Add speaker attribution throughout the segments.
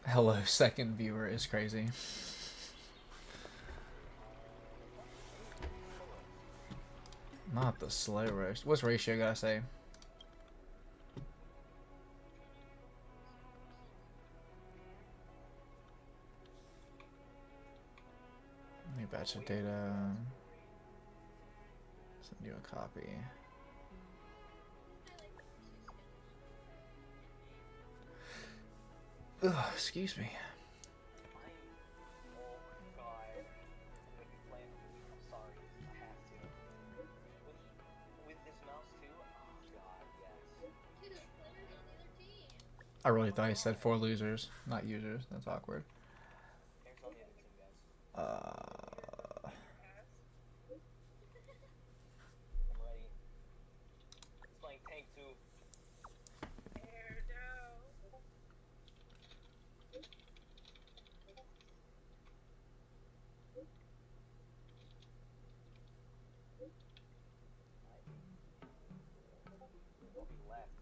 Speaker 1: Hello, second viewer is crazy. Not the slow roast. What's ratio gotta say? New batch of data. Send you a copy. Ugh, excuse me. I really thought he said for losers, not users. That's awkward.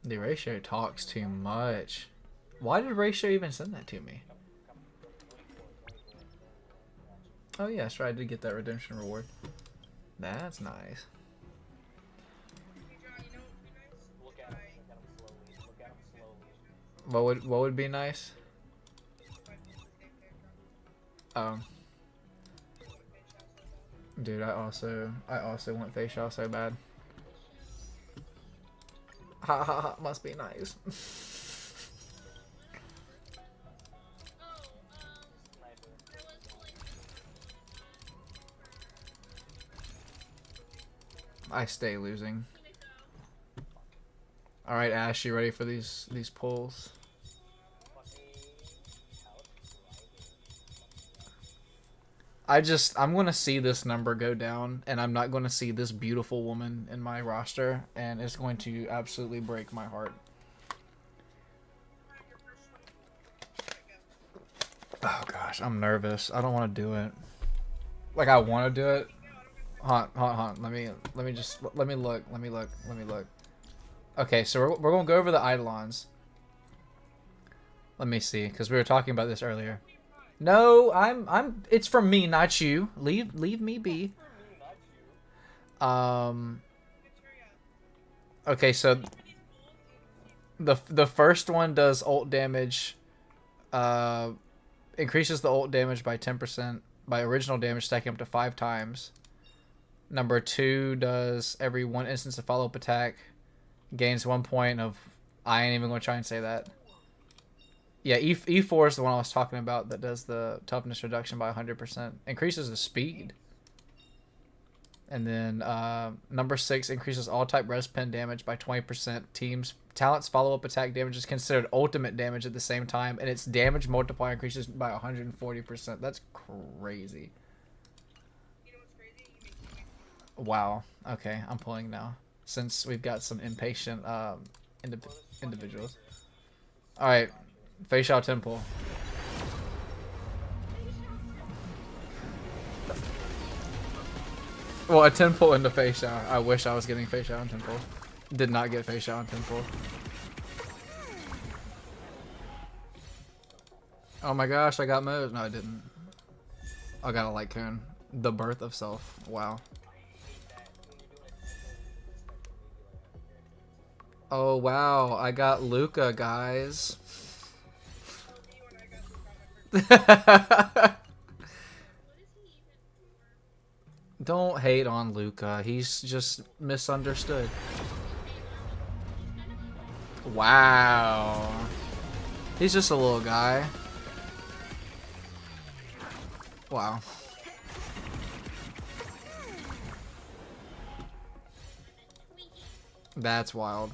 Speaker 1: The ratio talks too much. Why did ratio even send that to me? Oh yeah, that's right. I did get that redemption reward. That's nice. What would be nice? Dude, I also want FEIXIAO so bad. Ha ha ha, must be nice. I stay losing. All right, Ash, you ready for these pulls? I'm gonna see this number go down, and I'm not gonna see this beautiful woman in my roster, and it's going to absolutely break my heart. Oh gosh, I'm nervous. I don't want to do it. Like I want to do it. Hold. Let me look. Okay, so we're gonna go over the Eidolons. Let me see, because we were talking about this earlier. No, it's from me, not you. Leave me be. Okay, so the first one does ult damage. Increases the ult damage by 10% by original damage stacking up to 5 times. Number 2 does every 1 instance of follow-up attack. Gains 1 point of... I ain't even going to try and say that. Yeah, E4 is the one I was talking about that does the toughness reduction by 100%. Increases the speed. And then number 6 increases all type res pen damage by 20%. Talent's follow-up attack damage is considered ultimate damage at the same time, and its damage multiplier increases by 140%. That's crazy. Wow. Okay, I'm pulling now. Since we've got some impatient individuals. Alright, FEIXIAO Temple. Well, a temple into FEIXIAO. I wish I was getting FEIXIAO and temple. Did not get FEIXIAO and temple. Oh my gosh, I got moves. No, I didn't. I got a light cone. The birth of self. Wow. Oh wow, I got Luca, guys. Don't hate on Luca. He's just misunderstood. Wow. He's just a little guy. Wow. That's wild.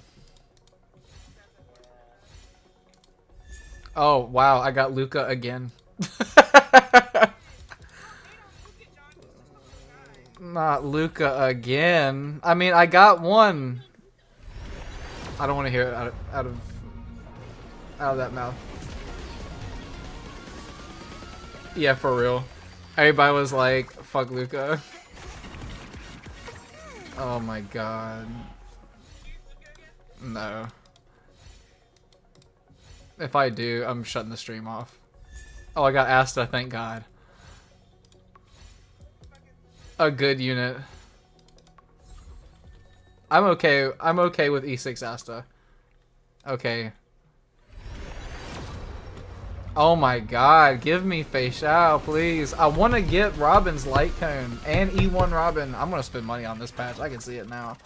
Speaker 1: Oh, wow. I got Luca again. Not Luca again. I mean, I got one. I don't want to hear it out of that mouth. Yeah, for real. Everybody was like, fuck Luca. Oh my god. No. If I do, I'm shutting the stream off. Oh, I got Asta, thank God. A good unit. I'm okay with E6 Asta. Okay. Oh my God, give me FEIXIAO, please. I want to get Robin's Light Cone and E1 Robin. I'm going to spend money on this patch. I can see it now.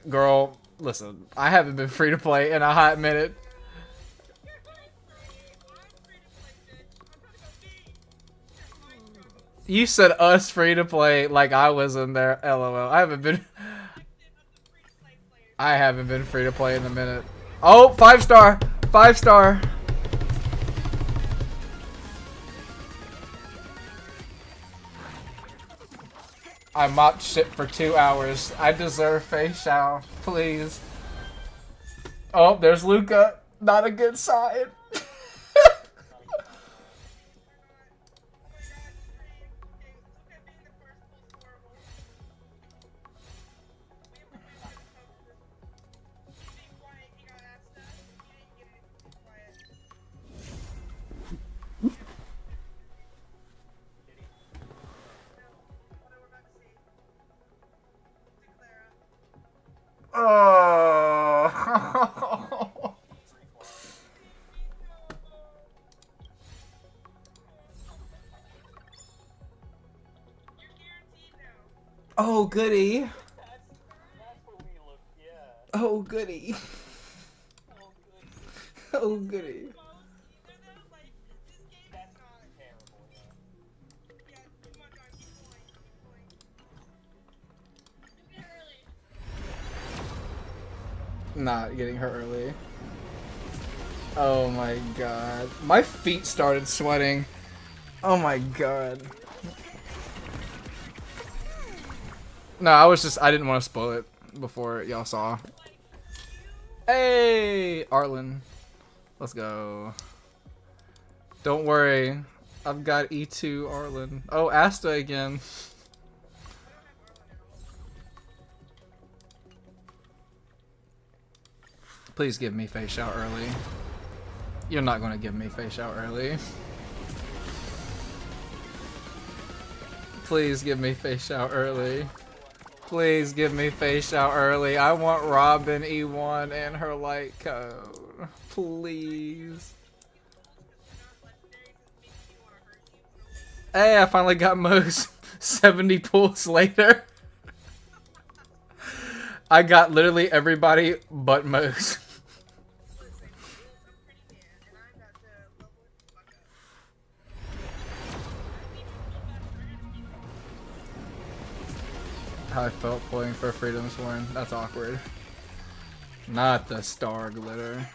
Speaker 1: Girl, listen, I haven't been free to play in a hot minute. You said us free to play like I was in there. LOL. I haven't been free to play in a minute. Oh, 5-star. 5-star. I mopped shit for 2 hours. I deserve FEIXIAO. Please. Oh, there's Luca. Not a good sign. Oh. Oh, goody. Oh, goody. Oh, goody. Not getting her early. Oh my God. My feet started sweating. Oh my God. No, I didn't want to spoil it before y'all saw. Hey, Arlen. Let's go. Don't worry. I've got E2 Arlen. Oh, Asta again. Please give me FEIXIAO early. You're not going to give me FEIXIAO early. Please give me FEIXIAO early. Please give me FEIXIAO early. I want Robin E1 and her light code. Please. Hey, I finally got Mo's 70 pulls later. I got literally everybody but Mo's. How I felt playing for Freedom's Horn. That's awkward. Not the star glitter.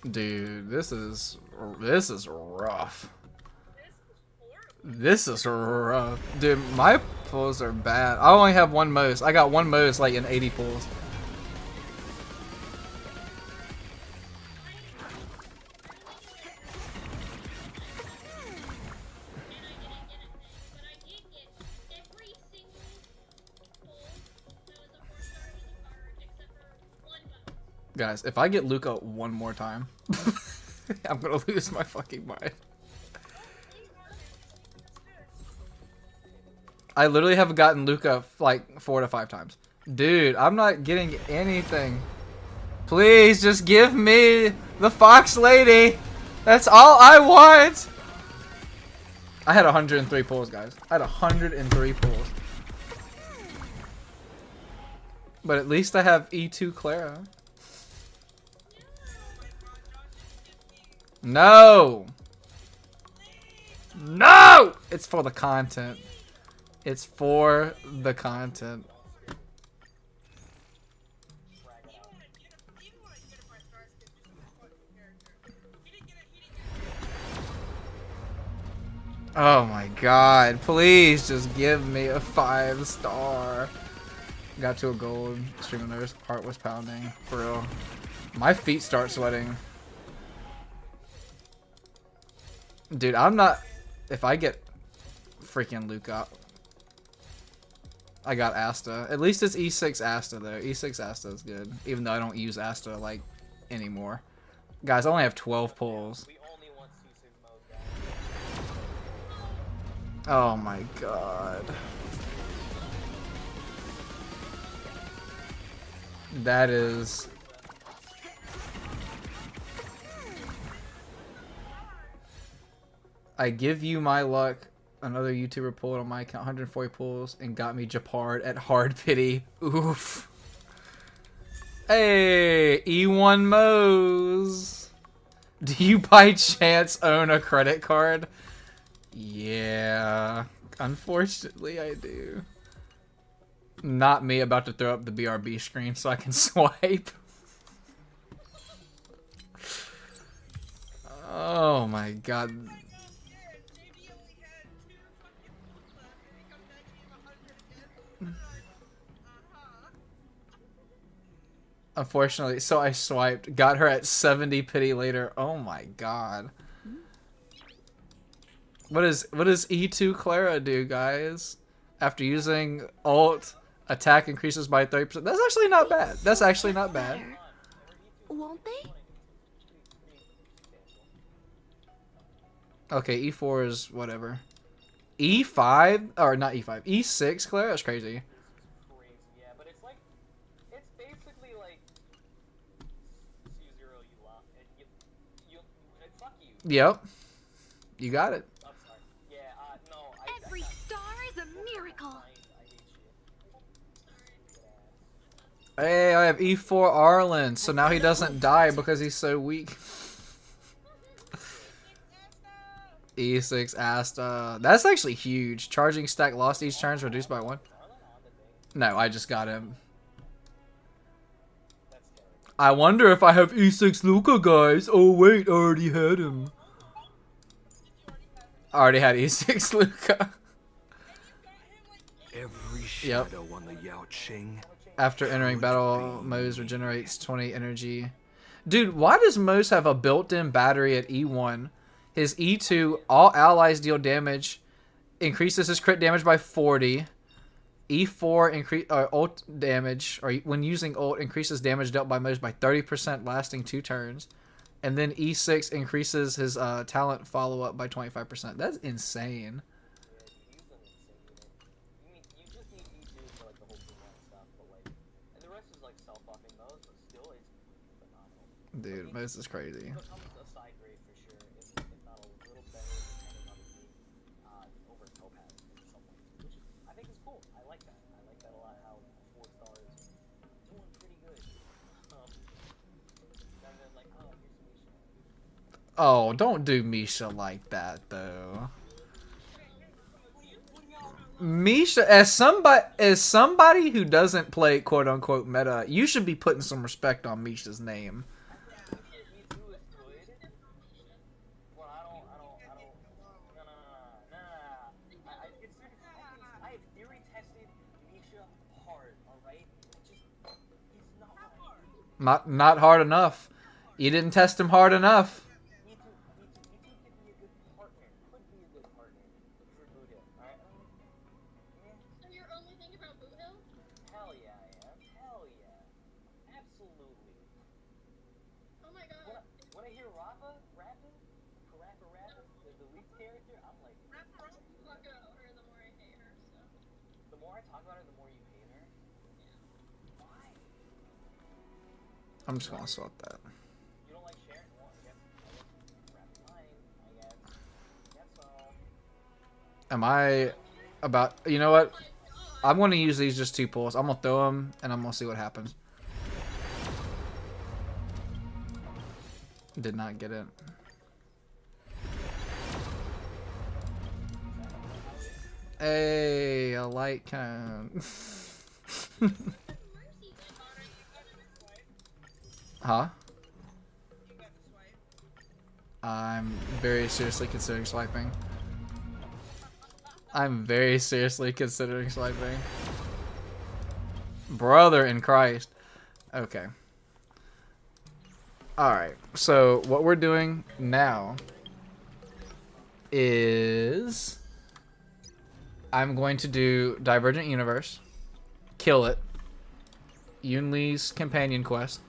Speaker 1: Dude, this is rough. This is rough. Dude, my pulls are bad. I only have one Mo's. I got one Mo's like in 80 pulls. Guys, if I get Luca one more time, I'm gonna lose my fucking mind. I literally have gotten Luca like 4 to 5 times. Dude, I'm not getting anything. Please just give me the Fox Lady. That's all I want. I had 103 pulls, guys. I had 103 pulls. But at least I have E2 Clara. No! No! It's for the content. It's for the content. Oh my God, please just give me a 5-star. Got to a gold. Streaming nurse, heart was pounding. For real. My feet start sweating. Dude, I'm not... If I get freaking Luca, I got Asta. At least it's E6 Asta, though. E6 Asta is good. Even though I don't use Asta, like, anymore. Guys, I only have 12 pulls. Oh my god. That is... I give you my luck. Another YouTuber pulled on my account 140 pulls and got me Japard at hard pity. Oof. Hey, E1 Mose. Do you by chance own a credit card? Yeah. Unfortunately, I do. Not me about to throw up the BRB screen so I can swipe. Oh my god. Unfortunately, so I swiped, got her at 70 pity later. Oh my god. What does E2 Clara do, guys? After using ult, attack increases by 30%. That's actually not bad. That's actually not bad.
Speaker 2: Won't they?
Speaker 1: Okay, E4 is whatever. E5 or not E5. E6 Clara? That's crazy. Yep. You got it.
Speaker 2: Every star is a miracle.
Speaker 1: Hey, I have E4 Arlen, so now he doesn't die because he's so weak. E6 Asta. That's actually huge. Charging stack lost each turn is reduced by 1. No, I just got him. I wonder if I have E6 Luca, guys. Oh wait, I already had him. I already had E6 Luca.
Speaker 3: Every shadow on the Yao Ching.
Speaker 1: After entering battle, Mose regenerates 20 energy. Dude, why does Mose have a built-in battery at E1? His E2, all allies deal damage, increases his crit damage by 40. E4 ult damage, or when using ult, increases damage dealt by Mose by 30%, lasting 2 turns. And then E6 increases his talent follow-up by 25%. That's insane. Dude, Mose is crazy. Oh, don't do Misha like that, though. Misha, as somebody who doesn't play quote-unquote meta, you should be putting some respect on Misha's name. Not hard enough. You didn't test him hard enough. I'm just gonna swap that. Am I about... You know what? I'm gonna use these just 2 pulls. I'm gonna throw them, and I'm gonna see what happens. Did not get it. Hey, a light cone. Huh? I'm very seriously considering swiping. I'm very seriously considering swiping. Brother in Christ. Okay. Alright, so what we're doing now is I'm going to do Divergent Universe, kill it, Yunli's Companion Quest,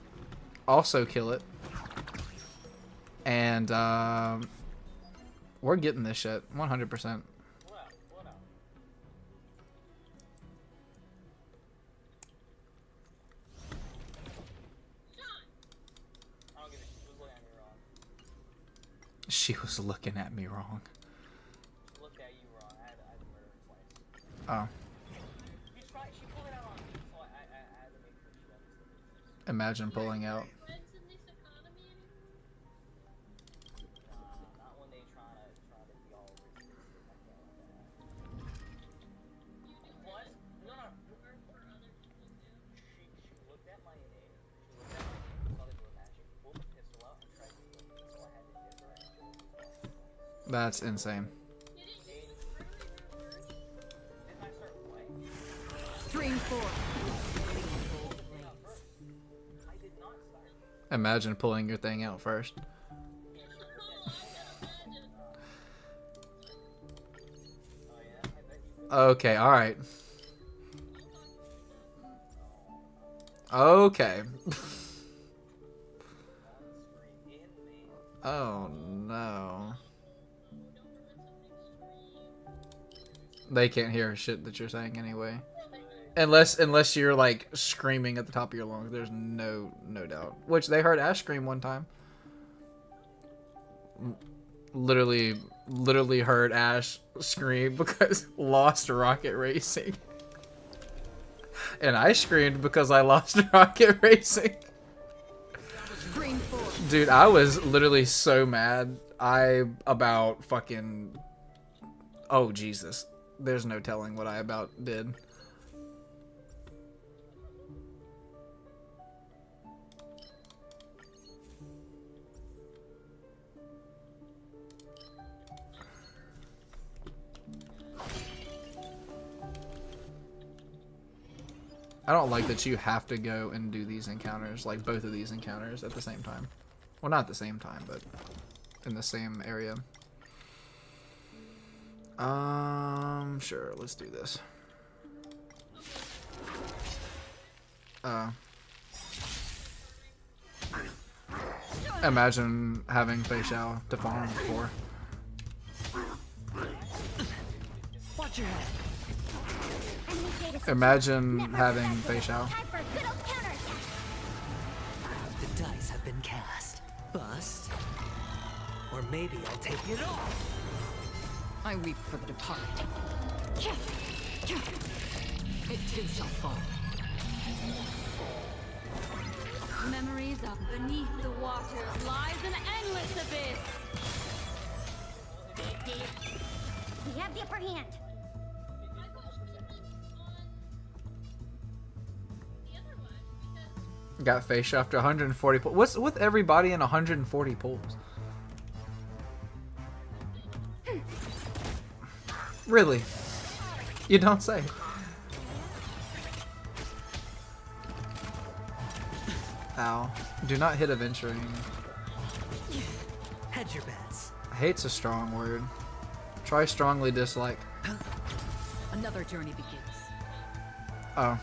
Speaker 1: also kill it, and we're getting this shit 100%. She was looking at me wrong.
Speaker 4: Looked at you wrong. I had to murder her twice.
Speaker 1: Oh.
Speaker 4: She pulled it out on me, so I had to make sure she understood.
Speaker 1: Imagine pulling out.
Speaker 4: Nah, not when they try to be all rich. What? No. She looked at my name. She looked at my name, saw the door magic, pulled the pistol out, and tried to kill me. So I had to hit her and kill her.
Speaker 1: That's insane.
Speaker 4: Didn't I start playing?
Speaker 2: Stream 4.
Speaker 4: I did not start.
Speaker 1: Imagine pulling your thing out first. Okay, alright. Okay. Oh no. They can't hear shit that you're saying anyway. Unless you're like screaming at the top of your lungs, there's no doubt. Which they heard Ash scream one time. Literally heard Ash scream because lost rocket racing. And I screamed because I lost rocket racing. Dude, I was literally so mad. About fucking... Oh, Jesus. There's no telling what I about did. I don't like that you have to go and do these encounters, like both of these encounters at the same time. Well, not at the same time, but in the same area. Sure, let's do this. Imagine having FEIXIAO to farm for.
Speaker 2: Watch your head.
Speaker 1: Imagine having FEIXIAO.
Speaker 5: The dice have been cast. Bust. Or maybe I'll take it off.
Speaker 2: I weep for the departed. It too shall fall. Memories of beneath the waters lies an endless abyss.
Speaker 6: We have the upper hand.
Speaker 1: Got FEIXIAO after 140 pulls. What's with everybody in 140 pulls? Really? You don't say. Ow. Do not hit adventuring.
Speaker 5: Hedge your bets.
Speaker 1: Hate's a strong word. Try strongly dislike.
Speaker 2: Another journey begins.
Speaker 1: Oh.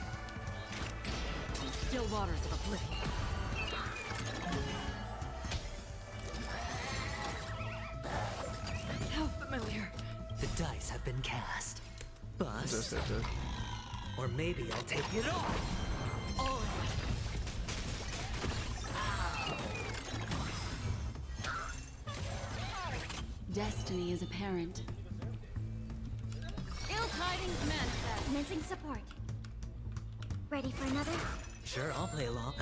Speaker 2: Still waters of oblivion. How familiar.
Speaker 5: The dice have been cast. Bust.
Speaker 1: Just hit it.
Speaker 5: Or maybe I'll take it off.
Speaker 2: Oh. Destiny is apparent. Ill tidings manifest.
Speaker 6: Commencing support. Ready for another?
Speaker 5: Sure, I'll play along.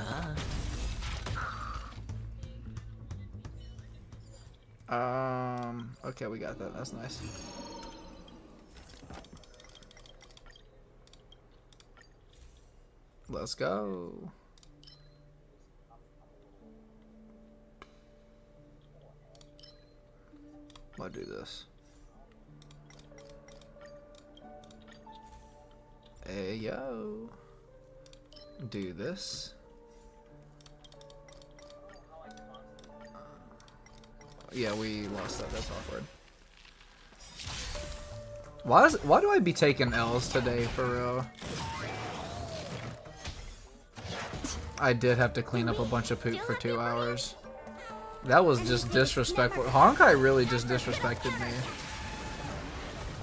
Speaker 1: Okay, we got that. That's nice. Let's go. I'll do this. Hey, yo. Do this.
Speaker 4: How I
Speaker 1: Yeah, we lost that. That's awkward. Why do I be taking L's today for real? I did have to clean up a bunch of poop for 2 hours. That was just disrespectful. Honkai really just disrespected me.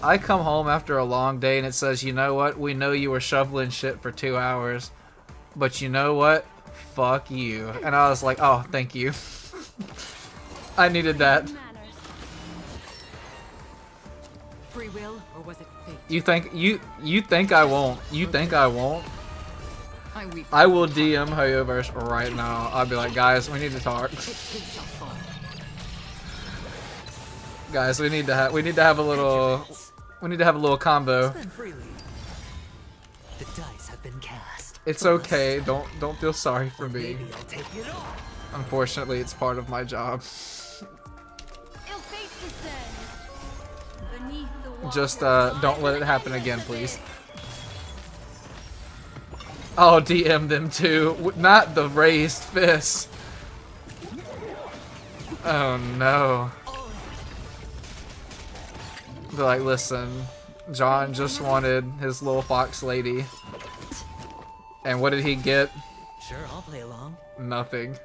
Speaker 1: I come home after a long day and it says, you know what? We know you were shoveling shit for 2 hours, but you know what? Fuck you. And I was like, oh, thank you. I needed that.
Speaker 7: Free will, or was it fate?
Speaker 1: You think I won't? You think I won't?
Speaker 7: I weep.
Speaker 1: I will DM Hoyoverse right now. I'll be like, guys, we need to talk. Guys, we need to have a little combo.
Speaker 5: Spend freely. The dice have been cast.
Speaker 1: It's okay. Don't feel sorry for me.
Speaker 5: Maybe I'll take it all.
Speaker 1: Unfortunately, it's part of my job.
Speaker 2: Ill fate descends. Beneath the water
Speaker 1: Just don't let it happen again, please. Oh, DM them too. Not the raised fist. Oh no. They're like, listen, John just wanted his little fox lady. And what did he get?
Speaker 5: Sure, I'll play along.
Speaker 1: Nothing.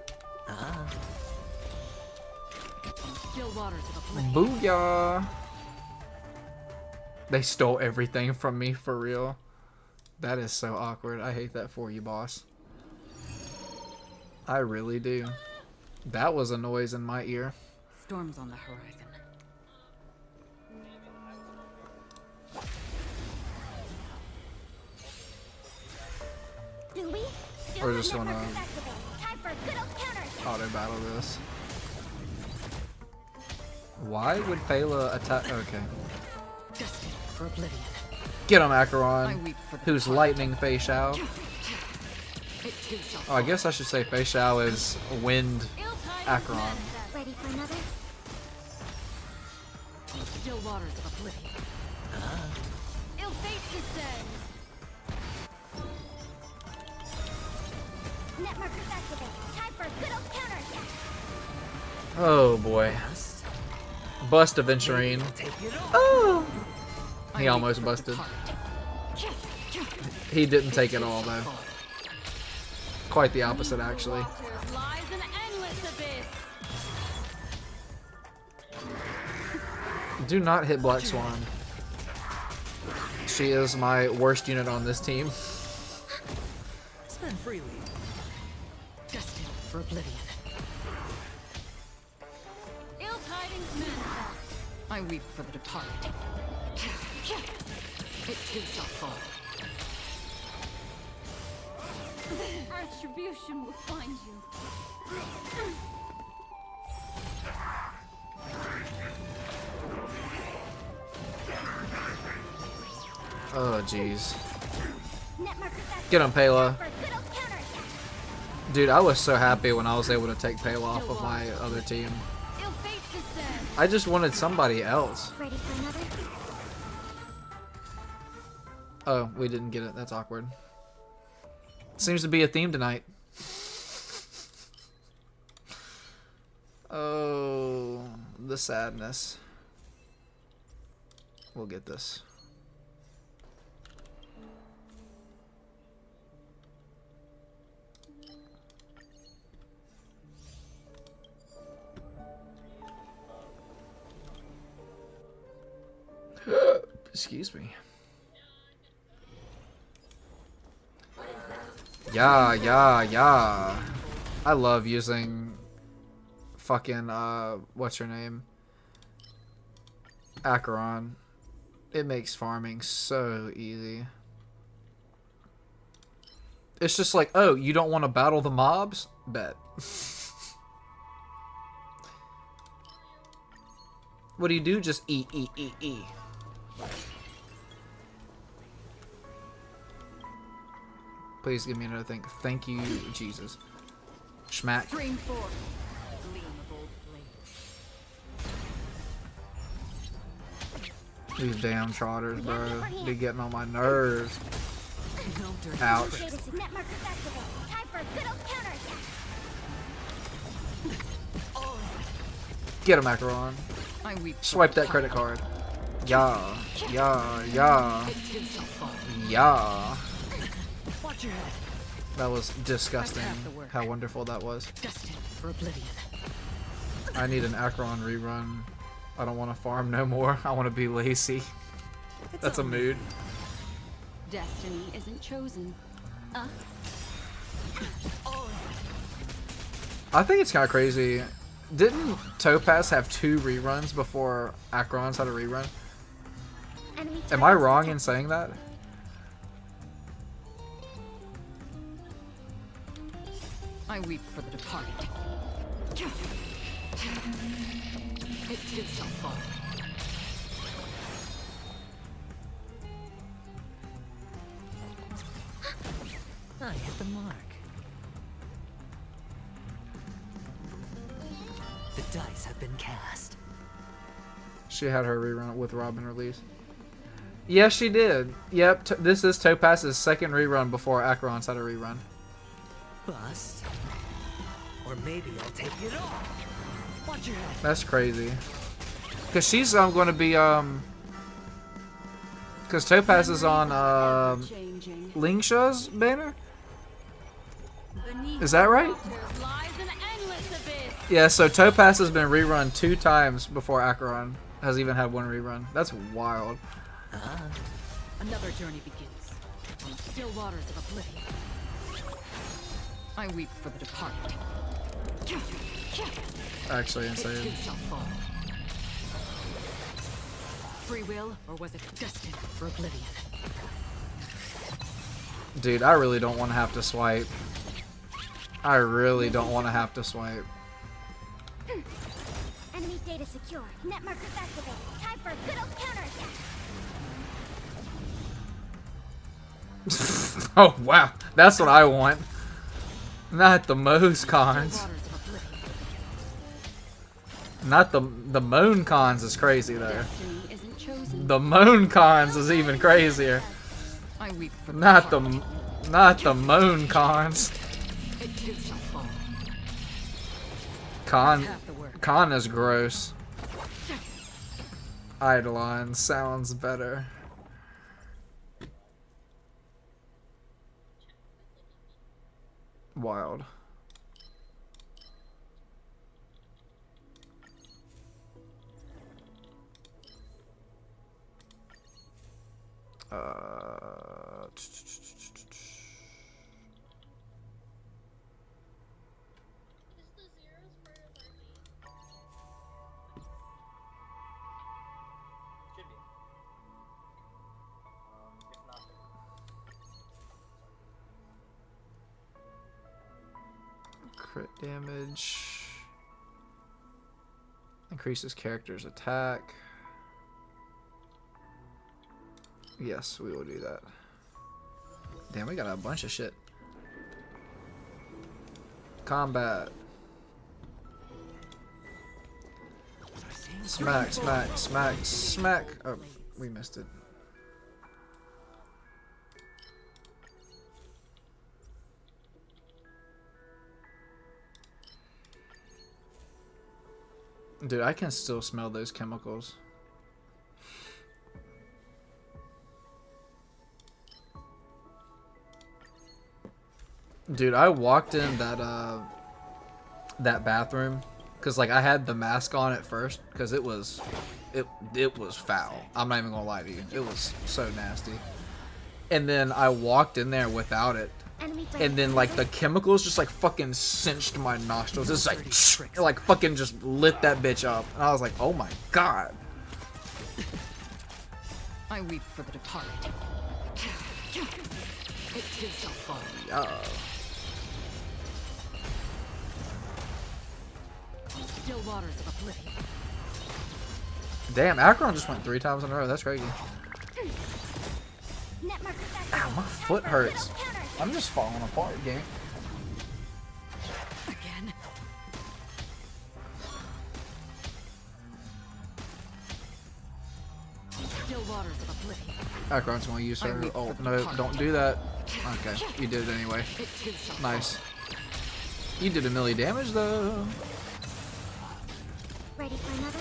Speaker 7: Still waters of oblivion.
Speaker 1: Booyah. They stole everything from me, for real. That is so awkward. I hate that for you, boss. I really do. That was a noise in my ear.
Speaker 7: Storms on the horizon.
Speaker 6: Do we?
Speaker 1: We're just gonna
Speaker 6: Time for a good old counter.
Speaker 1: auto battle this. Why would Pela attack? Okay.
Speaker 7: Destined for oblivion.
Speaker 1: Get him,
Speaker 7: I
Speaker 1: Acheron.
Speaker 7: weep for the
Speaker 1: Who's
Speaker 7: departed.
Speaker 1: lightning FEIXIAO?
Speaker 7: It too shall
Speaker 1: Oh, I guess I should say FEIXIAO is wind
Speaker 2: Ill tidings
Speaker 1: Acheron.
Speaker 2: manifest.
Speaker 6: Ready for another?
Speaker 7: fall. Still waters of oblivion.
Speaker 2: Ill fate descends.
Speaker 6: Net markers activate. Time for a good old counter attack.
Speaker 1: Oh boy.
Speaker 5: Bust.
Speaker 1: Bust Aventurine.
Speaker 5: I'll take it all.
Speaker 1: Oh!
Speaker 7: I
Speaker 1: He
Speaker 7: weep
Speaker 1: almost
Speaker 7: for the
Speaker 1: busted.
Speaker 7: departed.
Speaker 1: He didn't take it all though.
Speaker 7: Fall.
Speaker 1: Quite the opposite, actually.
Speaker 2: Waters lies an endless abyss.
Speaker 1: Do not hit Black Swan. She is my worst unit on this team.
Speaker 5: Spend freely.
Speaker 7: Destined for oblivion.
Speaker 2: Ill tidings manifest.
Speaker 7: I weep for the departed. It too shall fall.
Speaker 2: Retribution will find you.
Speaker 1: Oh jeez.
Speaker 6: Net markers activate.
Speaker 1: Get him, Pela.
Speaker 6: For a good old counter attack.
Speaker 1: Dude, I was so happy when I was able to take Pela off of my other team.
Speaker 2: Ill fate descends.
Speaker 1: I just wanted somebody else.
Speaker 6: Ready for another?
Speaker 1: Oh, we didn't get it. That's awkward. Seems to be a theme tonight. Oh, the sadness. We'll get this. Excuse me. Yeah. I love using fucking, what's her name? Acheron. It makes farming so easy. It's just like, oh, you don't want to battle the mobs? Bet. What do? Just E. Please give me another thing. Thank you, Jesus. Schmack.
Speaker 7: Stream forth. Gleam of old flame.
Speaker 1: These damn trotters, bro. They getting on my nerves.
Speaker 7: No dirt.
Speaker 1: Ouch.
Speaker 6: Net markers activate. Time for a good old counter attack.
Speaker 1: Get him, Acheron.
Speaker 7: I weep for
Speaker 1: Swipe
Speaker 7: the
Speaker 1: that credit
Speaker 7: tyrant.
Speaker 1: card. Yeah. Yeah. Yeah.
Speaker 7: It too shall fall.
Speaker 1: Yeah.
Speaker 7: Watch your head.
Speaker 1: That was disgusting.
Speaker 7: That's half the work.
Speaker 1: How wonderful that was.
Speaker 7: Destined for oblivion.
Speaker 1: I need an Acheron rerun. I don't want to farm no more. I want to be lazy. That's a mood.
Speaker 2: Destiny isn't chosen.
Speaker 1: I think it's kind of crazy. Didn't Topaz have 2 reruns before Acheron's had a rerun?
Speaker 6: Enemy
Speaker 1: Am I
Speaker 6: turrets
Speaker 1: wrong in
Speaker 6: detected.
Speaker 1: saying that?
Speaker 7: I weep for the departed. It too shall fall.
Speaker 5: I hit the mark. The dice have been cast.
Speaker 1: She had her rerun with Robin release. Yes, she did. Yep, this is Topaz's second rerun before Acheron's had a rerun.
Speaker 5: Bust. Or maybe I'll take it all. Watch your head.
Speaker 1: That's crazy. Cause she's going to be cause Topaz is on
Speaker 2: Changing.
Speaker 1: Lingsha's banner.
Speaker 2: Beneath
Speaker 1: Is that
Speaker 2: the
Speaker 1: right?
Speaker 2: waters lies an endless abyss.
Speaker 1: Yeah, so Topaz has been rerun 2 times before Acheron has even had 1 rerun. That's wild.
Speaker 7: Another journey begins. On the still waters of oblivion. I weep for the departed.
Speaker 1: Actually
Speaker 7: It
Speaker 1: insane.
Speaker 7: too shall fall. Free will, or was it destined for oblivion?
Speaker 1: Dude, I really don't want to have to swipe. I really don't want to have to swipe.
Speaker 6: Enemy data secure. Net markers activated. Time for a good old counterattack.
Speaker 1: Oh wow, that's what I want. Not the Mo's cons.
Speaker 7: Waters of oblivion.
Speaker 1: Not the Moan cons is crazy though.
Speaker 2: Destiny isn't chosen.
Speaker 1: The Moan cons is even crazier.
Speaker 7: I weep for the
Speaker 1: Not
Speaker 7: departed.
Speaker 1: the Moan cons.
Speaker 7: It too shall fall. Half the work.
Speaker 1: Con is gross. Eidolon sounds better. Wild.
Speaker 4: Should be. If not,
Speaker 1: Crit damage. Increases character's attack. Yes, we will do that. Damn, we got a bunch of shit. Combat. Smack, smack, smack, smack. Oh, we missed it. Dude, I can still smell those chemicals. Dude, I walked in that bathroom because like I had the mask on at first because it was foul. I'm not even gonna lie to you. It was so nasty. And then I walked in there without it.
Speaker 6: Enemy
Speaker 1: And then like the chemicals just like fucking cinched my nostrils. It's like it, like fucking just lit that bitch up. And I was like, oh my god.
Speaker 7: I weep for the departed. It too shall fall.
Speaker 1: Yeah.
Speaker 7: Still waters of oblivion.
Speaker 1: Damn, Acheron just went 3 times in a row. That's crazy.
Speaker 6: net markers activated.
Speaker 1: Ow, my
Speaker 6: Time
Speaker 1: foot
Speaker 6: for a good
Speaker 1: hurts.
Speaker 6: old counterattack.
Speaker 1: I'm just falling apart, game.
Speaker 7: Again. Still waters of oblivion.
Speaker 1: Acheron's gonna use her. Oh no, don't do that. Okay, you did it anyway.
Speaker 7: It too shall
Speaker 1: Nice. You did a milli damage though.
Speaker 6: Ready for another?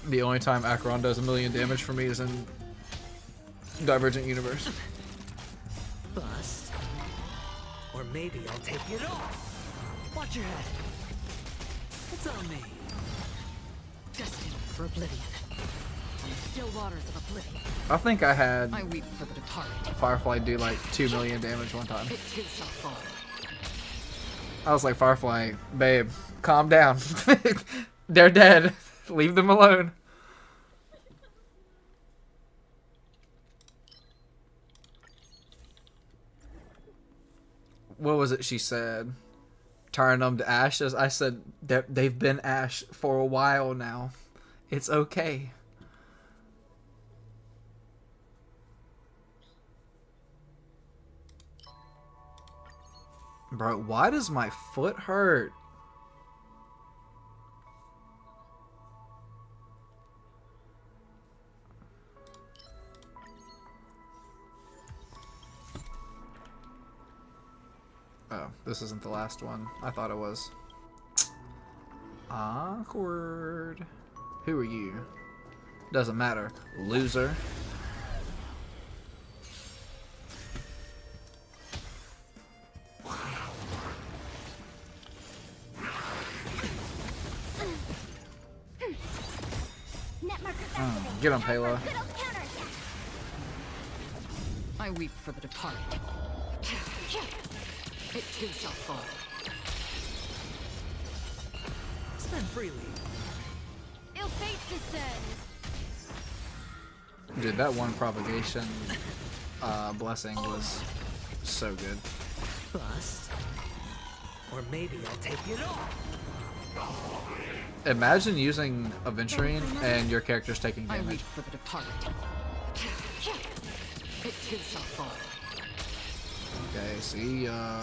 Speaker 1: The only time Acheron does 1,000,000 damage for me is in Divergent Universe.
Speaker 5: Bust. Or maybe I'll take it off. Watch your head. It's on me.
Speaker 7: Destined for oblivion. On the still waters of oblivion,
Speaker 1: I think I had
Speaker 7: I weep for the departed.
Speaker 1: Firefly do like 2,000,000 damage one time.
Speaker 7: It too shall fall.
Speaker 1: I was like, Firefly, babe, calm down. They're dead. Leave them alone. What was it she said? Turn them to ashes? I said, they've been ash for a while now. It's okay. Bro, why does my foot hurt? Oh, this isn't the last one. I thought it was. Awkward. Who are you? Doesn't matter. Loser.
Speaker 6: Net markers activated.
Speaker 1: Get him,
Speaker 6: Time for
Speaker 1: Pela.
Speaker 6: a good old counterattack.
Speaker 7: I weep for the departed. It too shall fall.
Speaker 5: Spend freely.
Speaker 2: Ill fate descends.
Speaker 1: Dude, that one propagation blessing was so good.
Speaker 5: Bust. Or maybe I'll take it off.
Speaker 1: Imagine using Aventurine and your character's taking
Speaker 7: I weep
Speaker 1: damage.
Speaker 7: for the departed. It too shall fall.
Speaker 1: Okay, see ya.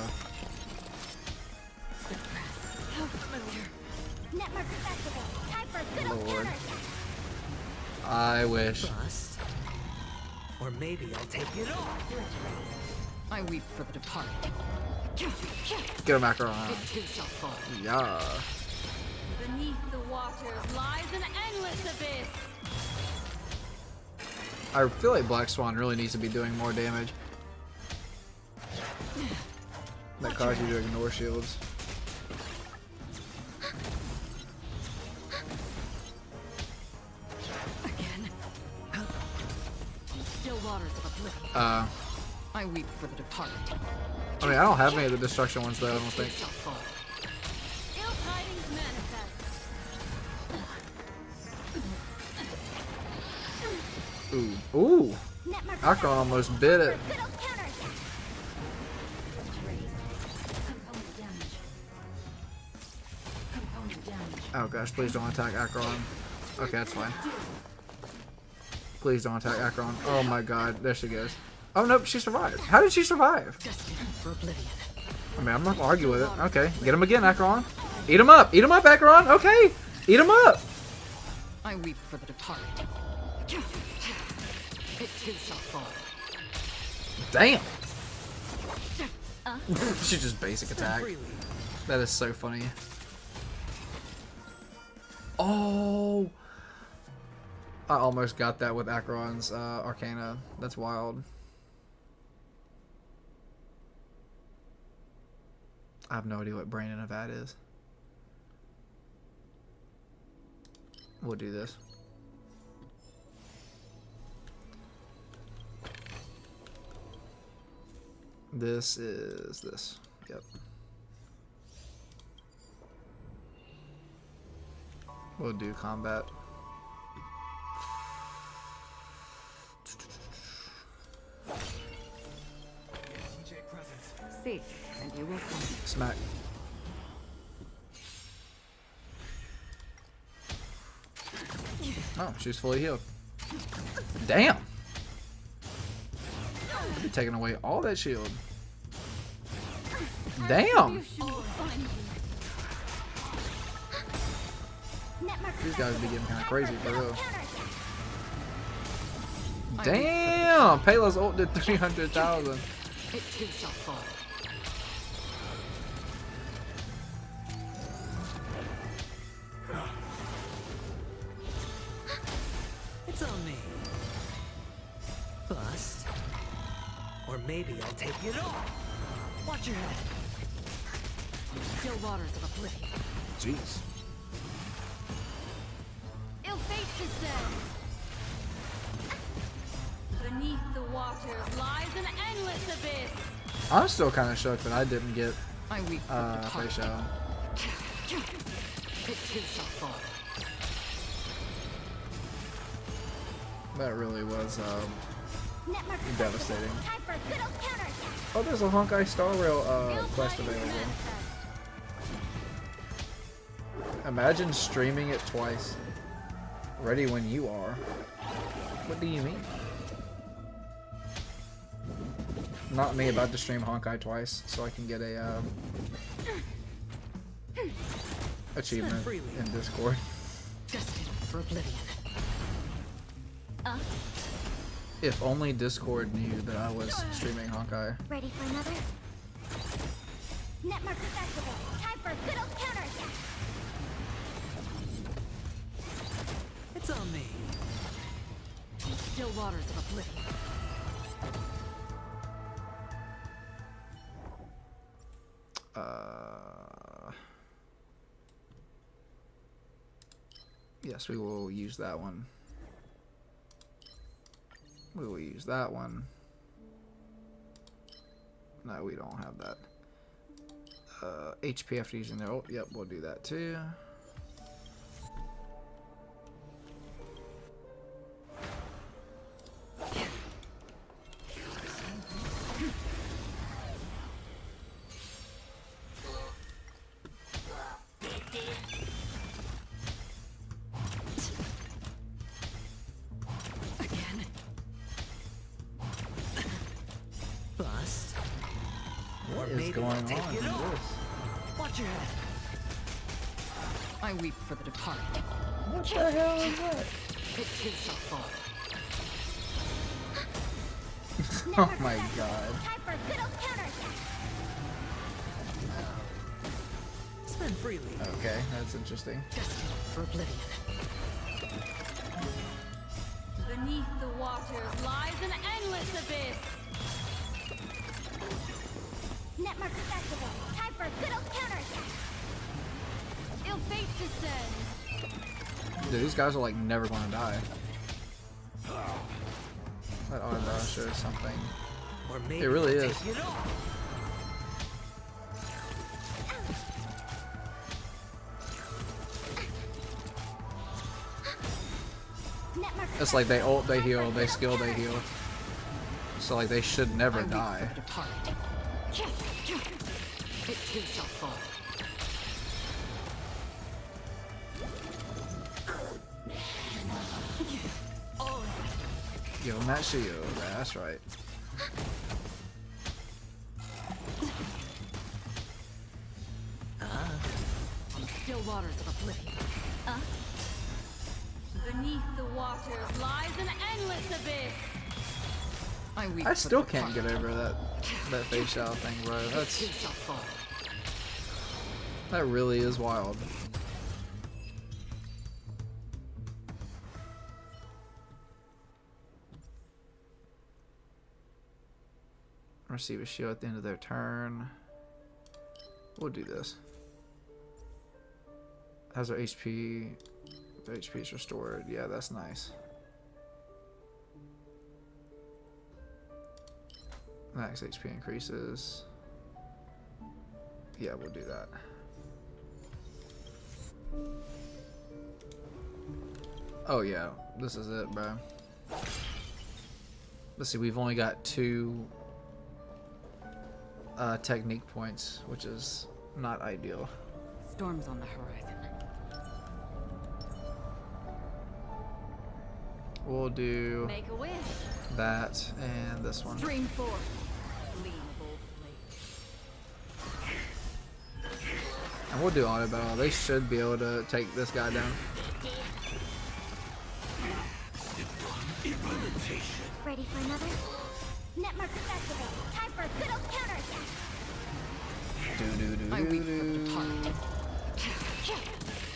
Speaker 6: Net markers activated. Time for a good old
Speaker 1: Lord.
Speaker 6: counterattack.
Speaker 1: I wish.
Speaker 5: Bust. Or maybe I'll take it off.
Speaker 7: I weep for the departed.
Speaker 1: Get him, Acheron.
Speaker 7: It too shall fall.
Speaker 1: Yeah.
Speaker 2: Beneath the waters lies an endless abyss.
Speaker 1: I feel like Black Swan really needs to be doing more damage. That causes you to ignore shields.
Speaker 7: Again. On the still waters of oblivion, I weep for the departed.
Speaker 1: I mean, I don't have any of the destruction ones though, I don't
Speaker 7: It
Speaker 1: think.
Speaker 7: shall fall.
Speaker 2: Ill tidings manifest.
Speaker 1: Ooh. Ooh!
Speaker 6: Net markers
Speaker 1: Acheron almost bit it.
Speaker 6: good old counterattack.
Speaker 2: Component damage. Component damage.
Speaker 1: Oh gosh, please don't attack Acheron. Okay, that's fine. Please don't attack Acheron. Oh my god, there she goes. Oh nope, she survived. How did she survive?
Speaker 7: Destined for oblivion.
Speaker 1: I mean, I'm not gonna argue with it. Okay, get him again, Acheron. Eat him up! Eat him up, Acheron! Okay! Eat him up!
Speaker 7: I weep for the departed. It too shall fall.
Speaker 1: Damn! She just basic attack.
Speaker 5: Freely.
Speaker 1: That is so funny. Oh! I almost got that with Acheron's Arcana. That's wild. I have no idea what Brain and Avad is. We'll do this. This is this. Yep. We'll do combat.
Speaker 7: Seek, and you will find.
Speaker 1: Smack. Oh, she's fully healed. Damn! You're taking away all that shield. Damn!
Speaker 6: Net markers
Speaker 1: These guys be getting kind of crazy for real.
Speaker 6: counterattack.
Speaker 1: Damn! Pela's ult did 300,000.
Speaker 7: It too shall fall.
Speaker 5: maybe I'll take it all. Watch your head.
Speaker 7: Still waters of oblivion.
Speaker 1: Jeez.
Speaker 2: Ill fate descends. Beneath the water lies an endless abyss.
Speaker 1: I'm still kind of shocked that I didn't get
Speaker 7: I weep for the departed.
Speaker 1: FEIXIAO.
Speaker 7: It too shall fall.
Speaker 1: That really was
Speaker 6: Netmark is
Speaker 1: devastating.
Speaker 6: activated. Time for a good old counterattack.
Speaker 1: Oh, there's a Honkai Star Rail
Speaker 2: Ill
Speaker 1: quest
Speaker 2: tidings
Speaker 1: available.
Speaker 2: manifest.
Speaker 1: Imagine streaming it twice. Ready when you are. What do you mean? Not me about to stream Honkai twice so I can get a achievement in Discord.
Speaker 7: Destined for oblivion.
Speaker 1: If only Discord knew that I was streaming Honkai.
Speaker 6: Ready for another? Netmark is activated. Time for a good old counterattack.
Speaker 5: It's on me.
Speaker 7: Still waters of oblivion.
Speaker 1: Yes, we will use that one. We will use that one. No, we don't have that. HP after using their ult. Yep, we'll do that too.
Speaker 7: Again.
Speaker 5: Bust.
Speaker 1: What
Speaker 5: Or
Speaker 1: is
Speaker 5: maybe
Speaker 1: going
Speaker 5: I'll
Speaker 1: on
Speaker 5: take
Speaker 1: in
Speaker 5: it all.
Speaker 1: this?
Speaker 5: Watch your head.
Speaker 7: I weep for the departed.
Speaker 1: What the hell is that?
Speaker 7: It too shall fall.
Speaker 1: Oh my god.
Speaker 6: Time for a good old counterattack.
Speaker 5: Spend freely.
Speaker 1: Okay, that's interesting.
Speaker 7: Destined for oblivion.
Speaker 2: Beneath the water lies an endless abyss.
Speaker 6: Netmark is activated. Time for a good old counterattack.
Speaker 2: Ill fate descends.
Speaker 1: Dude, these guys are like never gonna die. That eyebrow shows something.
Speaker 5: Or maybe
Speaker 1: It really
Speaker 5: I'll
Speaker 1: is.
Speaker 5: take it all.
Speaker 6: Netmark is
Speaker 1: It's like they ult, they
Speaker 6: activated.
Speaker 1: heal,
Speaker 6: Time for a
Speaker 1: they
Speaker 6: good
Speaker 1: skill,
Speaker 6: old
Speaker 1: they heal.
Speaker 6: counterattack.
Speaker 1: So like they should
Speaker 7: I
Speaker 1: never
Speaker 7: weep
Speaker 1: die.
Speaker 7: for the departed. It too shall fall.
Speaker 1: Give him that shield. That's right.
Speaker 7: Still waters of oblivion.
Speaker 2: Beneath the water lies an endless abyss.
Speaker 7: I weep
Speaker 1: I
Speaker 7: for
Speaker 1: still
Speaker 7: the
Speaker 1: can't get
Speaker 7: departed.
Speaker 1: over that FEIXIAO thing, bro.
Speaker 7: It too
Speaker 1: That's
Speaker 7: shall fall.
Speaker 1: that really is wild. Receive a shield at the end of their turn. We'll do this. Has their HP. Their HP is restored. Yeah, that's nice. Max HP increases. Yeah, we'll do that. Oh yeah, this is it, bro. Let's see, we've only got 2 technique points, which is not ideal.
Speaker 7: Storms on the horizon.
Speaker 1: We'll do
Speaker 2: Make a wish.
Speaker 1: that and this one.
Speaker 2: Stream forth. Gleam of old blades.
Speaker 1: And we'll do auto battle. They should be able to take this guy down.
Speaker 6: Ready for another? Netmark is activated. Time for a good old counterattack.
Speaker 7: I weep for the departed.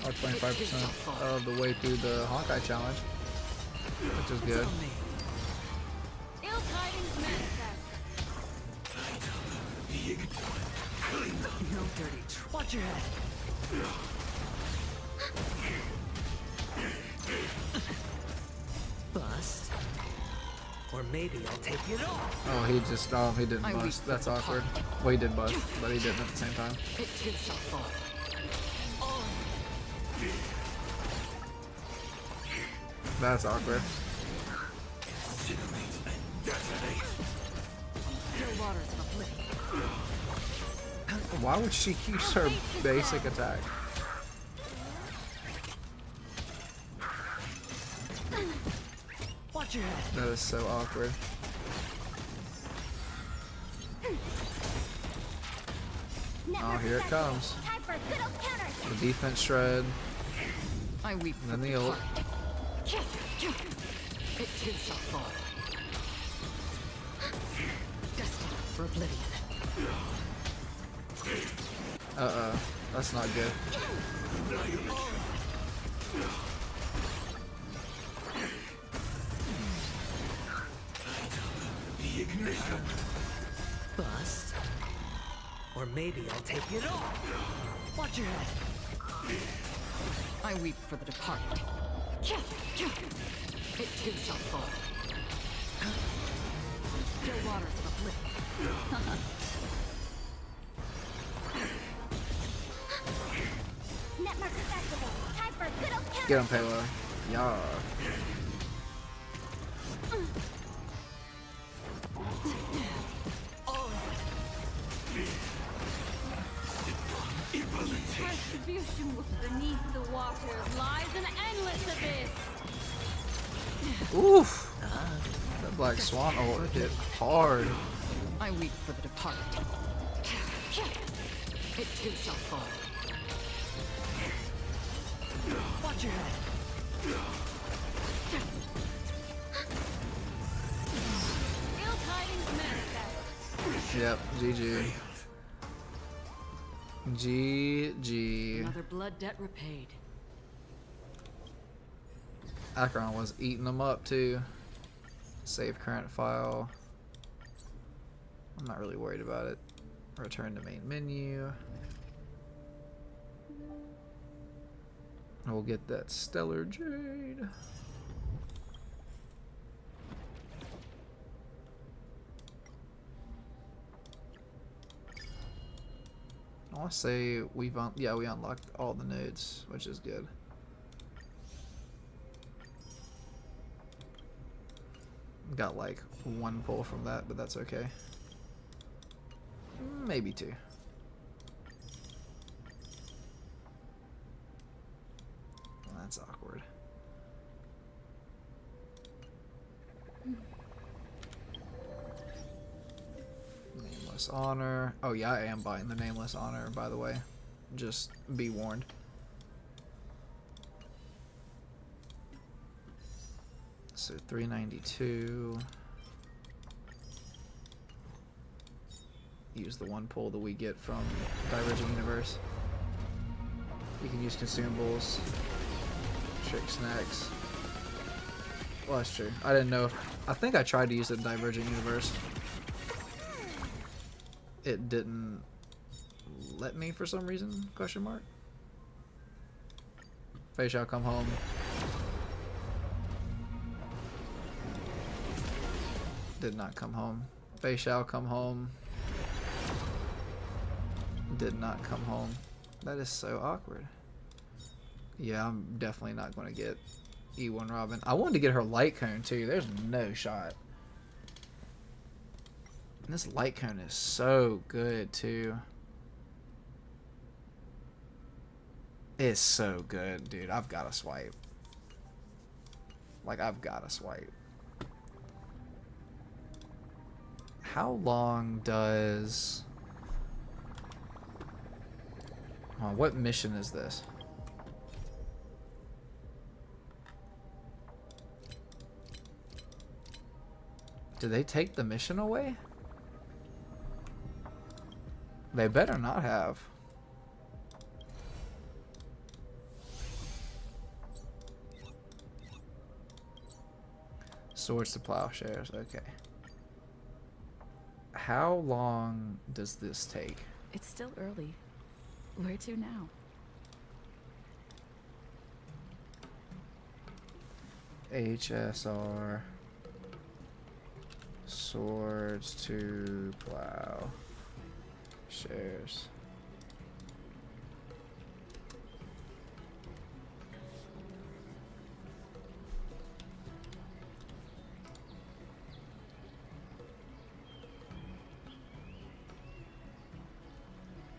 Speaker 1: Oh, 25% of the way through the Honkai challenge, which is good.
Speaker 5: On me.
Speaker 2: Ill tidings manifest.
Speaker 5: dirty. Watch your head. Bust. Or maybe I'll take it off.
Speaker 1: Oh, he didn't
Speaker 7: I
Speaker 1: bust.
Speaker 7: weep
Speaker 1: That's
Speaker 7: for the
Speaker 1: awkward.
Speaker 7: heart.
Speaker 1: Well, he did bust, but he didn't at the same time.
Speaker 7: It too shall fall.
Speaker 1: That's awkward.
Speaker 7: Still waters of oblivion.
Speaker 1: Why would she use her basic attack?
Speaker 5: Watch your head.
Speaker 1: That is so awkward. Oh, here it comes.
Speaker 6: Time for a good old counterattack.
Speaker 1: The defense shred,
Speaker 7: I weep
Speaker 1: and
Speaker 7: for
Speaker 1: then
Speaker 7: the
Speaker 1: the ult.
Speaker 7: heart. It too shall fall. Destined for oblivion.
Speaker 1: Uh-oh. That's not good.
Speaker 5: Bust. Or maybe I'll take it off. Watch your head.
Speaker 7: I weep for the departed. It too shall fall. Still waters of oblivion.
Speaker 6: Net markers activated. Time for a good old counter.
Speaker 1: Get him, Payload. Yeah.
Speaker 2: Retribution beneath the water lies an endless abyss.
Speaker 1: Oof. That Black Swan ult hit hard.
Speaker 7: I weep for the departed. It too shall fall.
Speaker 5: Watch your head.
Speaker 2: Ill tidings manifest.
Speaker 1: Yep. GG. GG.
Speaker 7: Another blood debt repaid.
Speaker 1: Acheron was eating them up too. Save current file. I'm not really worried about it. Return to main menu. And we'll get that Stellar Jade. I want to say we unlocked all the nodes, which is good. Got like one pull from that, but that's okay. Maybe two. That's awkward. Nameless Honor. Oh yeah, I am buying the Nameless Honor, by the way. Just be warned. So 392. Use the one pull that we get from Divergent Universe. You can use consumables, trick snacks. Well, that's true. I didn't know if... I think I tried to use it in Divergent Universe. It didn't let me for some reason, question mark. FEIXIAO, come home. Did not come home. FEIXIAO, come home. Did not come home. That is so awkward. Yeah, I'm definitely not going to get E1 Robin. I wanted to get her light cone too. There's no shot. And this light cone is so good too. It's so good, dude. I've got to swipe. Like, I've got to swipe. How long does... what mission is this? Did they take the mission away? They better not have. Swords to plowshares, okay. How long does this take?
Speaker 7: It's still early. Where to now?
Speaker 1: HSR. Swords to plow. Shares.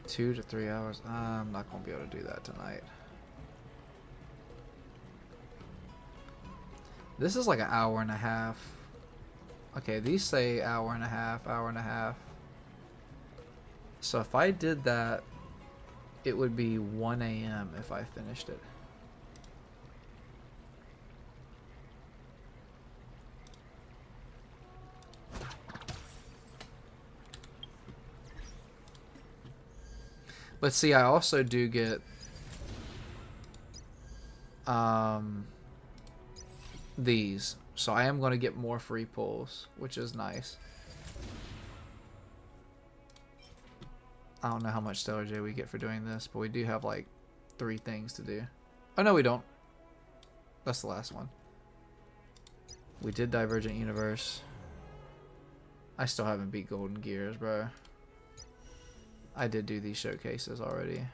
Speaker 1: Two to 3 hours. I'm not gonna be able to do that tonight. This is like an hour and a half. Okay, these say hour and a half, hour and a half. So if I did that, it would be 1 a.m. if I finished it. But see, I also do get these. So I am going to get more free pulls, which is nice. I don't know how much Stellar J we get for doing this, but we do have like 3 things to do. Oh no, we don't. That's the last one. We did Divergent Universe. I still haven't beat Golden Gears, bro. I did do these showcases already.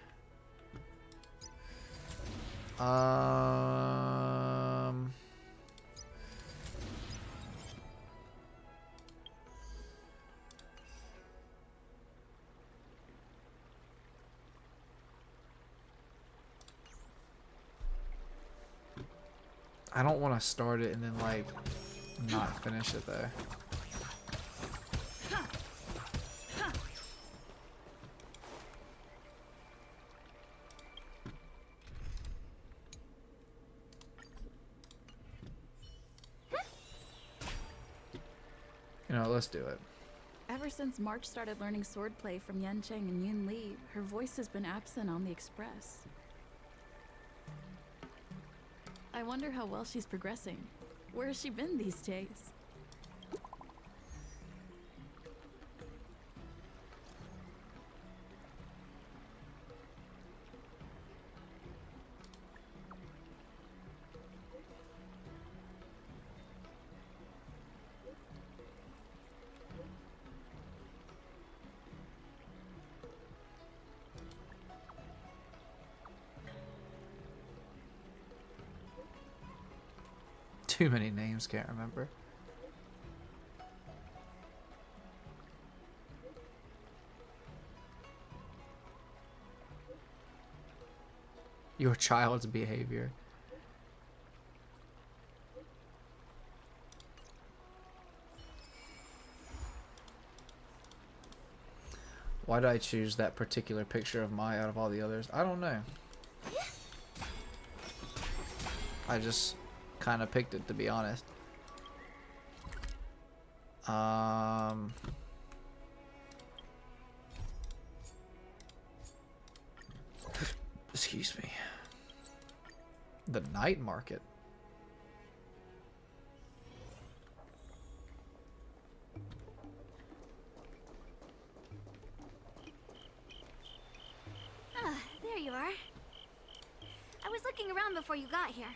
Speaker 1: I don't want to start it and then like not finish it though. You know, let's do it.
Speaker 7: Ever since March started learning swordplay from Yan Cheng and Yun Li, her voice has been absent on the Express. I wonder how well she's progressing. Where has she been these days?
Speaker 1: Too many names, can't remember. Your child's behavior. Why did I choose that particular picture of Mai out of all the others? I don't know. I just kind of picked it, to be honest. Excuse me. The night market.
Speaker 6: There you are. I was looking around before you got here.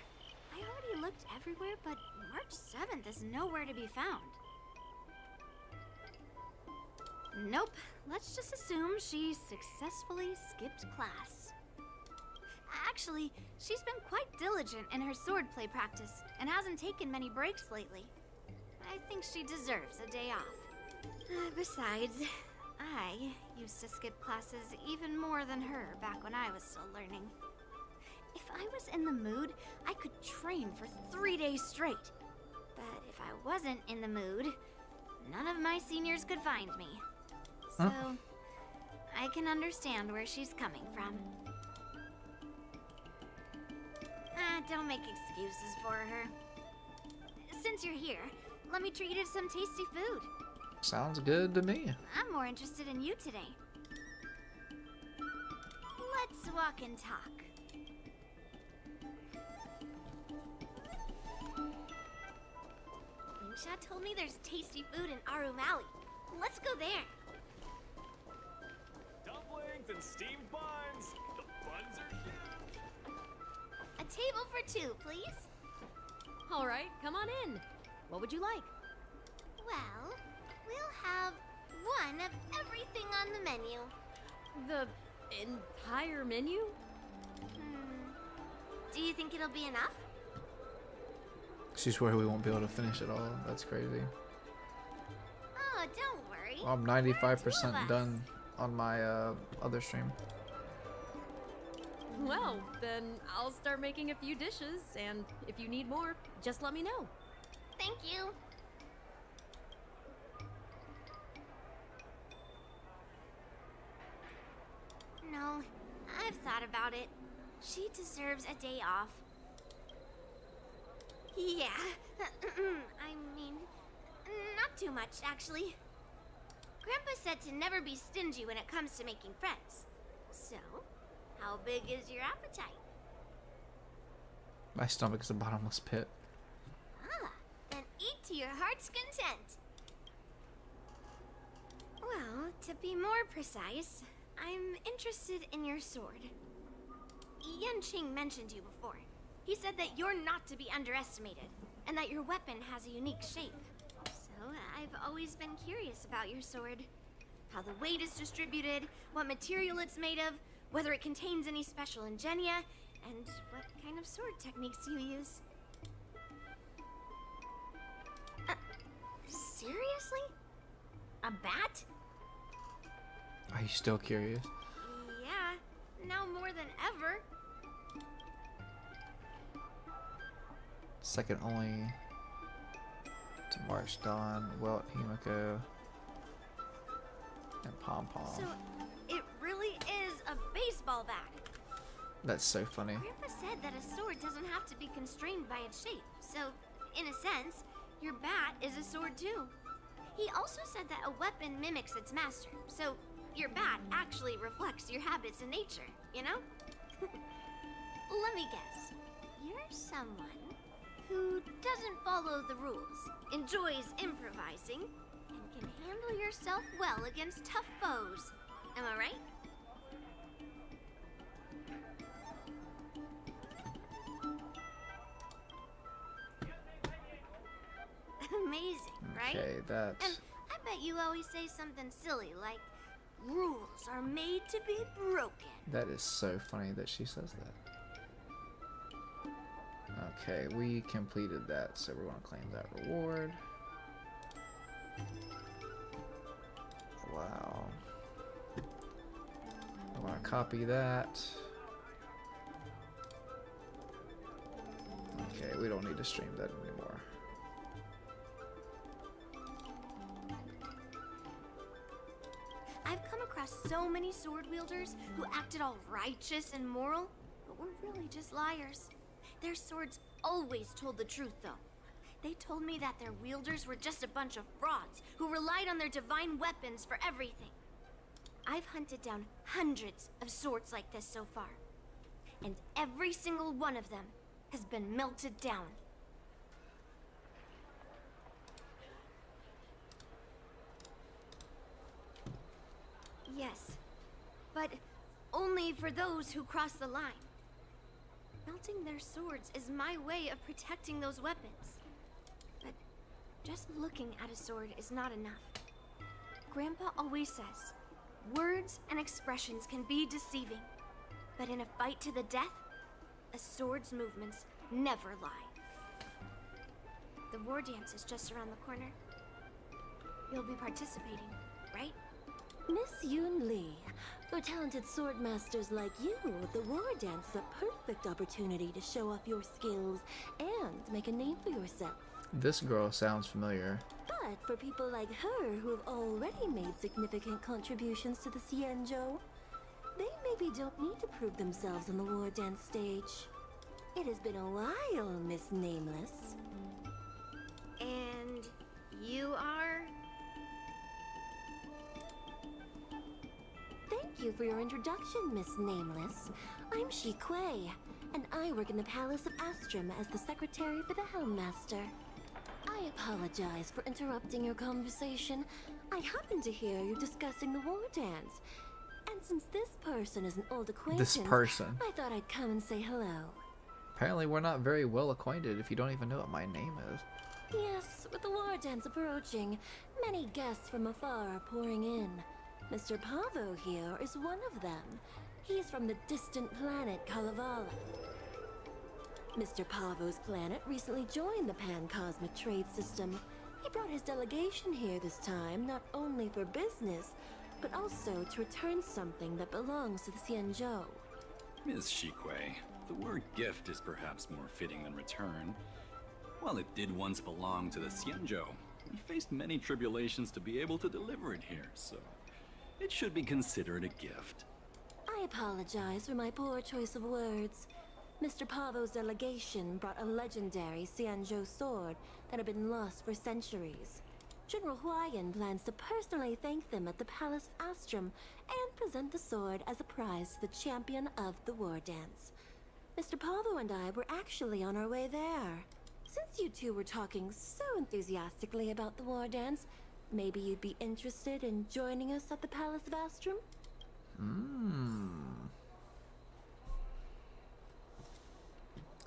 Speaker 6: I already looked everywhere, but March 7th is nowhere to be found. Nope. Let's just assume she successfully skipped class. Actually, she's been quite diligent in her swordplay practice and hasn't taken many breaks lately. I think she deserves a day off. Besides, I used to skip classes even more than her back when I was still learning. If I was in the mood, I could train for 3 days straight. But if I wasn't in the mood, none of my seniors could find me. So, I can understand where she's coming from. Don't make excuses for her. Since you're here, let me treat you to some tasty food.
Speaker 1: Sounds good to me.
Speaker 6: I'm more interested in you today. Let's walk and talk. Lingsha told me there's tasty food in Arum Alley. Let's go there.
Speaker 8: Dumplings and steamed buns.
Speaker 6: two, please.
Speaker 2: All right, come on in. What would you like?
Speaker 6: Well, we'll have one of everything on the menu.
Speaker 2: The entire menu?
Speaker 6: Do you think it'll be enough?
Speaker 1: She's worried we won't be able to finish it all. That's crazy.
Speaker 6: Oh, don't worry.
Speaker 1: I'm
Speaker 6: There are two
Speaker 1: 95%
Speaker 6: of us.
Speaker 1: done on my other stream.
Speaker 2: Well, then I'll start making a few dishes, and if you need more, just let me know.
Speaker 6: Thank you. No, I've thought about it. She deserves a day off. Yeah, I mean, not too much, actually. Grandpa said to never be stingy when it comes to making friends. So, how big is your appetite?
Speaker 1: My stomach is a bottomless pit.
Speaker 6: Ah, then eat to your heart's content. Well, to be more precise, I'm interested in your sword. Yan Qing mentioned you before. He said that you're not to be underestimated, and that your weapon has a unique shape. So, I've always been curious about your sword. How the weight is distributed, what material it's made of, whether it contains any special ingenia, and what kind of sword techniques you use. Seriously? A bat?
Speaker 1: Are you still curious?
Speaker 6: Yeah, now more than ever.
Speaker 1: Second only to March Dawn, Welt, Himiko, and Pom Pom.
Speaker 6: So, it really is a baseball bat.
Speaker 1: That's so funny.
Speaker 6: Grandpa said that a sword doesn't have to be constrained by its shape. So, in a sense, your bat is a sword too. He also said that a weapon mimics its master. So, your bat actually reflects your habits and nature, you know? Let me guess. You're someone who doesn't follow the rules, enjoys improvising, and can handle yourself well against tough foes. Am I right? Amazing, right?
Speaker 1: Okay, that's...
Speaker 6: And I bet you always say something silly like, rules are made to be broken.
Speaker 1: That is so funny that she says that. Okay, we completed that, so we're going to claim that reward. Wow. I want to copy that. Okay, we don't need to stream that anymore.
Speaker 6: I've come across so many sword wielders who acted all righteous and moral, but were really just liars. Their swords always told the truth, though. They told me that their wielders were just a bunch of frauds who relied on their divine weapons for everything. I've hunted down hundreds of swords like this so far, and every single one of them has been melted down. Yes, but only for those who cross the line. Melting their swords is my way of protecting those weapons. But just looking at a sword is not enough. Grandpa always says, words and expressions can be deceiving, but in a fight to the death, a sword's movements never lie. The war dance is just around the corner. You'll be participating, right?
Speaker 8: Miss Yun Li, for talented sword masters like you, the war dance is a perfect opportunity to show off your skills and make a name for yourself.
Speaker 1: This girl sounds familiar.
Speaker 8: But for people like her who have already made significant contributions to the Xianzhou, they maybe don't need to prove themselves on the war dance stage. It has been a while, Miss Nameless.
Speaker 6: And you are?
Speaker 8: Thank you for your introduction, Miss Nameless. I'm Shi Kuei, and I work in the Palace of Astrum as the secretary for the Helmmaster. I apologize for interrupting your conversation. I happened to hear you discussing the war dance. And since this person is an old acquaintance,
Speaker 1: This person.
Speaker 8: I thought I'd come and say hello.
Speaker 1: Apparently we're not very well acquainted if you don't even know what my name is.
Speaker 8: Yes, with the war dance approaching, many guests from afar are pouring in. Mr. Pavo here is one of them. He's from the distant planet Kalevala. Mr. Pavo's planet recently joined the Pan-Cosmic Trade System. He brought his delegation here this time, not only for business, but also to return something that belongs to the Xianzhou.
Speaker 9: Ms. Shikwe, the word gift is perhaps more fitting than return. While it did once belong to the Xianzhou, we faced many tribulations to be able to deliver it here, so it should be considered a gift.
Speaker 8: I apologize for my poor choice of words. Mr. Pavo's delegation brought a legendary Xianzhou sword that had been lost for centuries. General Huayan plans to personally thank them at the Palace of Astrum and present the sword as a prize to the champion of the war dance. Mr. Pavo and I were actually on our way there. Since you two were talking so enthusiastically about the war dance, maybe you'd be interested in joining us at the Palace of Astrum?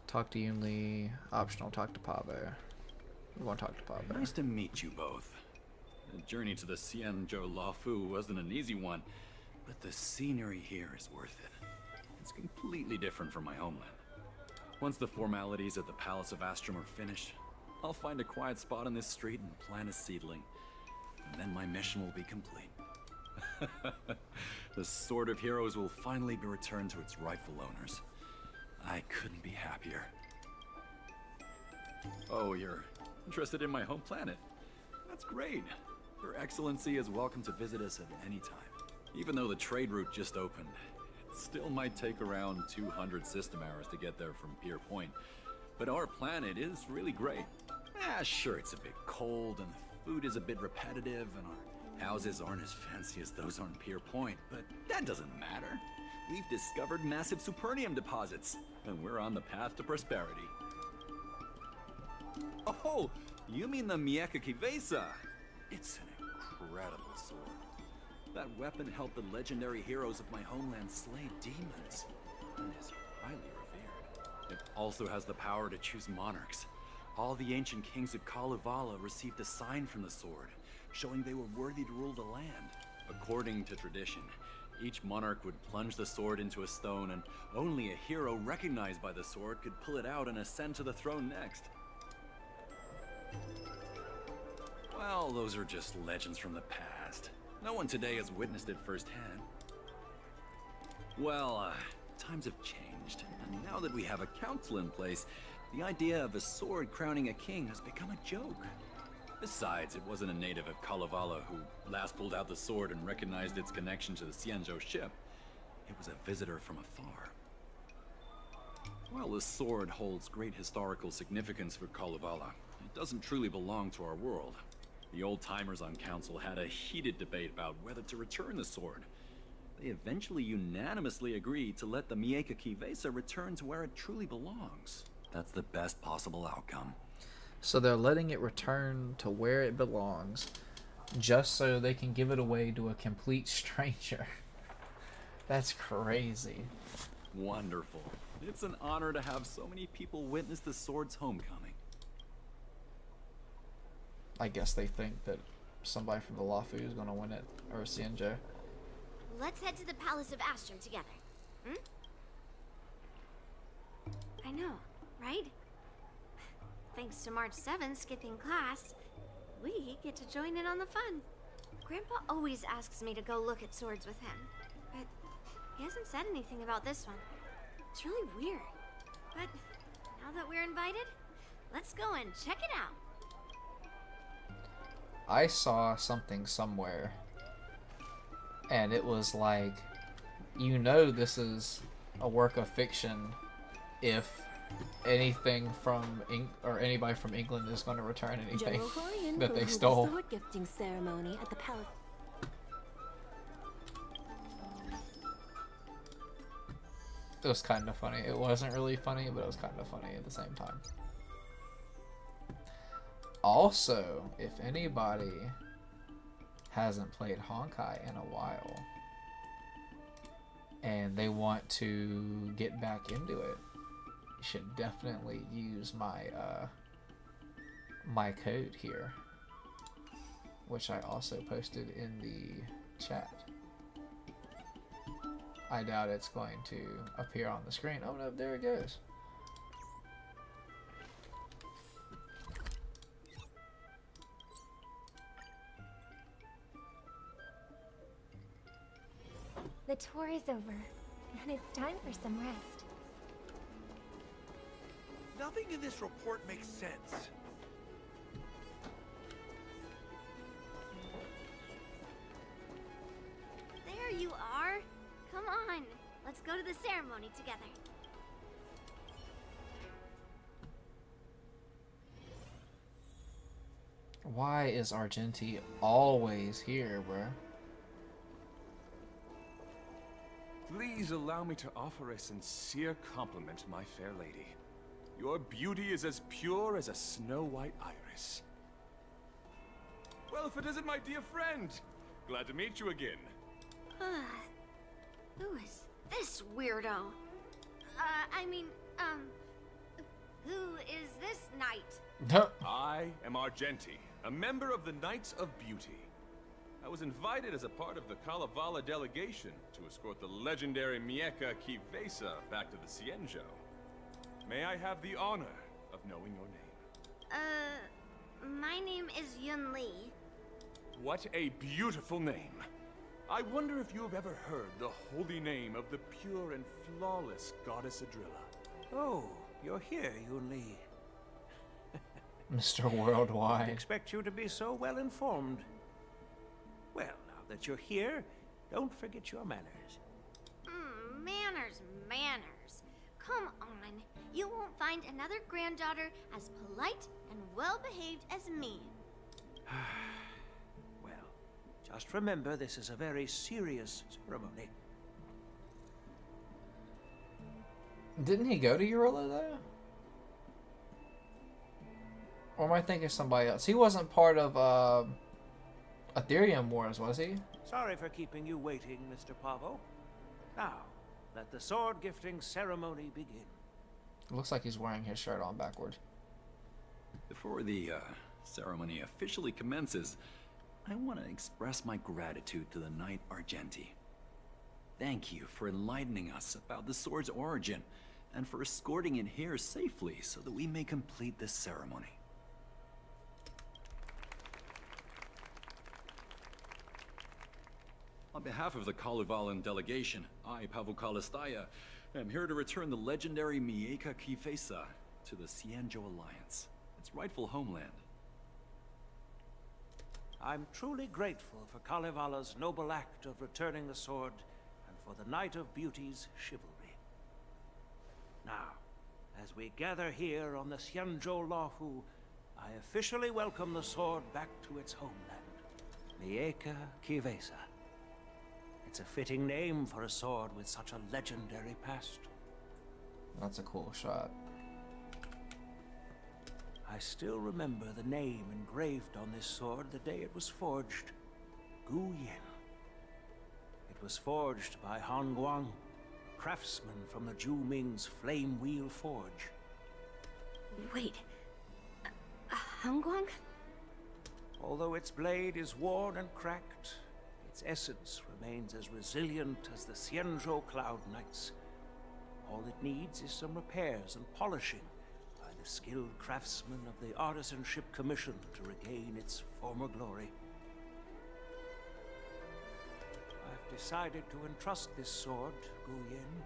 Speaker 1: Talk to Yunli. Optional. Talk to Pavo. We want to talk to Pavo.
Speaker 9: Nice to meet you both. The journey to the Xianzhou Lafu wasn't an easy one, but the scenery here is worth it. It's completely different from my homeland. Once the formalities at the Palace of Astrum are finished, I'll find a quiet spot on this street and plant a seedling. And then my mission will be complete. The Sword of Heroes will finally be returned to its rightful owners. I couldn't be happier. Oh, you're interested in my home planet? That's great. Your Excellency is welcome to visit us at any time. Even though the trade route just opened, it still might take around 200 system hours to get there from Pier Point. But our planet is really great. Sure, it's a bit cold and the food is a bit repetitive and our houses aren't as fancy as those on Pier Point, but that doesn't matter. We've discovered massive supernium deposits, and we're on the path to prosperity. Oh, you mean the Mieka Kivesa? It's an incredible sword. That weapon helped the legendary heroes of my homeland slay demons, and is highly revered. It also has the power to choose monarchs. All the ancient kings of Kalevala received a sign from the sword, showing they were worthy to rule the land. According to tradition, each monarch would plunge the sword into a stone, and only a hero recognized by the sword could pull it out and ascend to the throne next. Well, those are just legends from the past. No one today has witnessed it firsthand. Well, times have changed, and now that we have a council in place, the idea of a sword crowning a king has become a joke. Besides, it wasn't a native of Kalevala who last pulled out the sword and recognized its connection to the Xianzhou ship. It was a visitor from afar. While the sword holds great historical significance for Kalevala, it doesn't truly belong to our world. The old-timers on council had a heated debate about whether to return the sword. They eventually unanimously agreed to let the Mieka Kivesa return to where it truly belongs. That's the best possible outcome.
Speaker 1: So they're letting it return to where it belongs, just so they can give it away to a complete stranger. That's crazy.
Speaker 9: Wonderful. It's an honor to have so many people witness the sword's homecoming.
Speaker 1: I guess they think that somebody from the Lafu is going to win it, or Xianzhou.
Speaker 6: Let's head to the Palace of Astrum together. Hmm? I know, right? Thanks to March 7th skipping class, we get to join in on the fun. Grandpa always asks me to go look at swords with him, but he hasn't said anything about this one. It's really weird. But now that we're invited, let's go and check it out.
Speaker 1: I saw something somewhere, and it was like, you know, this is a work of fiction if anything from anybody from England is going to return anything
Speaker 8: General Huayan
Speaker 1: that
Speaker 8: will
Speaker 1: they
Speaker 8: hold a
Speaker 1: stole.
Speaker 8: sword gifting ceremony at the palace.
Speaker 1: It was kind of funny. It wasn't really funny, but it was kind of funny at the same time. Also, if anybody hasn't played Honkai in a while and they want to get back into it, should definitely use my my code here, which I also posted in the chat. I doubt it's going to appear on the screen. Oh no, there it goes.
Speaker 10: The tour is over, and it's time for some rest.
Speaker 3: Nothing in this report makes sense.
Speaker 6: There you are. Come on. Let's go to the ceremony together.
Speaker 1: Why is Argenti always here, bruh?
Speaker 11: Please allow me to offer a sincere compliment to my fair lady. Your beauty is as pure as a snow-white iris. Well, if it isn't my dear friend! Glad to meet you again.
Speaker 6: Who is this weirdo? Who is this knight?
Speaker 11: I am Argenti, a member of the Knights of Beauty. I was invited as a part of the Kalevala delegation to escort the legendary Mieka Kivesa back to the Cienjo. May I have the honor of knowing your name?
Speaker 6: My name is Yun Li.
Speaker 11: What a beautiful name. I wonder if you have ever heard the holy name of the pure and flawless goddess Adrilla.
Speaker 12: Oh, you're here, Yun Li.
Speaker 1: Mr.
Speaker 12: I
Speaker 1: Worldwide.
Speaker 12: expect you to be so well informed. Well, now that you're here, don't forget your manners.
Speaker 6: Manners. Come on. You won't find another granddaughter as polite and well-behaved as me.
Speaker 12: Well, just remember this is a very serious ceremony.
Speaker 1: Didn't he go to Eurilla though? Or am I thinking of somebody else? He wasn't part of Ethereum Wars, was he?
Speaker 12: Sorry for keeping you waiting, Mr. Pavo. Now, let the sword gifting ceremony begin.
Speaker 1: It looks like he's wearing his shirt on backward.
Speaker 9: Before the ceremony officially commences, I want to express my gratitude to the Knight Argenti. Thank you for enlightening us about the sword's origin, and for escorting it here safely so that we may complete this ceremony. On behalf of the Kalevalan delegation, I, Pavel Kalistaya, am here to return the legendary Mieka Kifesa to the Cienjo Alliance, its rightful homeland.
Speaker 12: I'm truly grateful for Kalevala's noble act of returning the sword, and for the Knight of Beauty's chivalry. Now, as we gather here on the Cienjo Lahu, I officially welcome the sword back to its homeland, Mieka Kivesa. It's a fitting name for a sword with such a legendary past.
Speaker 1: That's a cool shot.
Speaker 12: I still remember the name engraved on this sword the day it was forged. Gu Yin. It was forged by Han Guang, craftsman from the Zhu Ming's Flame Wheel Forge.
Speaker 6: Wait. Hongguang?
Speaker 12: Although its blade is worn and cracked, its essence remains as resilient as the Cienjo Cloud Knights. All it needs is some repairs and polishing by the skilled craftsmen of the Artisanship Commission to regain its former glory. I've decided to entrust this sword, Gu Yin,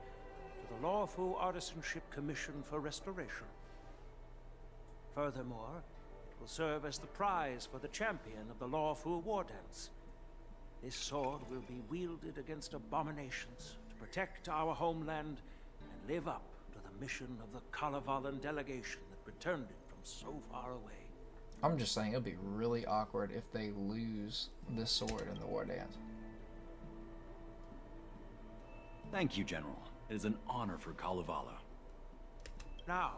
Speaker 12: to the Lawfu Artisanship Commission for restoration. Furthermore, it will serve as the prize for the champion of the Lawfu War Dance. This sword will be wielded against abominations to protect our homeland and live up to the mission of the Kalevalan delegation that returned it from so far away.
Speaker 1: I'm just saying it'll be really awkward if they lose this sword in the war dance.
Speaker 9: Thank you, General. It is an honor for Kalevala.
Speaker 12: Now,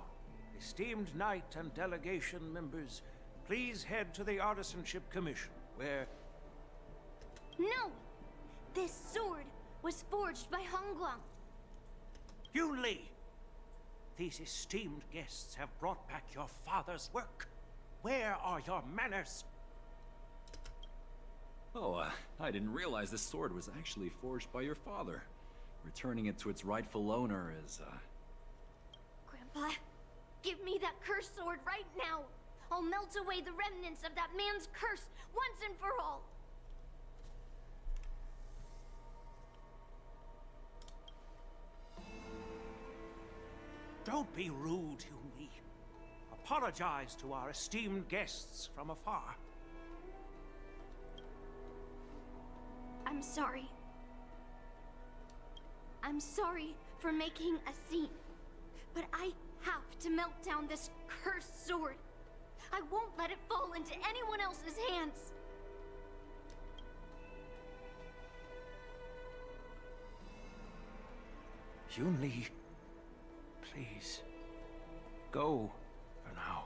Speaker 12: esteemed knight and delegation members, please head to the Artisanship Commission, where...
Speaker 6: No! This sword was forged by Hongguang.
Speaker 12: Yun Li! these esteemed guests have brought back your father's work. Where are your manners?
Speaker 9: Oh, I didn't realize this sword was actually forged by your father. Returning it to its rightful owner is,
Speaker 6: Grandpa, give me that cursed sword right now. I'll melt away the remnants of that man's curse once and for all.
Speaker 12: Don't be rude, Yumi. Apologize to our esteemed guests from afar.
Speaker 6: I'm sorry. I'm sorry for making a scene, but I have to melt down this cursed sword. I won't let it fall into anyone else's hands.
Speaker 12: Yumi, please, go for now.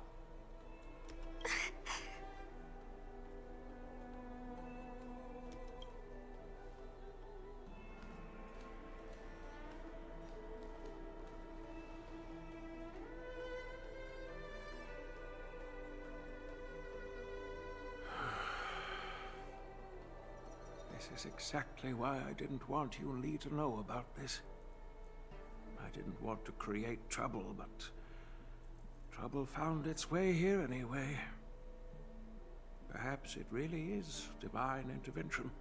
Speaker 12: This is exactly why I didn't want Yun-Li to know about this. I didn't want to create trouble, but trouble found its way here anyway. Perhaps it really is divine intervention.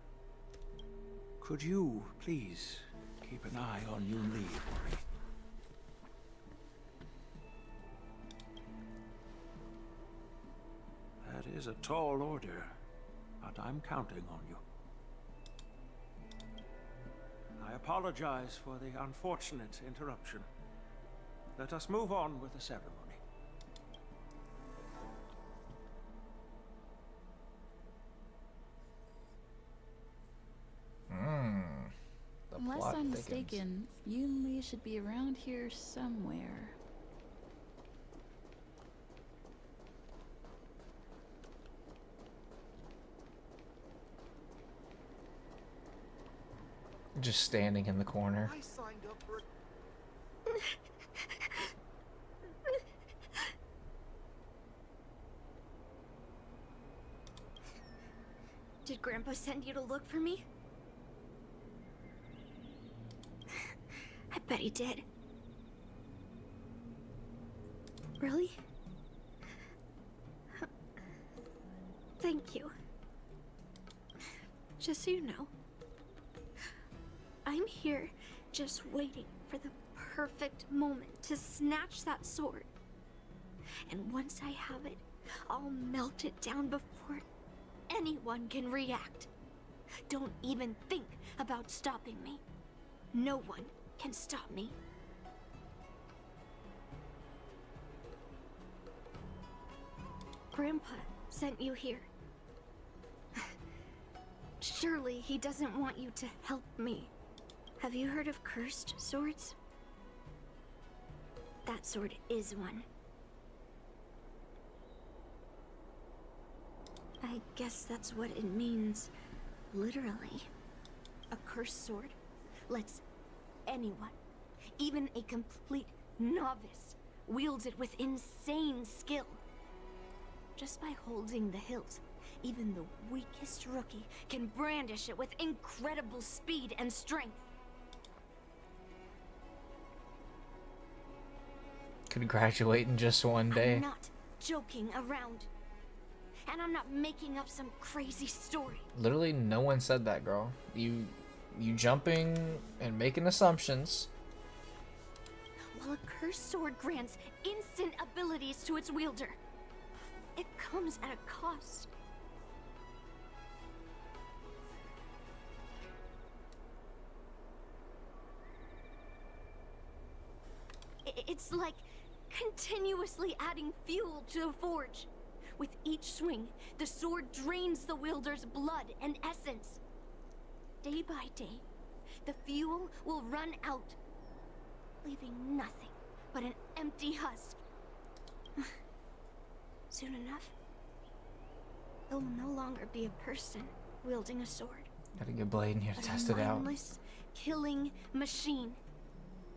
Speaker 12: Could you, please, keep an eye on Yun-Li for me? That is a tall order, but I'm counting on you. I apologize for the unfortunate interruption. Let us move on with the ceremony.
Speaker 7: Unless I'm mistaken, Yun-Li should be around here somewhere.
Speaker 1: Just standing in the corner.
Speaker 3: I signed up for it.
Speaker 6: Did Grandpa send you to look for me? I bet he did. Really? Thank you. Just so you know, I'm here just waiting for the perfect moment to snatch that sword. And once I have it, I'll melt it down before anyone can react. Don't even think about stopping me. No one can stop me. Grandpa sent you here. Surely he doesn't want you to help me. Have you heard of cursed swords? That sword is one. I guess that's what it means, literally. A cursed sword lets anyone, even a complete novice, wield it with insane skill. Just by holding the hilt, even the weakest rookie can brandish it with incredible speed and strength.
Speaker 1: Could graduate in just one day.
Speaker 6: I'm not joking around. And I'm not making up some crazy story.
Speaker 1: Literally no one said that, girl. You jumping and making assumptions.
Speaker 6: While a cursed sword grants instant abilities to its wielder, it comes at a cost. It's like continuously adding fuel to the forge. With each swing, the sword drains the wielder's blood and essence. Day by day, the fuel will run out, leaving nothing but an empty husk. Soon enough, it will no longer be a person wielding a sword.
Speaker 1: Got a good blade in here to
Speaker 6: But
Speaker 1: test
Speaker 6: a
Speaker 1: it out.
Speaker 6: mindless, killing machine.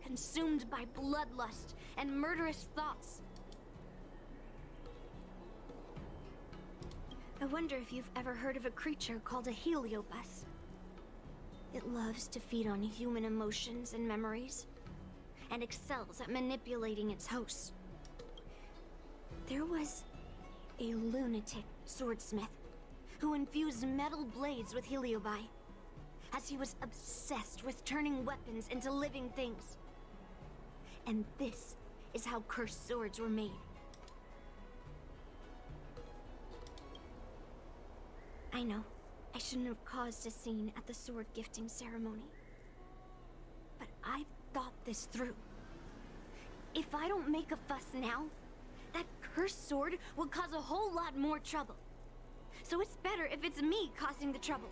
Speaker 6: consumed by bloodlust and murderous thoughts. I wonder if you've ever heard of a creature called a heliobus. It loves to feed on human emotions and memories, and excels at manipulating its hosts. There was a lunatic swordsmith who infused metal blades with heliobi, as he was obsessed with turning weapons into living things. And this is how cursed swords were made. I know, I shouldn't have caused a scene at the sword gifting ceremony. But I've thought this through. If I don't make a fuss now, that cursed sword will cause a whole lot more trouble. So it's better if it's me causing the trouble.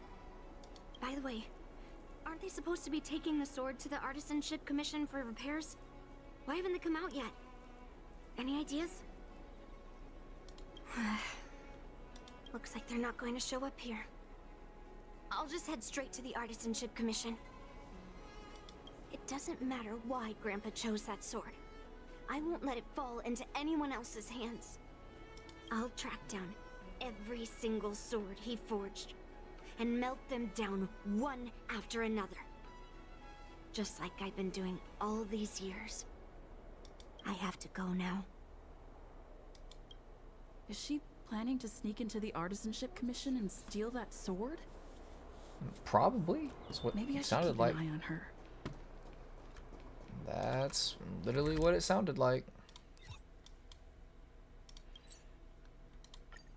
Speaker 6: By the way, aren't they supposed to be taking the sword to the Artisanship Commission for repairs? Why haven't they come out yet? Any ideas? Looks like they're not going to show up here. I'll just head straight to the Artisanship Commission. It doesn't matter why Grandpa chose that sword. I won't let it fall into anyone else's hands. I'll track down every single sword he forged and melt them down one after another. Just like I've been doing all these years. I have to go now.
Speaker 7: Is she planning to sneak into the Artisanship Commission and steal that sword?
Speaker 1: Probably. Is what
Speaker 7: Maybe I
Speaker 1: it
Speaker 7: should
Speaker 1: sounded
Speaker 7: keep
Speaker 1: like.
Speaker 7: an eye on her.
Speaker 1: That's literally what it sounded like.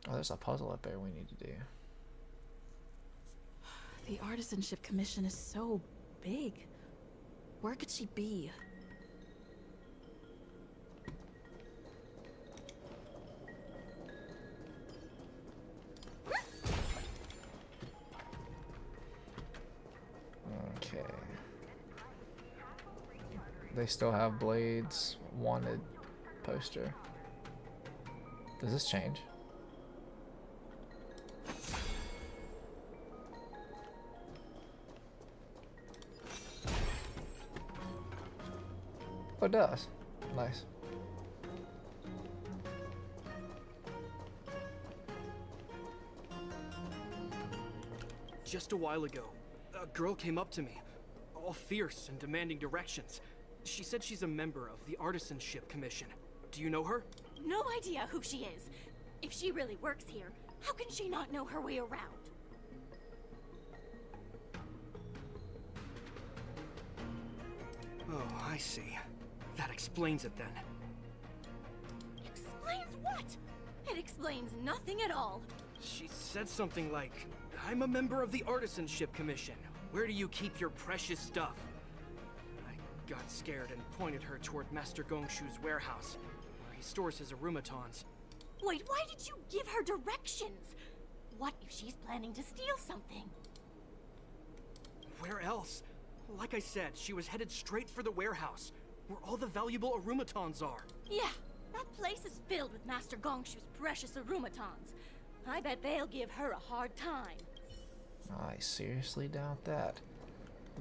Speaker 1: Oh, there's a puzzle up there we need to do.
Speaker 7: The Artisanship Commission is so big. Where could she be?
Speaker 1: Okay. They still have Blades wanted poster. Does this change? Oh, it does. Nice.
Speaker 13: Just a while ago, a girl came up to me, all fierce and demanding directions. She said she's a member of the Artisanship Commission. Do you know her?
Speaker 2: No idea who she is. If she really works here, how can she not know her way around?
Speaker 13: Oh, I see. That explains it then.
Speaker 2: Explains what? It explains nothing at all.
Speaker 13: She said something like, I'm a member of the Artisanship Commission. Where do you keep your precious stuff? I got scared and pointed her toward Master Gongshu's warehouse, where he stores his arumatons.
Speaker 2: Wait, why did you give her directions? What if she's planning to steal something?
Speaker 13: Where else? Like I said, she was headed straight for the warehouse, where all the valuable arumatons are.
Speaker 2: Yeah, that place is filled with Master Gongshu's precious arumatons. I bet they'll give her a hard time.
Speaker 1: I seriously doubt that.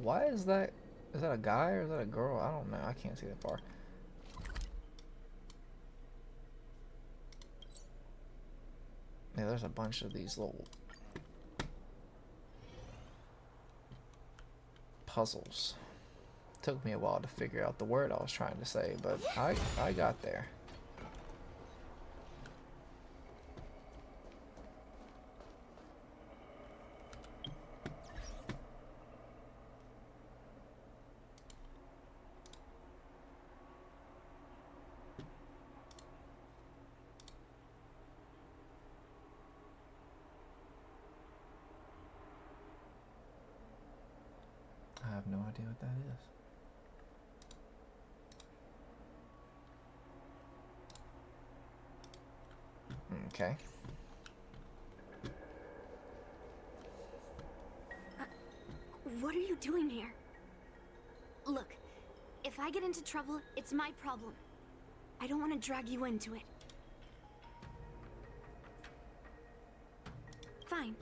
Speaker 1: Why is that? Is that a guy or is that a girl? I don't know. I can't see that far. Yeah, there's a bunch of these little puzzles. Took me a while to figure out the word I was trying to say, but I got there. I have no idea what that is. Okay.
Speaker 6: What are you doing here? Look, if I get into trouble, it's my problem. I don't want to drag you into it. Fine.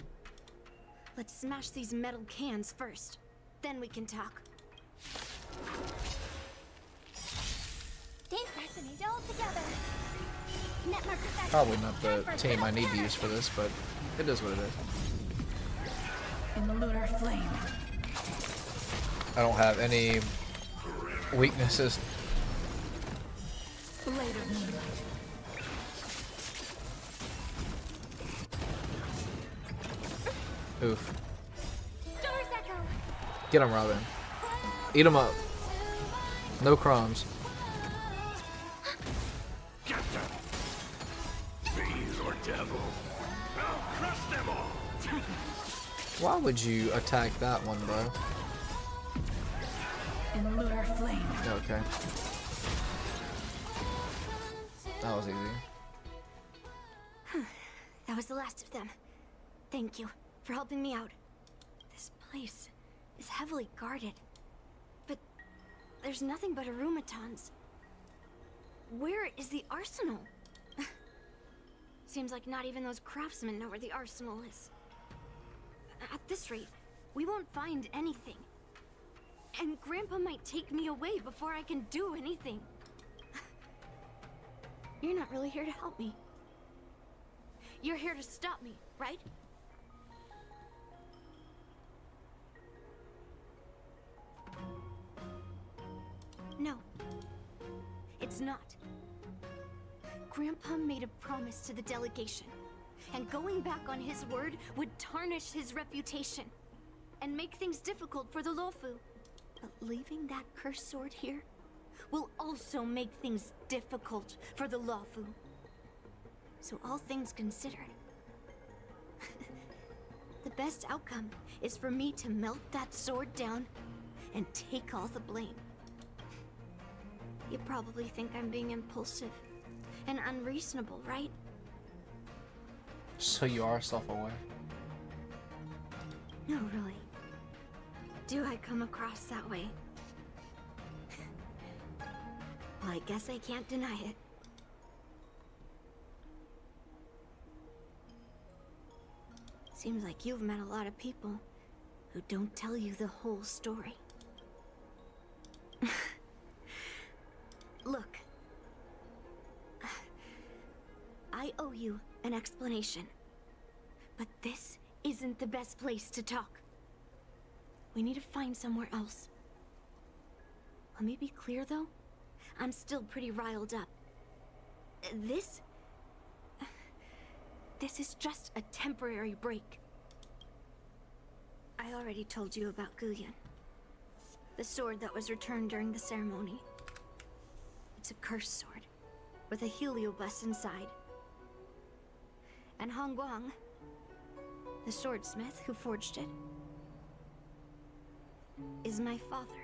Speaker 6: Let's smash these metal cans first. Then we can talk. Stay fascinated all together. Net marker set.
Speaker 1: Probably not the team I need to use for this, but it is what it is.
Speaker 7: In the lunar flame.
Speaker 1: I don't have any weaknesses.
Speaker 7: Blade of moonlight.
Speaker 1: Oof.
Speaker 6: Doors echo.
Speaker 1: Get him, Robin. Eat him up. No crumbs.
Speaker 3: Get them. Fiend or devil. I'll crush them all.
Speaker 1: Why would you attack that one, bro?
Speaker 7: In the lunar flame.
Speaker 1: Okay. That was easy.
Speaker 6: That was the last of them. Thank you for helping me out. This place is heavily guarded, but there's nothing but arumatons. Where is the arsenal? Seems like not even those craftsmen know where the arsenal is. At this rate, we won't find anything. And Grandpa might take me away before I can do anything. You're not really here to help me. You're here to stop me, right? No. It's not. Grandpa made a promise to the delegation, and going back on his word would tarnish his reputation and make things difficult for the Lofu. But leaving that cursed sword here will also make things difficult for the Lofu. So all things considered, the best outcome is for me to melt that sword down and take all the blame. You probably think I'm being impulsive and unreasonable, right?
Speaker 1: So you are self-aware.
Speaker 6: No, really. Do I come across that way? Well, I guess I can't deny it. Seems like you've met a lot of people who don't tell you the whole story. Look. I owe you an explanation. But this isn't the best place to talk. We need to find somewhere else. Let me be clear, though. I'm still pretty riled up. This is just a temporary break. I already told you about Guyan. The sword that was returned during the ceremony. It's a cursed sword, with a heliobus inside. And Hongguang, the swordsmith who forged it, is my father.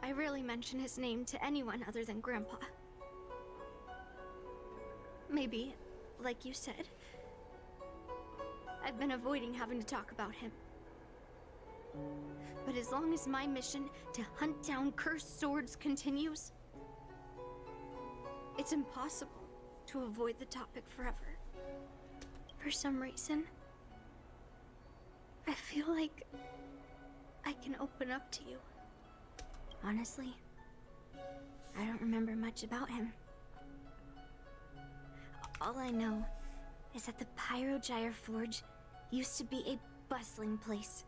Speaker 6: I rarely mention his name to anyone other than Grandpa. Maybe, like you said, I've been avoiding having to talk about him. But as long as my mission to hunt down cursed swords continues, it's impossible to avoid the topic forever. For some reason, I feel like I can open up to you. Honestly, I don't remember much about him. All I know is that the Pyrogyre Forge used to be a bustling place,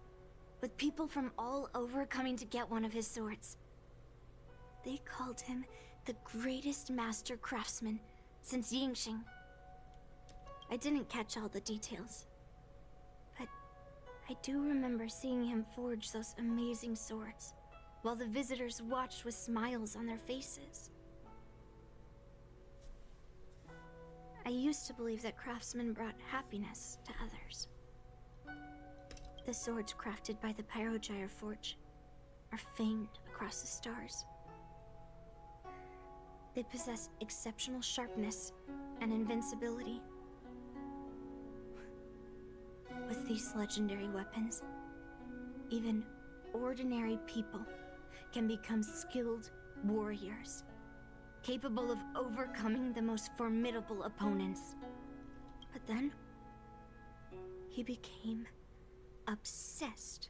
Speaker 6: with people from all over coming to get one of his swords. They called him the greatest master craftsman since Yingxing. I didn't catch all the details, but I do remember seeing him forge those amazing swords, while the visitors watched with smiles on their faces. I used to believe that craftsmen brought happiness to others. The swords crafted by the Pyrogyre Forge are famed across the stars. They possess exceptional sharpness and invincibility. With these legendary weapons, even ordinary people can become skilled warriors, capable of overcoming the most formidable opponents. But then, he became obsessed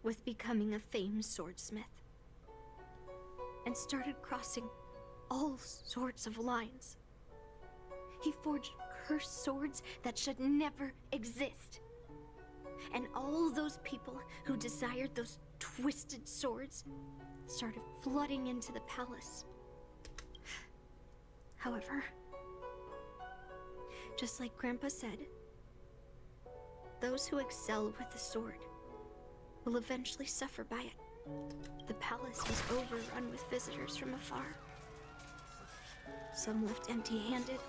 Speaker 6: with becoming a famed swordsmith, and started crossing all sorts of lines. He forged cursed swords that should never exist. And all those people who desired those twisted swords started flooding into the palace. However, just like Grandpa said, those who excel with the sword will eventually suffer by it. The palace was overrun with visitors from afar. Some left empty-handed.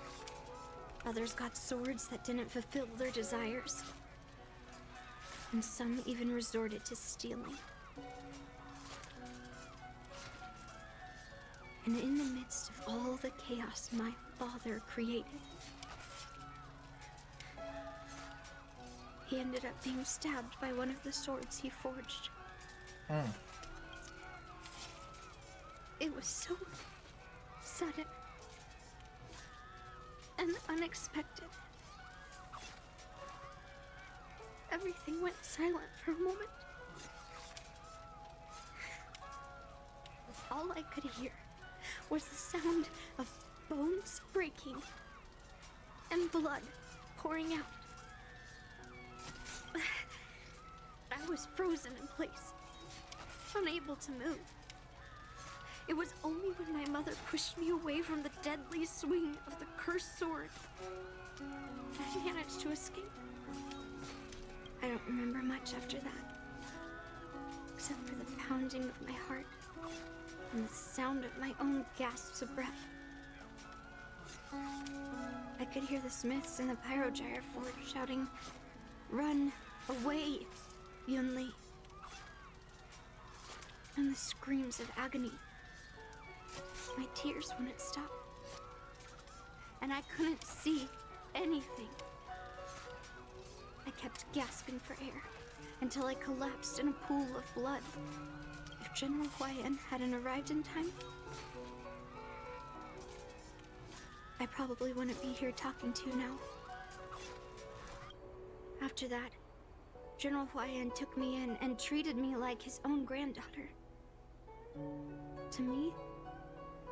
Speaker 6: Others got swords that didn't fulfill their desires. And some even resorted to stealing. And in the midst of all the chaos my father created, he ended up being stabbed by one of the swords he forged. It was so sudden and unexpected. Everything went silent for a moment. All I could hear was the sound of bones breaking and blood pouring out. I was frozen in place, unable to move. It was only when my mother pushed me away from the deadly swing of the cursed sword that I managed to escape. I don't remember much after that, except for the pounding of my heart and the sound of my own gasps of breath. I could hear the smiths in the Pyrogyre Forge shouting, "Run away, Yunli!" And the screams of agony. My tears wouldn't stop, and I couldn't see anything. I kept gasping for air until I collapsed in a pool of blood. If General Huayan hadn't arrived in time, I probably wouldn't be here talking to you now. After that, General Huayan took me in and treated me like his own granddaughter. To me,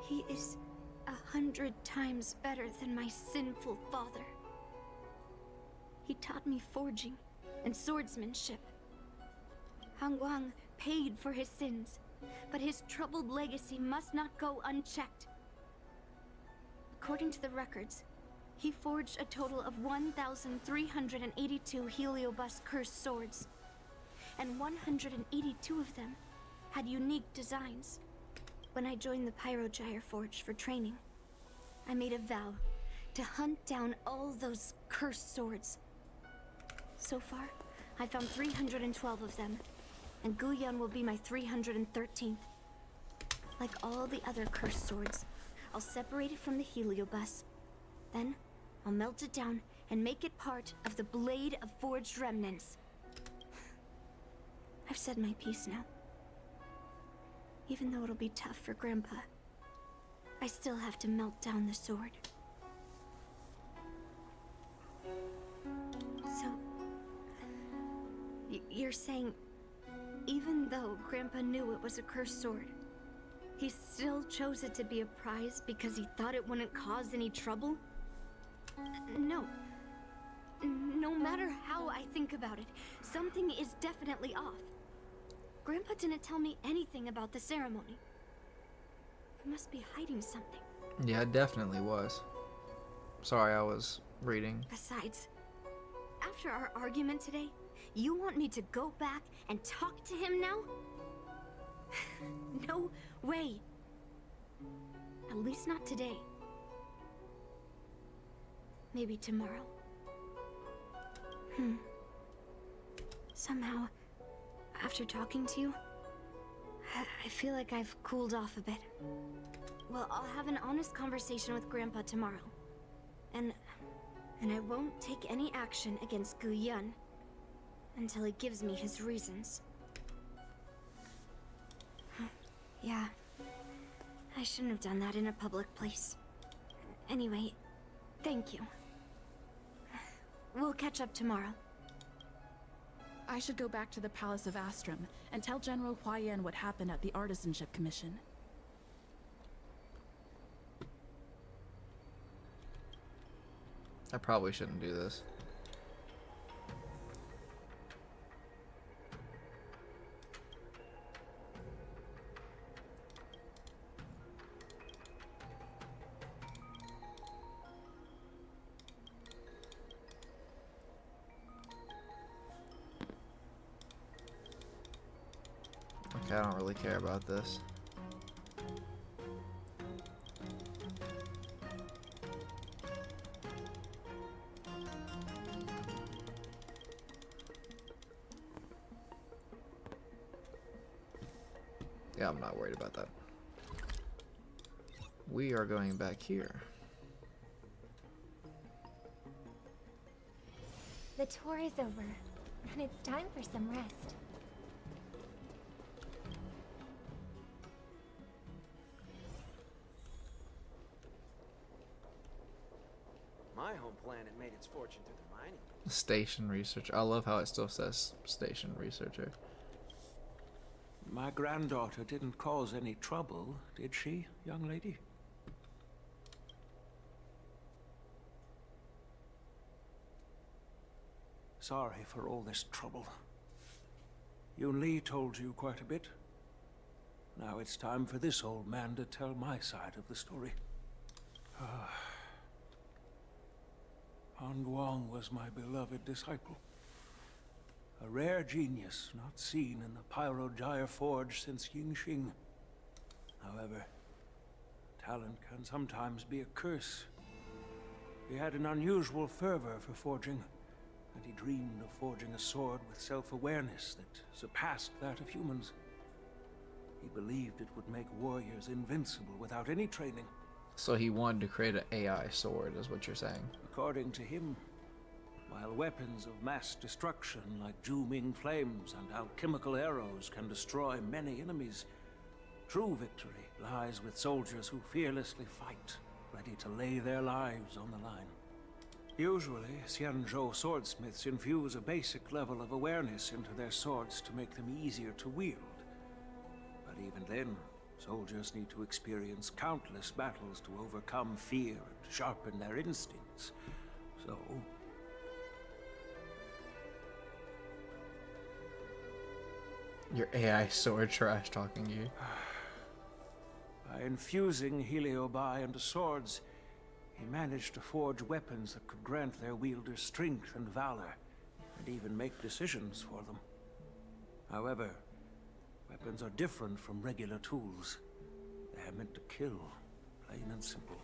Speaker 6: he is 100 times better than my sinful father. He taught me forging and swordsmanship. Han Guang paid for his sins, but his troubled legacy must not go unchecked. According to the records, he forged a total of 1,382 Heliobus cursed swords, and 182 of them had unique designs. When I joined the Pyrogyre Forge for training, I made a vow to hunt down all those cursed swords. So far, I found 312 of them, and Guyan will be my 313th. Like all the other cursed swords, I'll separate it from the Heliobus. Then, I'll melt it down and make it part of the Blade of Forged Remnants. I've said my piece now. Even though it'll be tough for Grandpa, I still have to melt down the sword. So, you're saying, even though Grandpa knew it was a cursed sword, he still chose it to be a prize because he thought it wouldn't cause any trouble? No. No matter how I think about it, something is definitely off. Grandpa didn't tell me anything about the ceremony. He must be hiding something.
Speaker 1: Yeah, it definitely was. Sorry, I was reading.
Speaker 6: Besides, after our argument today, you want me to go back and talk to him now? No way. At least not today. Maybe tomorrow. Somehow, after talking to you, I feel like I've cooled off a bit. Well, I'll have an honest conversation with Grandpa tomorrow. And I won't take any action against Guyan until he gives me his reasons. Yeah, I shouldn't have done that in a public place. Anyway, thank you. We'll catch up tomorrow.
Speaker 14: I should go back to the Palace of Astrum and tell General Huayan what happened at the Artisanship Commission.
Speaker 1: I probably shouldn't do this. Okay, I don't really care about this. Yeah, I'm not worried about that. We are going back here.
Speaker 10: The tour is over, and it's time for some rest.
Speaker 15: My home planet made its fortune through the mining.
Speaker 1: Station researcher. I love how it still says station researcher.
Speaker 12: My granddaughter didn't cause any trouble, did she, young lady? Sorry for all this trouble. Yun Li told you quite a bit. Now it's time for this old man to tell my side of the story. Han Guang was my beloved disciple. A rare genius not seen in the Pyrogyre Forge since Yingxing. However, talent can sometimes be a curse. He had an unusual fervor for forging, and he dreamed of forging a sword with self-awareness that surpassed that of humans. He believed it would make warriors invincible without any training.
Speaker 1: So he wanted to create an AI sword, is what you're saying.
Speaker 12: According to him, while weapons of mass destruction like Ju-Ming flames and alchemical arrows can destroy many enemies, true victory lies with soldiers who fearlessly fight, ready to lay their lives on the line. Usually, Xianzhou swordsmiths infuse a basic level of awareness into their swords to make them easier to wield. But even then, soldiers need to experience countless battles to overcome fear and sharpen their instincts. So,
Speaker 1: Your AI sword trash talking you.
Speaker 12: by infusing Heliobi into swords, he managed to forge weapons that could grant their wielders strength and valor, and even make decisions for them. However, weapons are different from regular tools. They are meant to kill, plain and simple.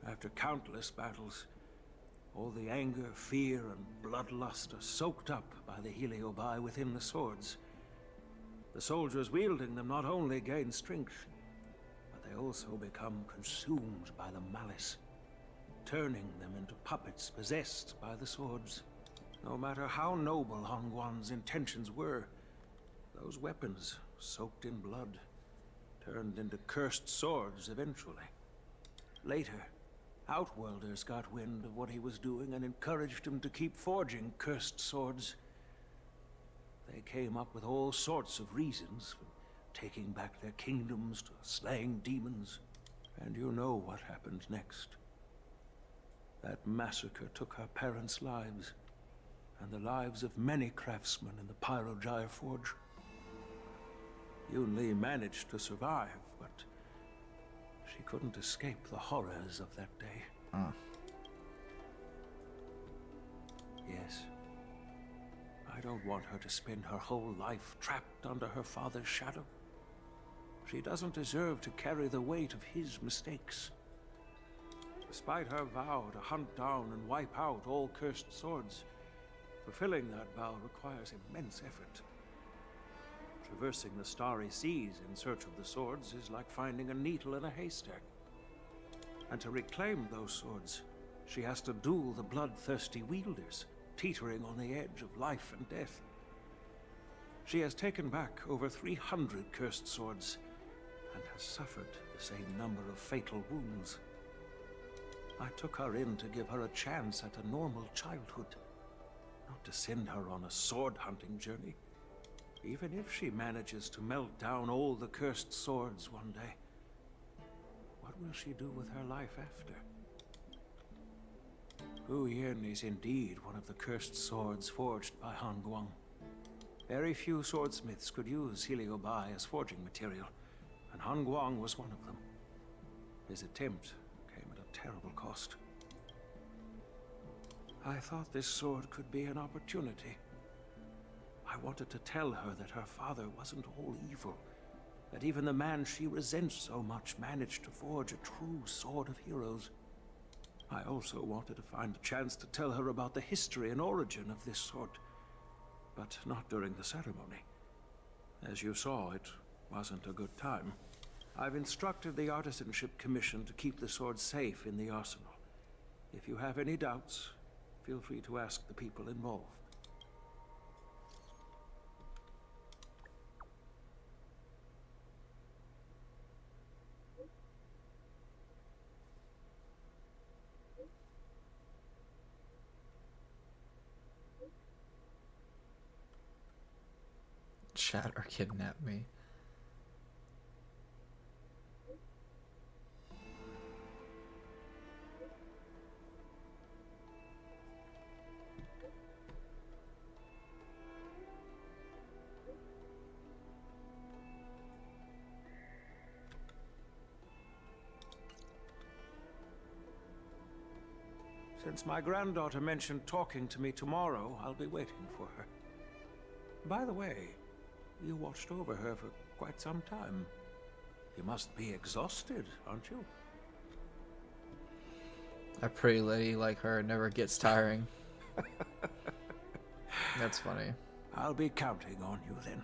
Speaker 12: After countless battles, all the anger, fear, and bloodlust are soaked up by the Heliobi within the swords. The soldiers wielding them not only gain strength, but they also become consumed by the malice, turning them into puppets possessed by the swords. No matter how noble Hongguan's intentions were, those weapons, soaked in blood, turned into cursed swords eventually. Later, Outworlders got wind of what he was doing and encouraged him to keep forging cursed swords. They came up with all sorts of reasons, from taking back their kingdoms to slaying demons. And you know what happened next. That massacre took her parents' lives, and the lives of many craftsmen in the Pyrogyre Forge. Yun Li managed to survive, but she couldn't escape the horrors of that day. Yes. I don't want her to spend her whole life trapped under her father's shadow. She doesn't deserve to carry the weight of his mistakes. Despite her vow to hunt down and wipe out all cursed swords, fulfilling that vow requires immense effort. Traversing the starry seas in search of the swords is like finding a needle in a haystack. And to reclaim those swords, she has to duel the bloodthirsty wielders, teetering on the edge of life and death. She has taken back over 300 cursed swords, and has suffered the same number of fatal wounds. I took her in to give her a chance at a normal childhood, not to send her on a sword-hunting journey. Even if she manages to melt down all the cursed swords one day, what will she do with her life after? Gu Yin is indeed one of the cursed swords forged by Han Guang. Very few swordsmiths could use Heliobai as forging material, and Han Guang was one of them. His attempt came at a terrible cost. I thought this sword could be an opportunity. I wanted to tell her that her father wasn't all evil, that even the man she resents so much managed to forge a true sword of heroes. I also wanted to find a chance to tell her about the history and origin of this sword, but not during the ceremony. As you saw, it wasn't a good time. I've instructed the Artisanship Commission to keep the sword safe in the arsenal. If you have any doubts, feel free to ask the people involved.
Speaker 1: Shatter kidnapped me.
Speaker 12: Since my granddaughter mentioned talking to me tomorrow, I'll be waiting for her. By the way, you watched over her for quite some time. You must be exhausted, aren't you?
Speaker 1: A pretty lady like her never gets tiring. That's funny.
Speaker 12: I'll be counting on you then.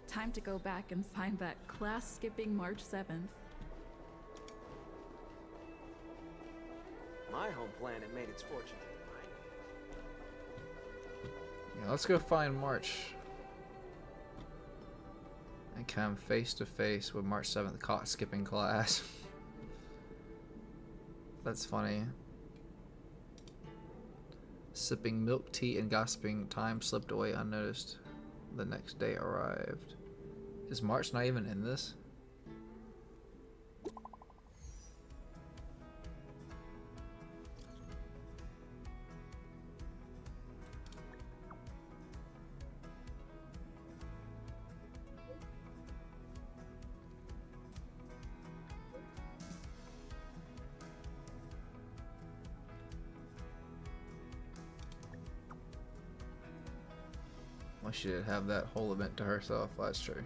Speaker 14: Time to go back and find that class-skipping March 7th.
Speaker 15: My home planet made its fortune.
Speaker 1: Yeah, let's go find March. And come face to face with March 7th caught skipping class. That's funny. Sipping milk tea and gossiping, time slipped away unnoticed. The next day arrived. Is March not even in this? Well, she did have that whole event to herself, that's true.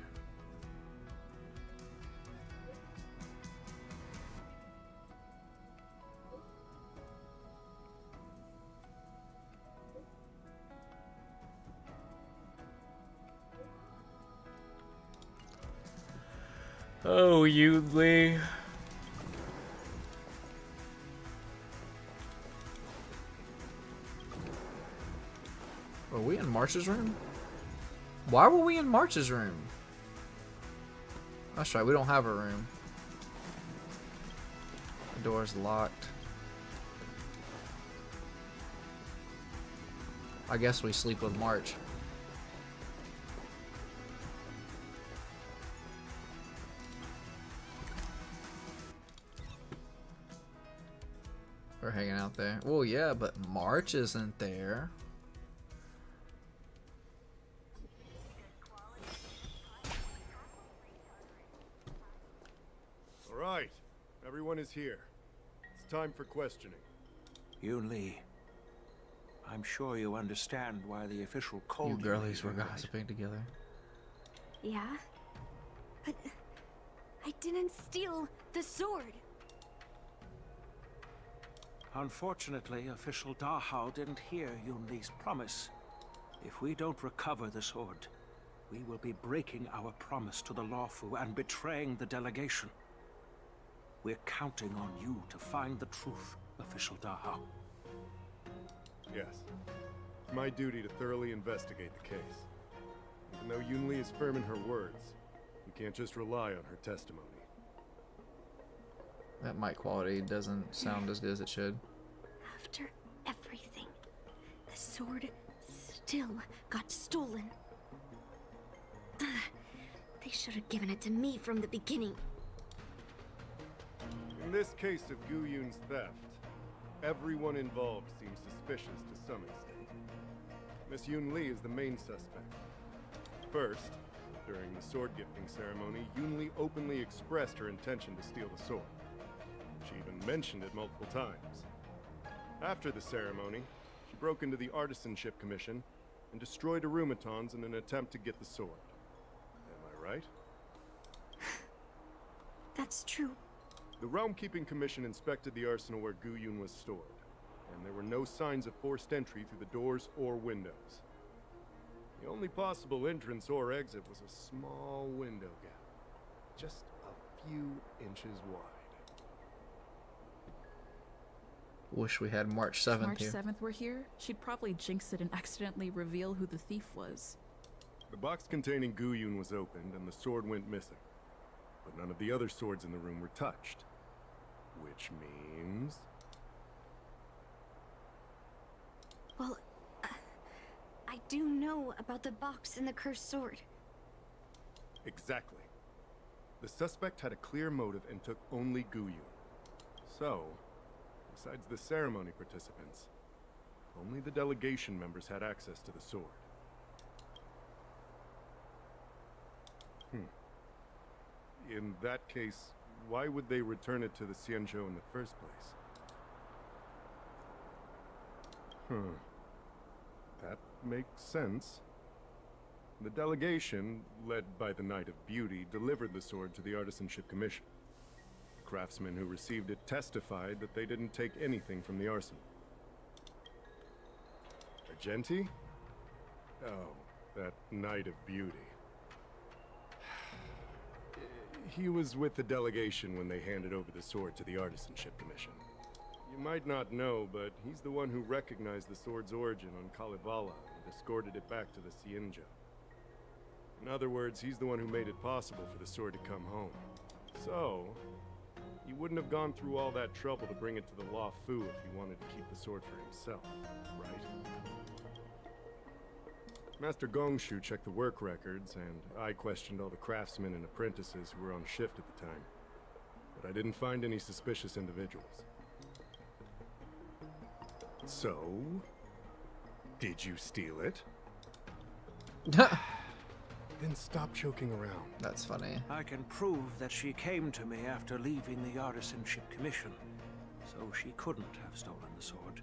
Speaker 1: Oh, Lee. Are we in March's room? Why were we in March's room? That's right, we don't have a room. The door's locked. I guess we sleep with March. We're hanging out there. Well, yeah, but March isn't there.
Speaker 16: Alright, everyone is here. It's time for questioning.
Speaker 12: Yun Li, I'm sure you understand why the official called
Speaker 1: You girlies
Speaker 12: here,
Speaker 1: were
Speaker 12: right?
Speaker 1: gossiping together.
Speaker 6: Yeah? But I didn't steal the sword.
Speaker 12: Unfortunately, official Dahao didn't hear Yun Li's promise. If we don't recover the sword, we will be breaking our promise to the Lawfu and betraying the delegation. We're counting on you to find the truth, official Dahao.
Speaker 16: Yes. It's my duty to thoroughly investigate the case. Even though Yun Li is firm in her words, we can't just rely on her testimony.
Speaker 1: That mic quality doesn't sound as good as it should.
Speaker 6: After everything, the sword still got stolen. Ugh, they should have given it to me from the beginning.
Speaker 16: In this case of Gu Yun's theft, Everyone involved seems suspicious to some extent. Miss Yoon Lee is the main suspect. First, during the sword gifting ceremony, Yoon Lee openly expressed her intention to steal the sword. She even mentioned it multiple times. After the ceremony, she broke into the Artisanship Commission and destroyed Arumatons in an attempt to get the sword. Am I right?
Speaker 6: That's true.
Speaker 16: The Realm Keeping Commission inspected the arsenal where Gu Yun was stored, and there were no signs of forced entry through the doors or windows. The only possible entrance or exit was a small window gap, just a few inches wide.
Speaker 1: Wish we had March 7th
Speaker 14: March
Speaker 1: here.
Speaker 14: 7th were here, she'd probably jinx it and accidentally reveal who the thief was.
Speaker 16: The box containing Gu Yun was opened and the sword went missing. But none of the other swords in the room were touched. Which means...
Speaker 6: Well, I do know about the box and the cursed sword.
Speaker 16: Exactly. The suspect had a clear motive and took only Gu Yun. So, besides the ceremony participants, only the delegation members had access to the sword. In that case, why would they return it to the Xianzhou in the first place? That makes sense. The delegation, led by the Knight of Beauty, delivered the sword to the Artisanship Commission. The craftsmen who received it testified that they didn't take anything from the arsenal. Argenti? Oh, that Knight of Beauty. He was with the delegation when they handed over the sword to the Artisanship Commission. You might not know, but he's the one who recognized the sword's origin on Kalevala and escorted it back to the Xianzhou. In other words, he's the one who made it possible for the sword to come home. So, he wouldn't have gone through all that trouble to bring it to the Law Fu if he wanted to keep the sword for himself, right? Master Gongshu checked the work records, and I questioned all the craftsmen and apprentices who were on shift at the time. But I didn't find any suspicious individuals. So, did you steal it? Then stop joking around.
Speaker 1: That's funny.
Speaker 12: I can prove that she came to me after leaving the Artisanship Commission, so she couldn't have stolen the sword.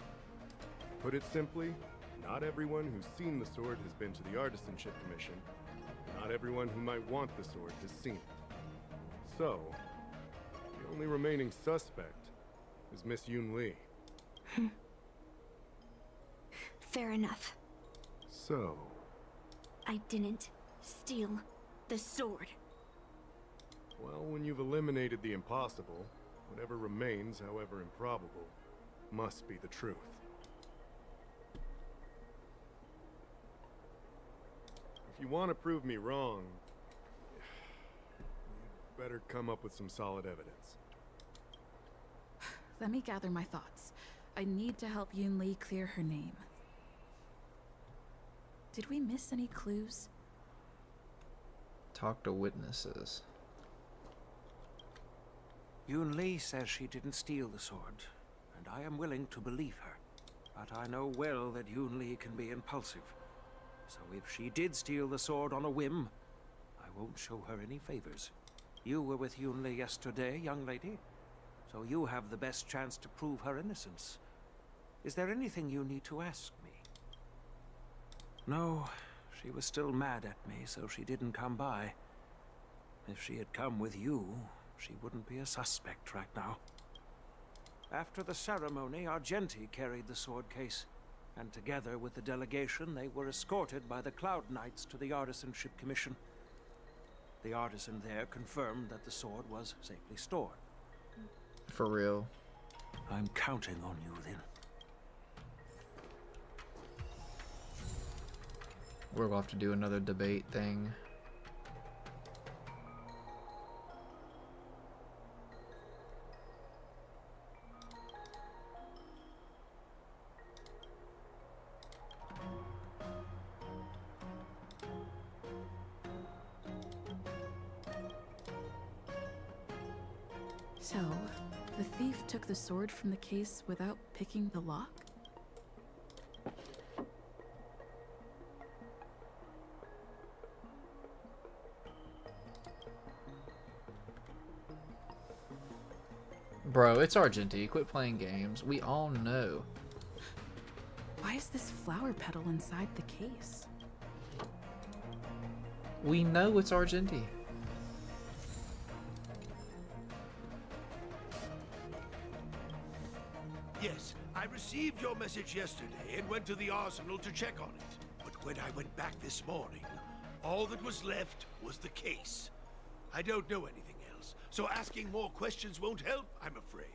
Speaker 16: Put it simply, not everyone who's seen the sword has been to the Artisanship Commission. Not everyone who might want the sword has seen it. So, the only remaining suspect is Miss Yoon Lee.
Speaker 6: Fair enough.
Speaker 16: So...
Speaker 6: I didn't steal the sword.
Speaker 16: Well, when you've eliminated the impossible, whatever remains, however improbable, must be the truth. If you want to prove me wrong, you'd better come up with some solid evidence.
Speaker 14: Let me gather my thoughts. I need to help Yoon Lee clear her name. Did we miss any clues?
Speaker 1: Talk to witnesses.
Speaker 12: Yoon Lee says she didn't steal the sword, and I am willing to believe her. But I know well that Yoon Lee can be impulsive. So if she did steal the sword on a whim, I won't show her any favors. You were with Yoon Lee yesterday, young lady, so you have the best chance to prove her innocence. Is there anything you need to ask me? No, she was still mad at me, so she didn't come by. If she had come with you, she wouldn't be a suspect right now. After the ceremony, Argenti carried the sword case, and together with the delegation, they were escorted by the Cloud Knights to the Artisanship Commission. The artisan there confirmed that the sword was safely stored.
Speaker 1: For real.
Speaker 12: I'm counting on you then.
Speaker 1: We're going to have to do another debate thing.
Speaker 14: So, The thief took the sword from the case without picking the lock?
Speaker 1: Bro, it's Argenti. Quit playing games. We all know.
Speaker 14: Why is this flower petal inside the case?
Speaker 1: We know it's Argenti.
Speaker 3: Yes, I received your message yesterday and went to the arsenal to check on it. But when I went back this morning, all that was left was the case. I don't know anything else, so asking more questions won't help, I'm afraid.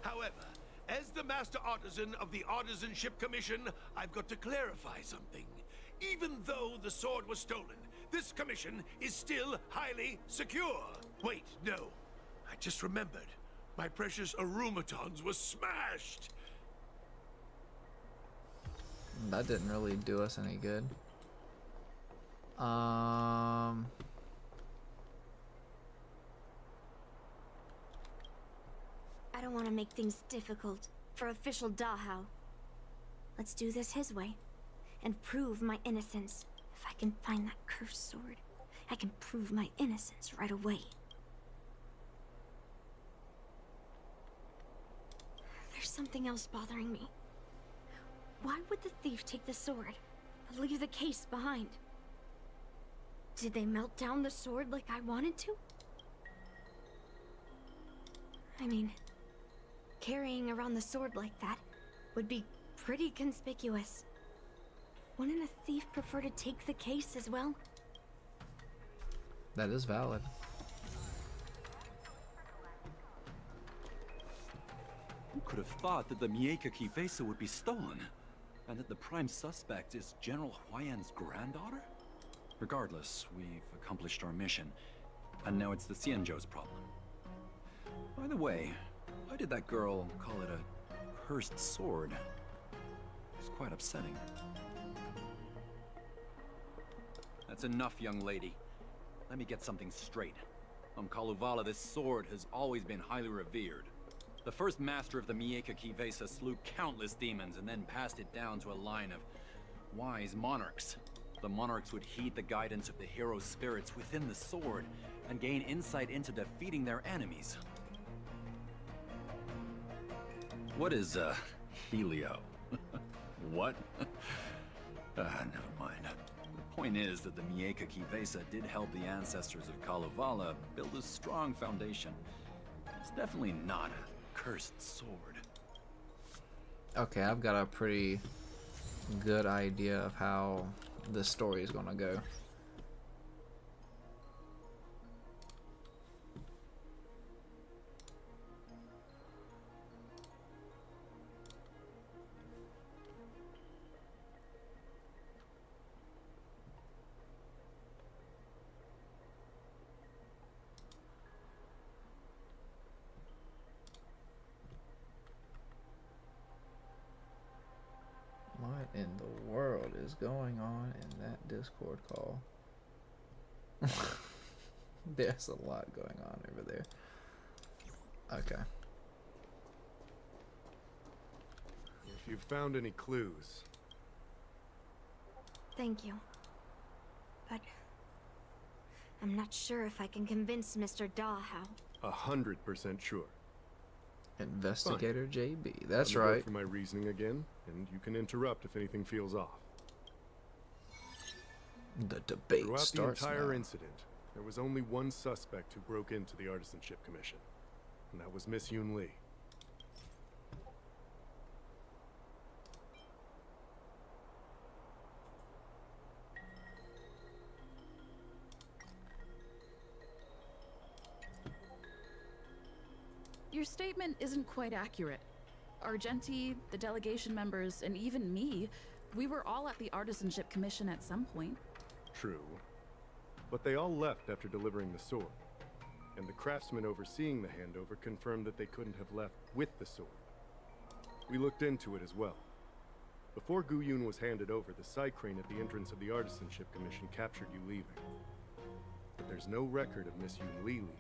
Speaker 3: However, as the Master Artisan of the Artisanship Commission, I've got to clarify something. Even though the sword was stolen, this commission is still highly secure. Wait, no. I just remembered. My precious aromatons was smashed!
Speaker 1: That didn't really do us any good.
Speaker 6: I don't want to make things difficult for official Dahao. Let's do this his way and prove my innocence. If I can find that cursed sword, I can prove my innocence right away. There's something else bothering me. Why would the thief take the sword and leave the case behind? Did they melt down the sword like I wanted to? I mean, carrying around the sword like that would be pretty conspicuous. Wouldn't a thief prefer to take the case as well?
Speaker 1: That is valid.
Speaker 9: Who could have thought that the Mieka Kifesa would be stolen? And that the prime suspect is General Huayan's granddaughter? Regardless, we've accomplished our mission. And now it's the Xianzhou's problem. By the way, why did that girl call it a cursed sword? It's quite upsetting. That's enough, young lady. Let me get something straight. On Kalevala, this sword has always been highly revered. The first master of the Mieka Kifesa slew countless demons and then passed it down to a line of wise monarchs. The monarchs would heed the guidance of the hero spirits within the sword and gain insight into defeating their enemies. What is, Helio? What? Never mind. The point is that the Mieka Kifesa did help the ancestors of Kalevala build a strong foundation. It's definitely not a cursed sword.
Speaker 1: Okay, I've got a pretty good idea of how this story is gonna go. What in the world is going on in that Discord call? There's a lot going on over there. Okay.
Speaker 16: If you've found any clues.
Speaker 6: Thank you. But I'm not sure if I can convince Mr. Dahao.
Speaker 16: 100% sure.
Speaker 1: Investigator JB. That's
Speaker 16: Let me go
Speaker 1: right.
Speaker 16: for my reasoning again, and you can interrupt if anything feels off.
Speaker 1: The debate
Speaker 16: Throughout
Speaker 1: starts
Speaker 16: the entire
Speaker 1: now.
Speaker 16: incident, there was only one suspect who broke into the Artisanship Commission, and that was Miss Yun Li.
Speaker 14: Your statement isn't quite accurate. Argenti, the delegation members, and even me, we were all at the Artisanship Commission at some point.
Speaker 16: True. But they all left after delivering the sword. And the craftsman overseeing the handover confirmed that they couldn't have left with the sword. We looked into it as well. Before Gu Yun was handed over, the side crane at the entrance of the Artisanship Commission captured you leaving. But there's no record of Miss Yun Li leaving.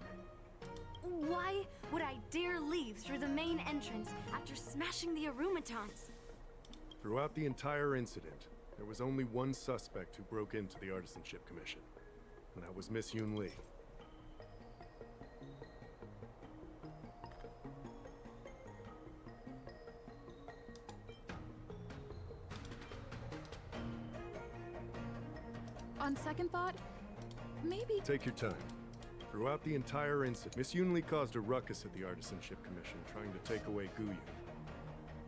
Speaker 6: Why would I dare leave through the main entrance after smashing the aromatons?
Speaker 16: Throughout the entire incident, there was only one suspect who broke into the Artisanship Commission, and that was Miss Yoon Lee.
Speaker 14: On second thought, maybe...
Speaker 16: Take your time. Throughout the entire incident, Miss Yoon Lee caused a ruckus at the Artisanship Commission, trying to take away Guyun.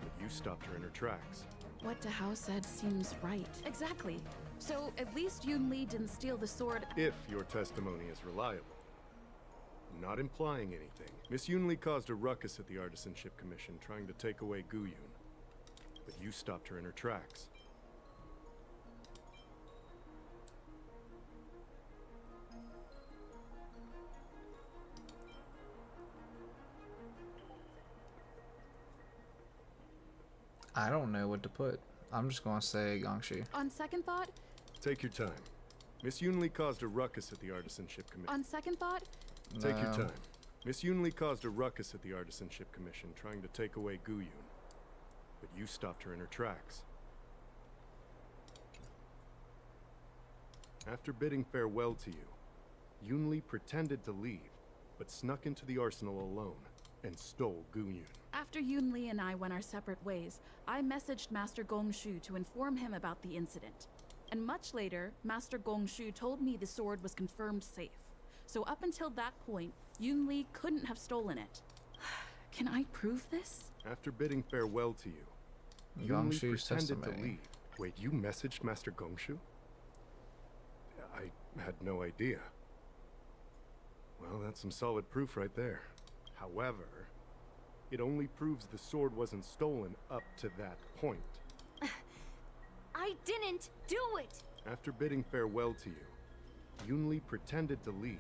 Speaker 16: But you stopped her in her tracks.
Speaker 14: What Dahao said seems right. Exactly. So at least Yoon Lee didn't steal the sword.
Speaker 16: If your testimony is reliable. I'm not implying anything. Miss Yoon Lee caused a ruckus at the Artisanship Commission, trying to take away Guyun. But you stopped her in her tracks.
Speaker 1: I don't know what to put. I'm just gonna say Gongshu.
Speaker 14: On second thought,
Speaker 16: Take your time. Miss Yoon Lee caused a ruckus at the Artisanship Commission.
Speaker 14: on second thought,
Speaker 16: Take your time. Miss Yoon Lee caused a ruckus at the Artisanship Commission, trying to take away Guyun. But you stopped her in her tracks. After bidding farewell to you, Yoon Lee pretended to leave, but snuck into the arsenal alone and stole Guyun.
Speaker 14: after Yoon Lee and I went our separate ways, I messaged Master Gongshu to inform him about the incident. And much later, Master Gongshu told me the sword was confirmed safe. So up until that point, Yoon Lee couldn't have stolen it. Can I prove this?
Speaker 16: After bidding farewell to you, Yoon Lee pretended to leave. Wait, you messaged Master Gongshu? I had no idea. Well, that's some solid proof right there. However, it only proves the sword wasn't stolen up to that point.
Speaker 6: I didn't do it!
Speaker 16: After bidding farewell to you, Yoon Lee pretended to leave,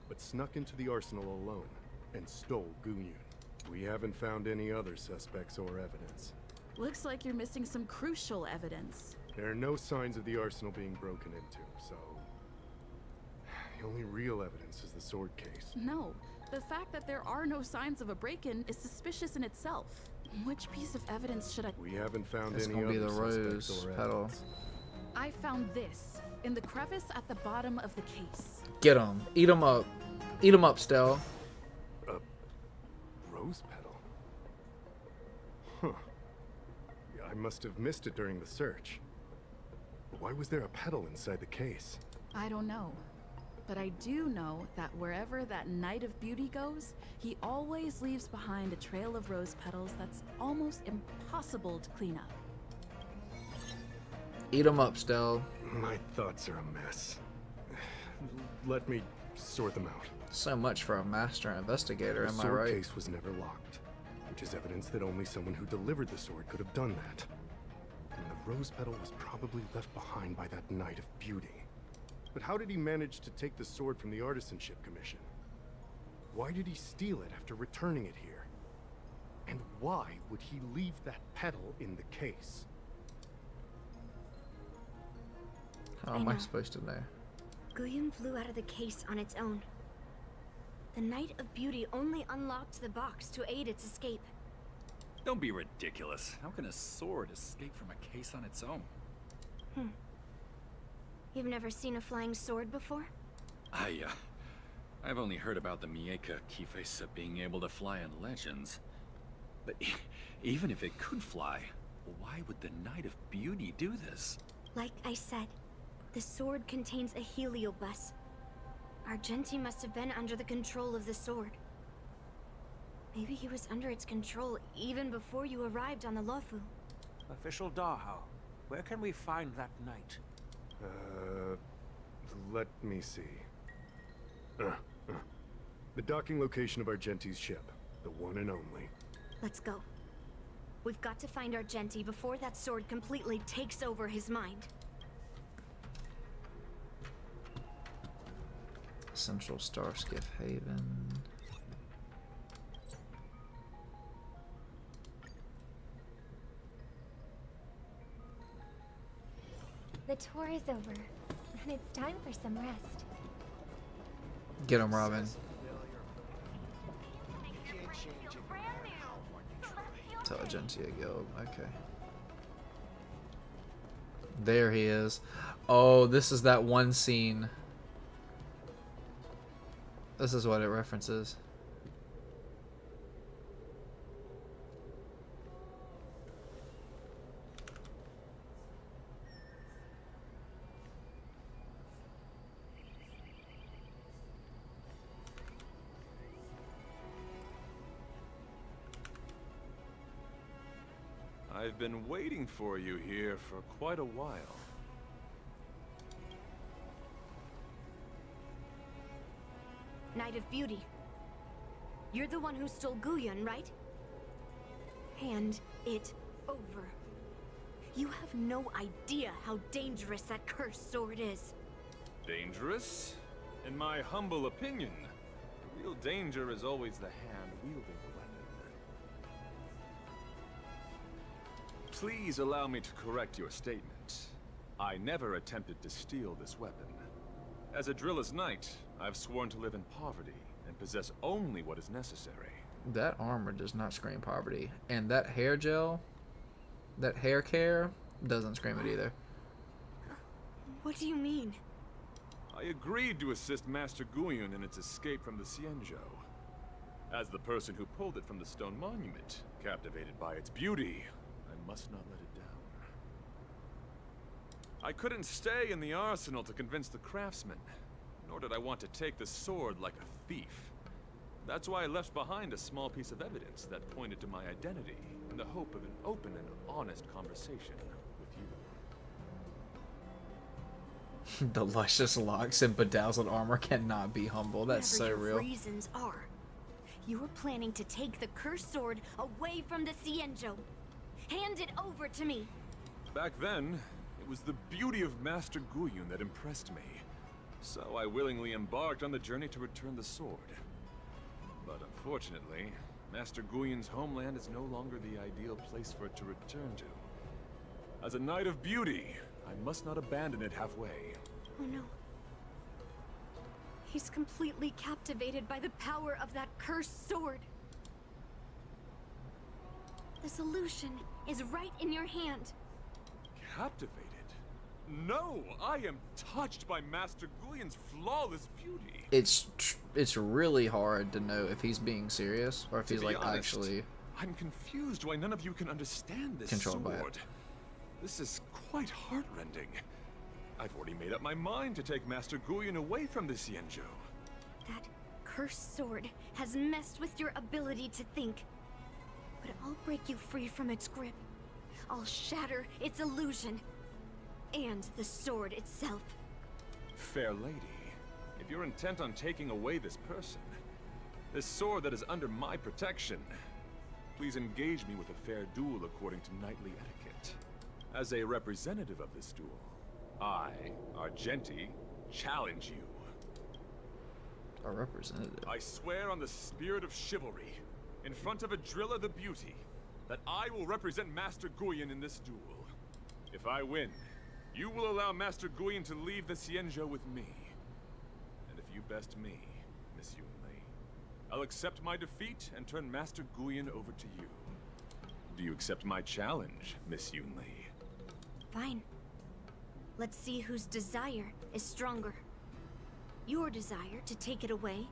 Speaker 16: but snuck into the arsenal alone and stole Guyun. We haven't found any other suspects or evidence.
Speaker 14: Looks like you're missing some crucial evidence.
Speaker 16: There are no signs of the arsenal being broken into, so... the only real evidence is the sword case.
Speaker 14: No, the fact that there are no signs of a break-in is suspicious in itself. Which piece of evidence should I...
Speaker 16: We haven't found
Speaker 1: It's
Speaker 16: any
Speaker 1: gonna
Speaker 16: other
Speaker 1: be the
Speaker 16: suspects
Speaker 1: rose
Speaker 16: or
Speaker 1: petal.
Speaker 16: evidence.
Speaker 14: I found this in the crevice at the bottom of the case.
Speaker 1: Get him. Eat him up. Eat him up, Stell.
Speaker 16: A rose petal? Huh. I must have missed it during the search. Why was there a petal inside the case?
Speaker 14: I don't know. But I do know that wherever that Knight of Beauty goes, he always leaves behind a trail of rose petals that's almost impossible to clean up.
Speaker 1: Eat him up, Stell.
Speaker 16: My thoughts are a mess. Let me sort them out.
Speaker 1: So much for a master investigator,
Speaker 16: The
Speaker 1: am I
Speaker 16: sword
Speaker 1: right?
Speaker 16: case was never locked, which is evidence that only someone who delivered the sword could have done that. And the rose petal was probably left behind by that Knight of Beauty. But how did he manage to take the sword from the Artisanship Commission? Why did he steal it after returning it here? And why would he leave that petal in the case?
Speaker 1: How
Speaker 6: I
Speaker 1: am I
Speaker 6: know.
Speaker 1: supposed to know?
Speaker 6: Guyun flew out of the case on its own. The Knight of Beauty only unlocked the box to aid its escape.
Speaker 9: Don't be ridiculous. How can a sword escape from a case on its own?
Speaker 6: You've never seen a flying sword before?
Speaker 9: I've only heard about the Mieka Kifesa being able to fly in legends. But even if it could fly, why would the Knight of Beauty do this?
Speaker 6: Like I said, the sword contains a heliobus. Argenti must have been under the control of the sword. Maybe he was under its control even before you arrived on the Lofu.
Speaker 12: Official Dahao, where can we find that knight?
Speaker 16: Let me see. The docking location of Argenti's ship. The one and only.
Speaker 6: Let's go. We've got to find Argenti before that sword completely takes over his mind.
Speaker 1: Central Star Skiff Haven.
Speaker 10: The tour is over, and it's time for some rest.
Speaker 1: Get him, Robin. Intelligentsia Guild. Okay. There he is. Oh, this is that one scene. This is what it references.
Speaker 11: I've been waiting for you here for quite a while.
Speaker 6: Knight of Beauty. You're the one who stole Guyun, right? Hand it over. You have no idea how dangerous that cursed sword is.
Speaker 11: Dangerous? In my humble opinion, the real danger is always the hand wielding the weapon. Please allow me to correct your statement. I never attempted to steal this weapon. As a Drilla's knight, I've sworn to live in poverty and possess only what is necessary.
Speaker 1: That armor does not scream poverty. And that hair gel, that hair care, doesn't scream it either.
Speaker 6: What do you mean?
Speaker 11: I agreed to assist Master Guyun in its escape from the Xianzhou. As the person who pulled it from the stone monument, captivated by its beauty, I must not let it down. I couldn't stay in the arsenal to convince the craftsman, nor did I want to take the sword like a thief. That's why I left behind a small piece of evidence that pointed to my identity, in the hope of an open and honest conversation with you.
Speaker 1: The luscious locks and bedazzled armor cannot be humble. That's so
Speaker 6: Whatever your
Speaker 1: real.
Speaker 6: reasons are, you were planning to take the cursed sword away from the Xianzhou. Hand it over to me.
Speaker 11: Back then, it was the beauty of Master Guyun that impressed me. So I willingly embarked on the journey to return the sword. But unfortunately, Master Guyun's homeland is no longer the ideal place for it to return to. As a Knight of Beauty, I must not abandon it halfway.
Speaker 6: Oh no. He's completely captivated by the power of that cursed sword. The solution is right in your hand.
Speaker 11: Captivated? No, I am touched by Master Guyun's flawless beauty.
Speaker 1: It's really hard to know if he's being serious or if he's like
Speaker 11: honest,
Speaker 1: actually.
Speaker 11: I'm confused why none of you can understand this
Speaker 1: Controlled by it.
Speaker 11: sword. This is quite heartrending. I've already made up my mind to take Master Guyun away from the Xianzhou.
Speaker 6: That cursed sword has messed with your ability to think. But I'll break you free from its grip. I'll shatter its illusion. And the sword itself.
Speaker 11: Fair lady, if you're intent on taking away this person, this sword that is under my protection, please engage me with a fair duel according to knightly etiquette. As a representative of this duel, I, Argenti, challenge you.
Speaker 1: A representative?
Speaker 11: I swear on the spirit of chivalry, in front of Adrilla the Beauty, that I will represent Master Guyun in this duel. If I win, you will allow Master Guyun to leave the Xianzhou with me. And if you best me, Miss Yunli, I'll accept my defeat and turn Master Guyun over to you. Do you accept my challenge, Miss Yunli?
Speaker 6: Fine. Let's see whose desire is stronger. Your desire to take it away,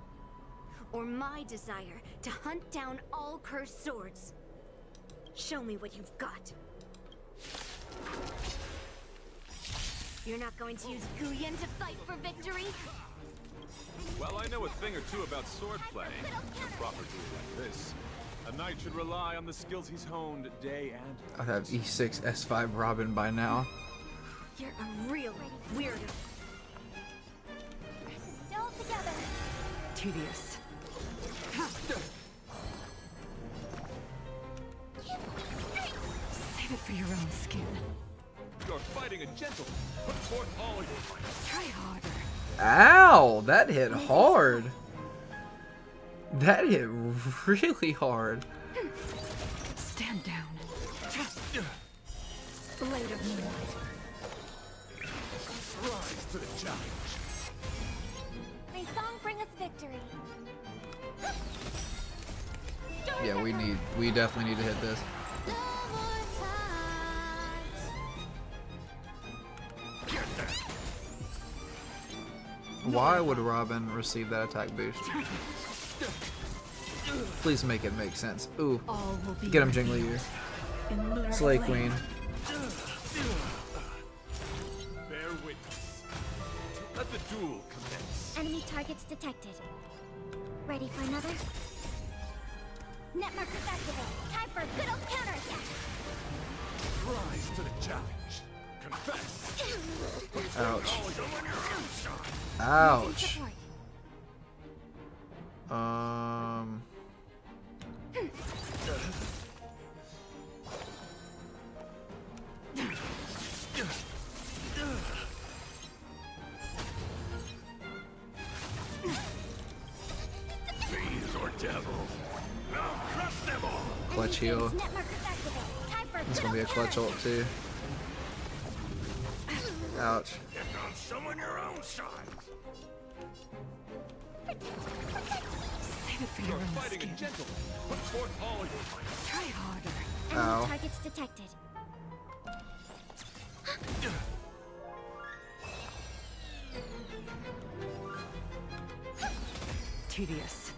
Speaker 6: or my desire to hunt down all cursed swords. Show me what you've got. You're not going to use Guyun to fight for victory?
Speaker 11: Well, I know a thing or two about swordplay. In a proper duel like this, a knight should rely on the skills he's honed day and
Speaker 1: I'd have E6 S5 Robin by now.
Speaker 6: You're a real weirdo.
Speaker 10: Still together.
Speaker 7: Tedious. Save it for your own skin.
Speaker 11: You're fighting a gentleman. Put forth all your might.
Speaker 7: Try harder.
Speaker 1: Ow! That hit hard. That hit really hard.
Speaker 7: Stand down. Blade of moonlight.
Speaker 11: Rise to the challenge.
Speaker 10: May song bring us victory.
Speaker 1: Yeah, we definitely need to hit this. Why would Robin receive that attack boost? Please make it make sense. Ooh. Get him, Jing Liu. Slay Queen.
Speaker 11: Bear witness. Let the duel commence.
Speaker 10: Enemy targets detected. Ready for another? Net markers activate. Time for a good old counterattack.
Speaker 11: Rise to the challenge. Confess.
Speaker 1: Ouch.
Speaker 10: Using
Speaker 1: Ouch.
Speaker 10: support.
Speaker 3: Fiends or devils. Now crush them all.
Speaker 1: Clutch heal.
Speaker 10: Net markers activate. Time for a
Speaker 1: It's
Speaker 10: good
Speaker 1: gonna be a
Speaker 10: old
Speaker 1: clutch ult too. Ouch.
Speaker 3: Get on someone your own size.
Speaker 7: Save it for
Speaker 11: You're
Speaker 7: your own
Speaker 11: fighting
Speaker 7: skin.
Speaker 11: a gentleman. Put forth all your might.
Speaker 7: Try harder.
Speaker 10: Enemy
Speaker 1: Ow.
Speaker 10: targets detected.
Speaker 7: Tedious.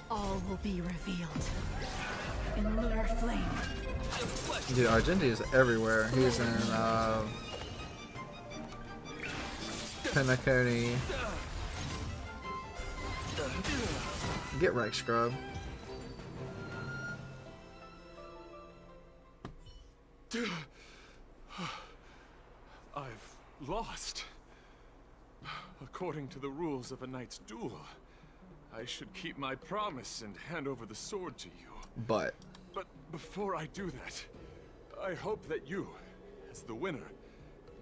Speaker 7: All will be revealed in lunar flame.
Speaker 1: Dude, Argenti is everywhere. He's in Penacony. Get wrecked, scrub.
Speaker 11: I've lost. According to the rules of a knight's duel, I should keep my promise and hand over the sword to you.
Speaker 1: But
Speaker 11: But before I do that, I hope that you, as the winner,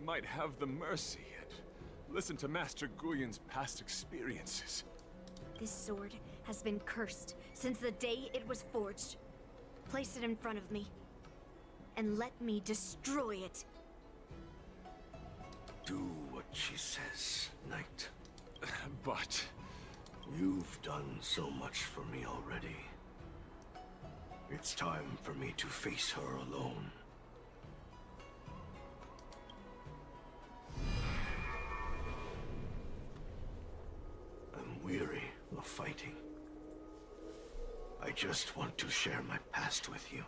Speaker 11: might have the mercy and listen to Master Guyon's past experiences.
Speaker 6: This sword has been cursed since the day it was forged. Place it in front of me, and let me destroy it.
Speaker 3: Do what she says, Knight.
Speaker 11: But
Speaker 3: You've done so much for me already. It's time for me to face her alone. I'm weary of fighting. I just want to share my past with you.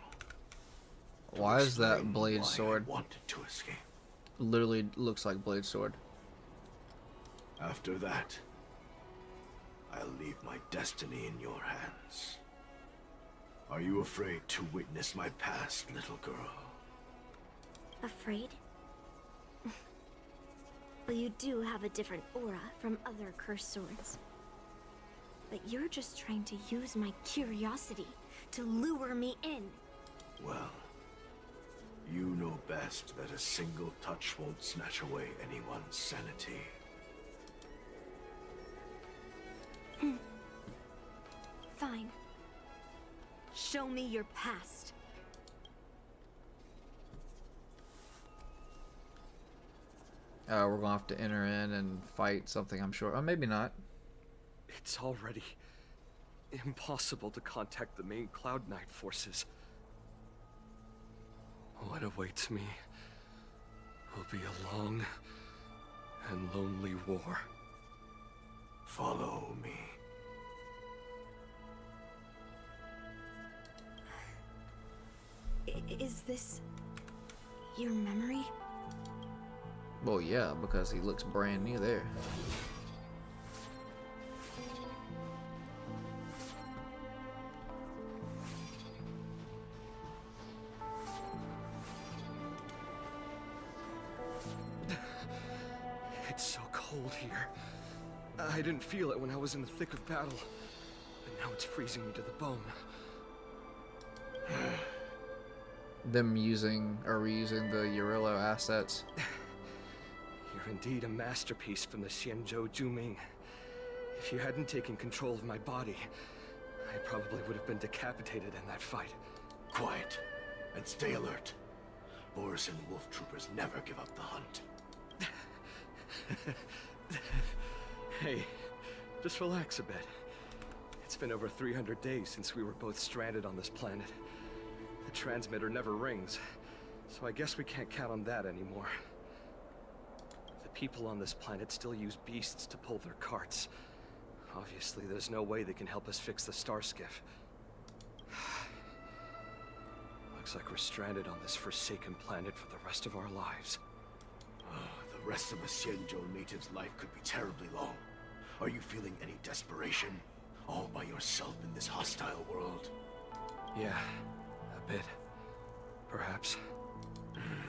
Speaker 1: why is that
Speaker 3: Explain
Speaker 1: blade
Speaker 3: why I
Speaker 1: sword?
Speaker 3: wanted to escape.
Speaker 1: Literally looks like blade sword.
Speaker 3: After that, I'll leave my destiny in your hands. Are you afraid to witness my past, little girl?
Speaker 6: Afraid? Well, you do have a different aura from other cursed swords. But you're just trying to use my curiosity to lure me in.
Speaker 3: Well, you know best that a single touch won't snatch away anyone's sanity.
Speaker 6: Fine. Show me your past.
Speaker 1: We're gonna have to enter in and fight something, I'm sure. Oh, maybe not.
Speaker 17: It's already impossible to contact the main Cloud Knight forces. What awaits me will be a long and lonely war.
Speaker 3: Follow me.
Speaker 6: Is this your memory?
Speaker 1: Well, yeah, because he looks brand new there.
Speaker 17: It's so cold here. I didn't feel it when I was in the thick of battle, but now it's freezing me to the bone.
Speaker 1: Them using or reusing the Urillo assets.
Speaker 17: You're indeed a masterpiece from the Xianzhou Juming. If you hadn't taken control of my body, I probably would have been decapitated in that fight.
Speaker 3: Quiet, and stay alert. Boris and Wolf Troopers never give up the hunt.
Speaker 17: Hey, just relax a bit. It's been over 300 days since we were both stranded on this planet. The transmitter never rings, so I guess we can't count on that anymore. The people on this planet still use beasts to pull their carts. Obviously, there's no way they can help us fix the star skiff. Looks like we're stranded on this forsaken planet for the rest of our lives.
Speaker 3: The rest of a Xianzhou native's life could be terribly long. Are you feeling any desperation? All by yourself in this hostile world?
Speaker 17: Yeah, a bit. Perhaps.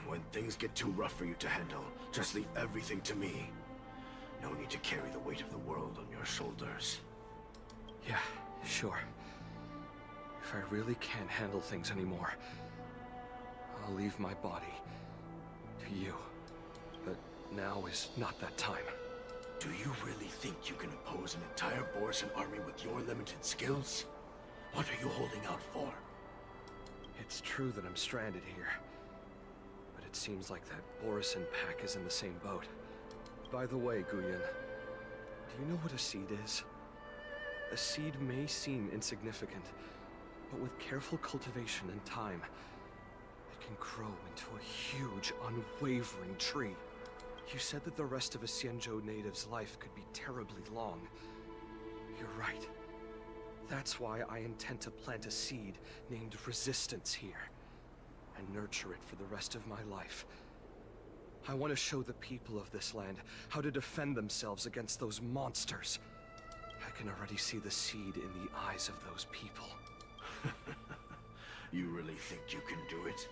Speaker 3: When things get too rough for you to handle, just leave everything to me. No need to carry the weight of the world on your shoulders.
Speaker 17: Yeah, sure. If I really can't handle things anymore, I'll leave my body to you. But now is not that time.
Speaker 3: Do you really think you can oppose an entire Borisan army with your limited skills? What are you holding out for?
Speaker 17: It's true that I'm stranded here. But it seems like that Borisan pack is in the same boat. By the way, Guyan, do you know what a seed is? A seed may seem insignificant, but with careful cultivation and time, it can grow into a huge, unwavering tree. You said that the rest of a Xianzhou native's life could be terribly long. You're right. That's why I intend to plant a seed named Resistance here, and nurture it for the rest of my life. I want to show the people of this land how to defend themselves against those monsters. I can already see the seed in the eyes of those people.
Speaker 3: You really think you can do it?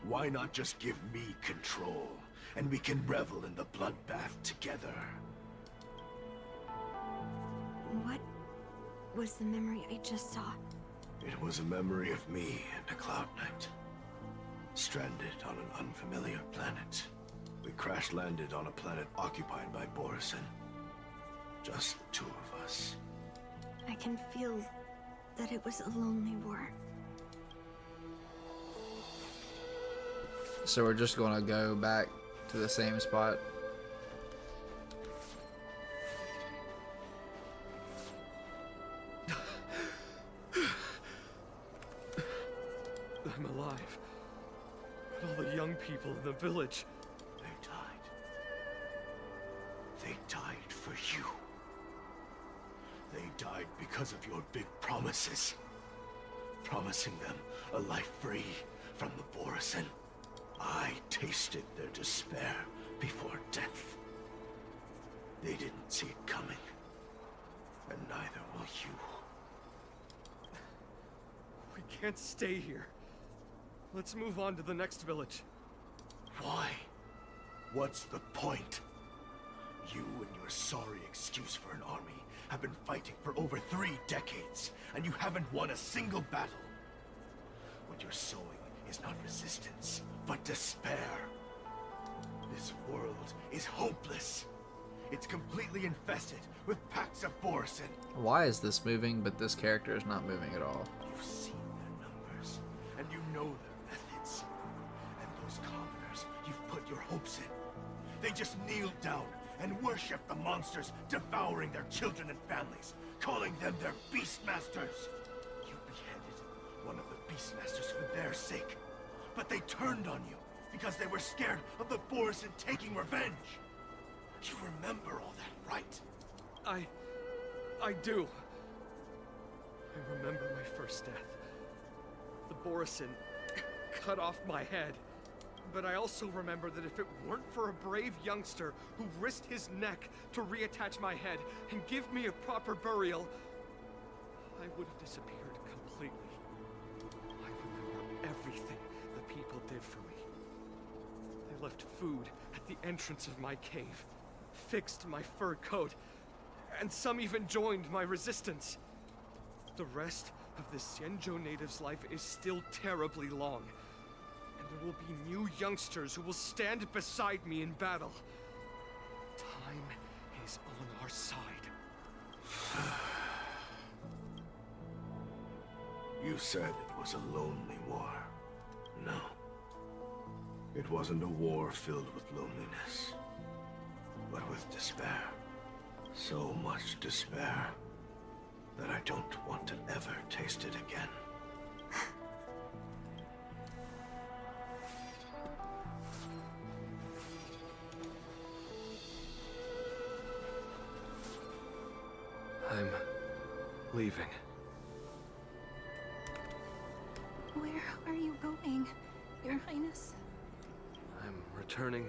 Speaker 3: Why not just give me control, and we can revel in the bloodbath together?
Speaker 6: What was the memory I just saw?
Speaker 3: It was a memory of me and a Cloud Knight. Stranded on an unfamiliar planet. We crash-landed on a planet occupied by Borisan. Just the two of us.
Speaker 6: I can feel that it was a lonely war.
Speaker 1: So we're just gonna go back to the same spot.
Speaker 17: I'm alive. But all the young people in the village...
Speaker 3: They died. They died for you. They died because of your big promises. Promising them a life free from the Borisan. I tasted their despair before death. They didn't see it coming. And neither will you.
Speaker 17: We can't stay here. Let's move on to the next village.
Speaker 3: Why? What's the point? You and your sorry excuse for an army have been fighting for over 3 decades, and you haven't won a single battle. What you're sowing is not resistance, but despair. This world is hopeless. It's completely infested with packs of Borisan.
Speaker 1: Why is this moving, but this character is not moving at all?
Speaker 3: You've seen their numbers, and you know their methods. And those commoners you've put your hopes in. They just kneel down and worship the monsters devouring their children and families, calling them their Beastmasters. You beheaded one of the Beastmasters for their sake. But they turned on you because they were scared of the Borisan taking revenge. You remember all that, right?
Speaker 17: I do. I remember my first death. The Borisan cut off my head. But I also remember that if it weren't for a brave youngster who risked his neck to reattach my head and give me a proper burial, I would have disappeared completely. I remember everything the people did for me. They left food at the entrance of my cave, fixed my fur coat, and some even joined my resistance. The rest of the Xianzhou native's life is still terribly long. And there will be new youngsters who will stand beside me in battle. Time is on our side.
Speaker 3: You said it was a lonely war. No. It wasn't a war filled with loneliness, but with despair. So much despair that I don't want to ever taste it again.
Speaker 15: leaving.
Speaker 6: Where are you going, Your Highness?
Speaker 15: I'm returning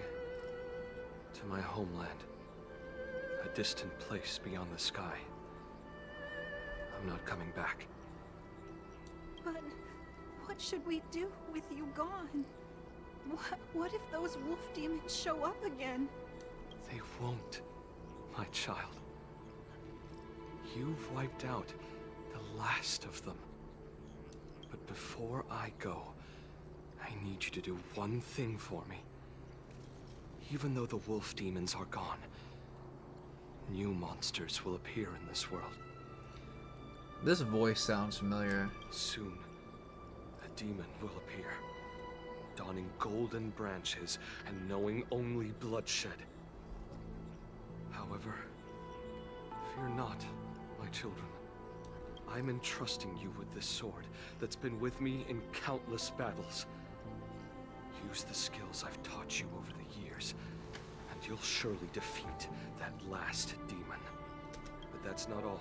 Speaker 15: to my homeland. A distant place beyond the sky. I'm not coming back.
Speaker 6: But what should we do with you gone? What if those wolf demons show up again?
Speaker 15: They won't, my child. You've wiped out the last of them. But before I go, I need you to do one thing for me. Even though the wolf demons are gone, new monsters will appear in this world.
Speaker 1: This voice sounds familiar.
Speaker 15: Soon, a demon will appear, donning golden branches and knowing only bloodshed. However, fear not, my children. I'm entrusting you with this sword that's been with me in countless battles. Use the skills I've taught you over the years, and you'll surely defeat that last demon. But that's not all.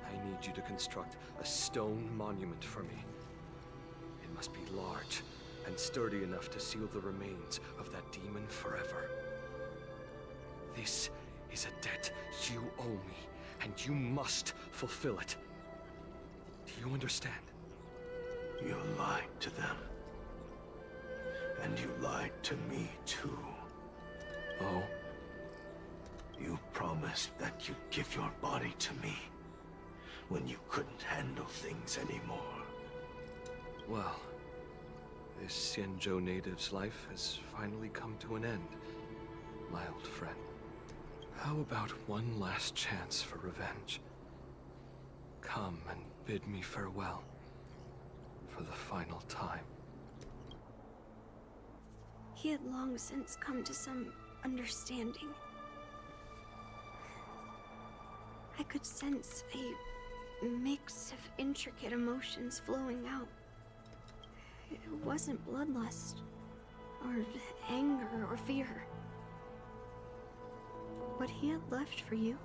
Speaker 15: I need you to construct a stone monument for me. It must be large and sturdy enough to seal the remains of that demon forever. This is a debt you owe me, and you must fulfill it. Do you understand?
Speaker 3: You lied to them. And you lied to me, too.
Speaker 15: Oh?
Speaker 3: You promised that you'd give your body to me when you couldn't handle things anymore.
Speaker 15: Well, this Xianzhou native's life has finally come to an end, my old friend. How about one last chance for revenge? Come and bid me farewell for the final time.
Speaker 6: He had long since come to some understanding. I could sense a mix of intricate emotions flowing out. It wasn't bloodlust, or anger, or fear. What he had left for you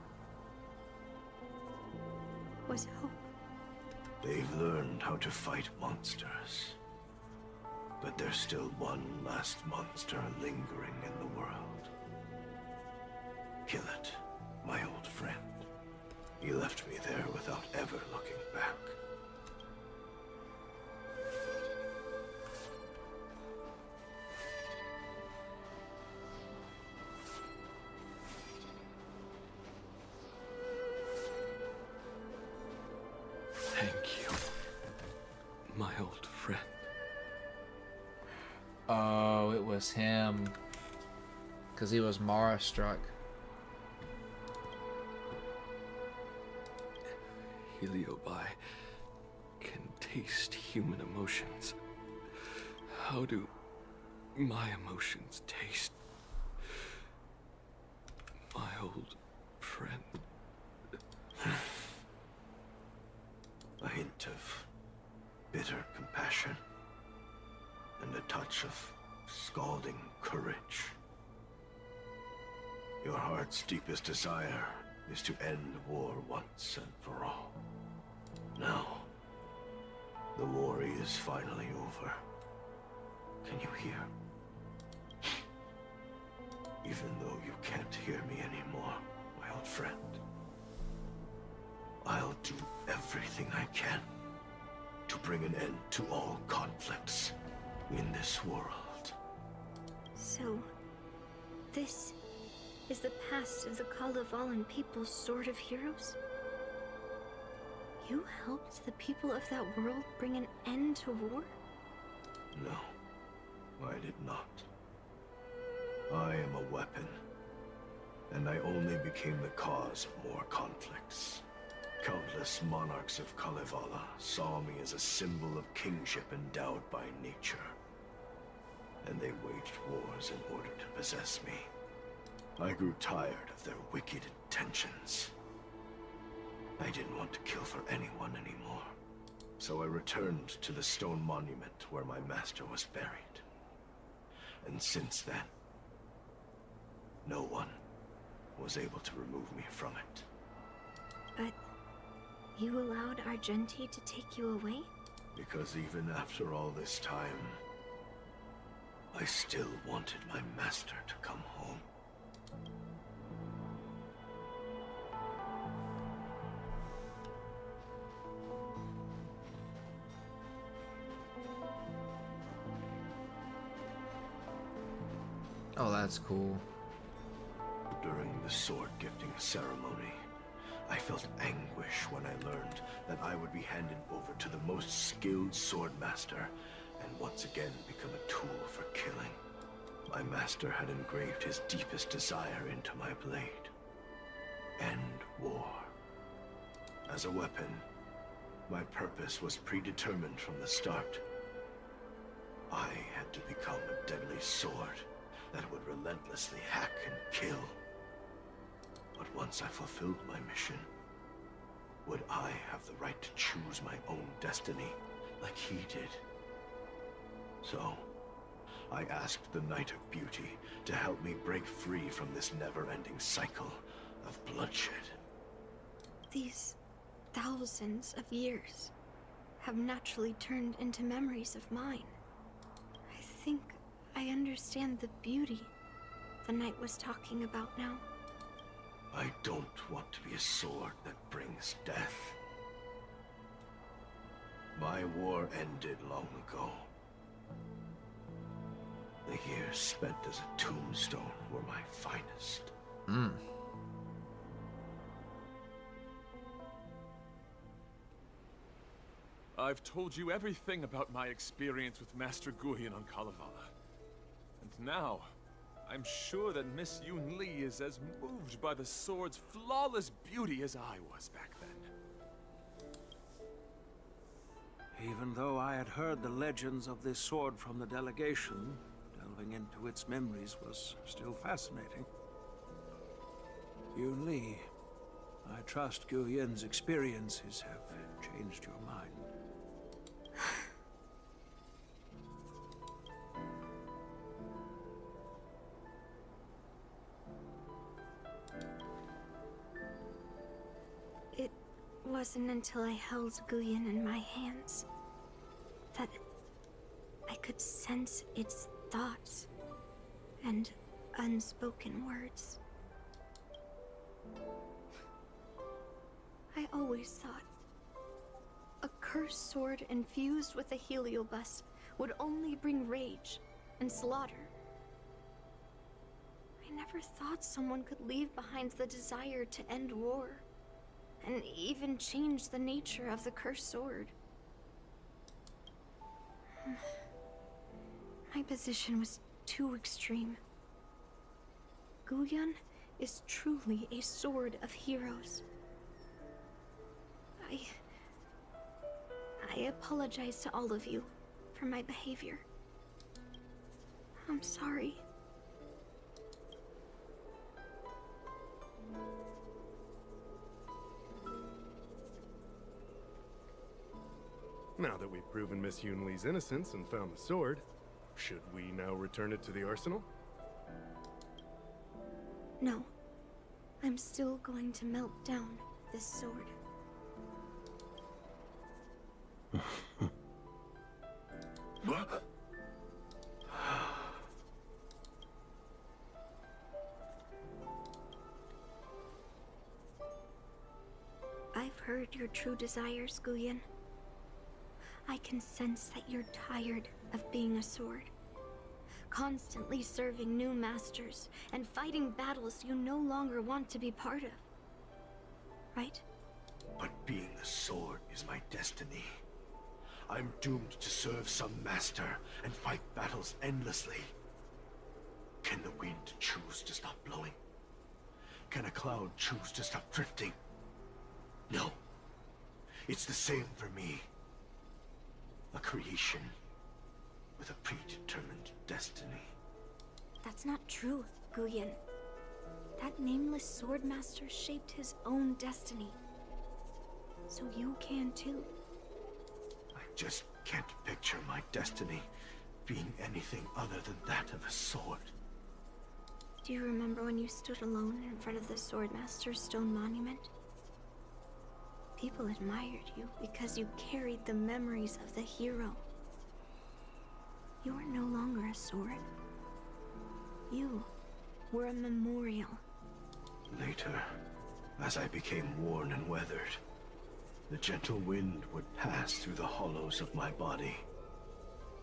Speaker 6: was hope.
Speaker 3: They've learned how to fight monsters. But there's still one last monster lingering in the world. Kill it, my old friend. He left me there without ever looking back.
Speaker 15: Thank you, my old friend.
Speaker 1: Oh, it was him. Because he was Mara struck.
Speaker 15: Heliobi can taste human emotions. How do my emotions taste? My old friend.
Speaker 3: A hint of bitter compassion and a touch of scalding courage. Your heart's deepest desire is to end war once and for all. Now, the war is finally over. Can you hear? Even though you can't hear me anymore, my old friend, I'll do everything I can to bring an end to all conflicts in this world.
Speaker 6: So, this is the past of the Kalevalan people's Sword of Heroes? You helped the people of that world bring an end to war?
Speaker 3: No, I did not. I am a weapon, and I only became the cause of more conflicts. Countless monarchs of Kalevala saw me as a symbol of kingship endowed by nature, and they waged wars in order to possess me. I grew tired of their wicked intentions. I didn't want to kill for anyone anymore, so I returned to the stone monument where my master was buried. And since then, no one was able to remove me from it.
Speaker 6: But You allowed Argenti to take you away?
Speaker 3: Because even after all this time, I still wanted my master to come home.
Speaker 1: Oh, that's cool.
Speaker 3: During the sword gifting ceremony, I felt anguish when I learned that I would be handed over to the most skilled sword master and once again become a tool for killing. My master had engraved his deepest desire into my blade. End war. As a weapon, my purpose was predetermined from the start. I had to become a deadly sword that would relentlessly hack and kill. But once I fulfilled my mission, would I have the right to choose my own destiny like he did? So, I asked the Knight of Beauty to help me break free from this never-ending cycle of bloodshed.
Speaker 6: These thousands of years have naturally turned into memories of mine. I think I understand the beauty the Knight was talking about now.
Speaker 3: I don't want to be a sword that brings death. My war ended long ago. The years spent as a tombstone were my finest.
Speaker 11: I've told you everything about my experience with Master Guhian on Kalevala. And now, I'm sure that Miss Yoon Lee is as moved by the sword's flawless beauty as I was back then.
Speaker 12: Even though I had heard the legends of this sword from the delegation, delving into its memories was still fascinating. Yoon Lee, I trust Guhian's experiences have changed your mind.
Speaker 6: It wasn't until I held Guyan in my hands that I could sense its thoughts and unspoken words. I always thought a cursed sword infused with a heliobus would only bring rage and slaughter. I never thought someone could leave behind the desire to end war and even change the nature of the cursed sword. My position was too extreme. Guyan is truly a sword of heroes. I apologize to all of you for my behavior. I'm sorry.
Speaker 16: Now that we've proven Miss Yoon Lee's innocence and found the sword, should we now return it to the arsenal?
Speaker 6: No. I'm still going to melt down this sword. I've heard your true desires, Guyan. I can sense that you're tired of being a sword. Constantly serving new masters and fighting battles you no longer want to be part of. Right?
Speaker 3: But being a sword is my destiny. I'm doomed to serve some master and fight battles endlessly. Can the wind choose to stop blowing? Can a cloud choose to stop drifting? No. It's the same for me. A creation with a predetermined destiny.
Speaker 6: That's not true, Guyan. That nameless swordmaster shaped his own destiny. So you can too.
Speaker 3: I just can't picture my destiny being anything other than that of a sword.
Speaker 6: Do you remember when you stood alone in front of the swordmaster's stone monument? People admired you because you carried the memories of the hero. You are no longer a sword. You were a memorial.
Speaker 3: Later, as I became worn and weathered, the gentle wind would pass through the hollows of my body,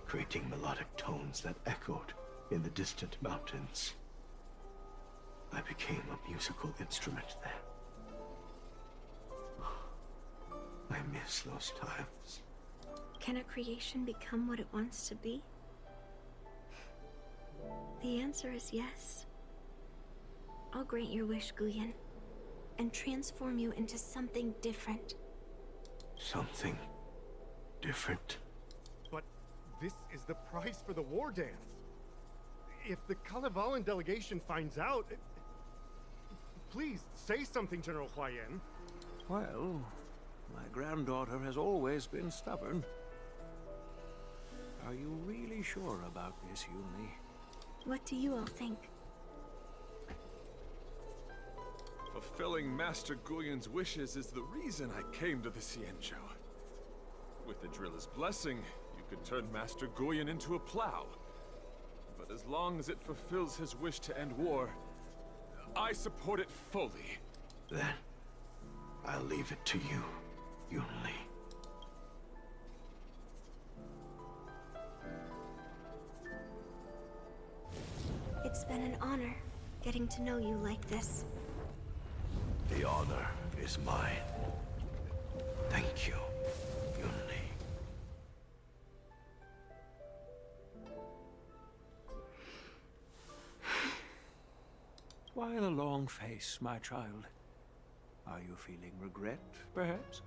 Speaker 3: creating melodic tones that echoed in the distant mountains. I became a musical instrument then. I miss those times.
Speaker 6: Can a creation become what it wants to be? The answer is yes. I'll grant your wish, Guyen, and transform you into something different.
Speaker 3: Something different?
Speaker 16: But this is the price for the war dance. If the Kalevalan delegation finds out... Please, say something, General Huayan.
Speaker 12: Well, my granddaughter has always been stubborn. Are you really sure about this, Yunli?
Speaker 6: What do you all think?
Speaker 11: Fulfilling Master Guyen's wishes is the reason I came to the Xianzhou. With the Drilla's blessing, you could turn Master Guyen into a plow. But as long as it fulfills his wish to end war, I support it fully.
Speaker 3: Then, I'll leave it to you, Yunli.
Speaker 6: It's been an honor getting to know you like this.
Speaker 3: The honor is mine. Thank you, Yunli.
Speaker 12: Why the long face, my child? Are you feeling regret, perhaps?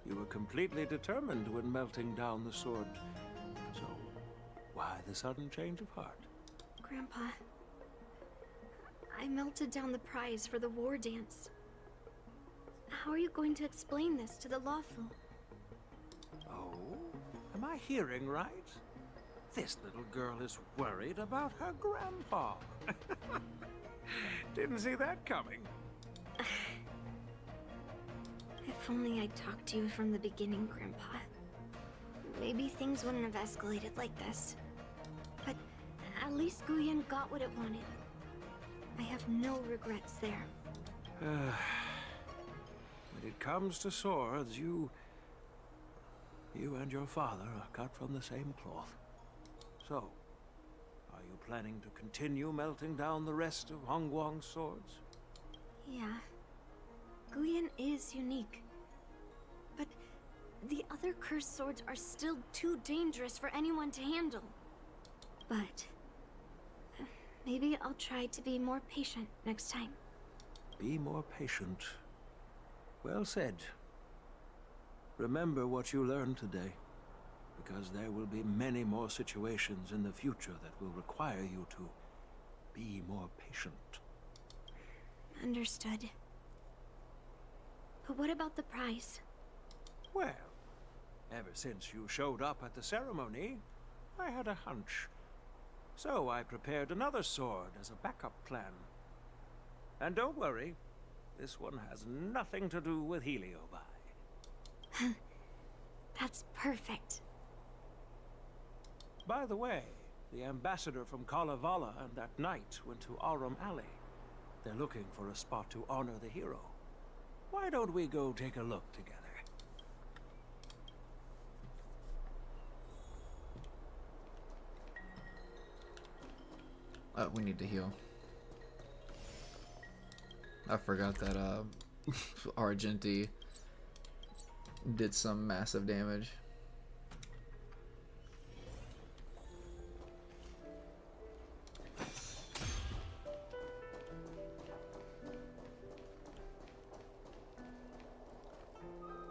Speaker 12: You were completely determined when melting down the sword. So, why the sudden change of heart?
Speaker 6: Grandpa, I melted down the prize for the war dance. How are you going to explain this to the lawful?
Speaker 12: Oh? Am I hearing right? This little girl is worried about her grandpa. Didn't see that coming.
Speaker 6: If only I'd talked to you from the beginning, Grandpa. Maybe things wouldn't have escalated like this. But at least Guyen got what it wanted. I have no regrets there.
Speaker 12: When it comes to swords, you and your father are cut from the same cloth. So, are you planning to continue melting down the rest of Hongguang's swords?
Speaker 6: Yeah. Guyen is unique. But the other cursed swords are still too dangerous for anyone to handle. But maybe I'll try to be more patient next time.
Speaker 12: Be more patient. Well said. Remember what you learned today, because there will be many more situations in the future that will require you to be more patient.
Speaker 6: Understood. But what about the prize?
Speaker 12: Well, ever since you showed up at the ceremony, I had a hunch. So I prepared another sword as a backup plan. And don't worry, this one has nothing to do with Heliobi.
Speaker 6: That's perfect.
Speaker 12: By the way, the ambassador from Kalevala and that knight went to Arum Alley. They're looking for a spot to honor the hero. Why don't we go take a look together?
Speaker 1: We need to heal. I forgot that Argenti did some massive damage.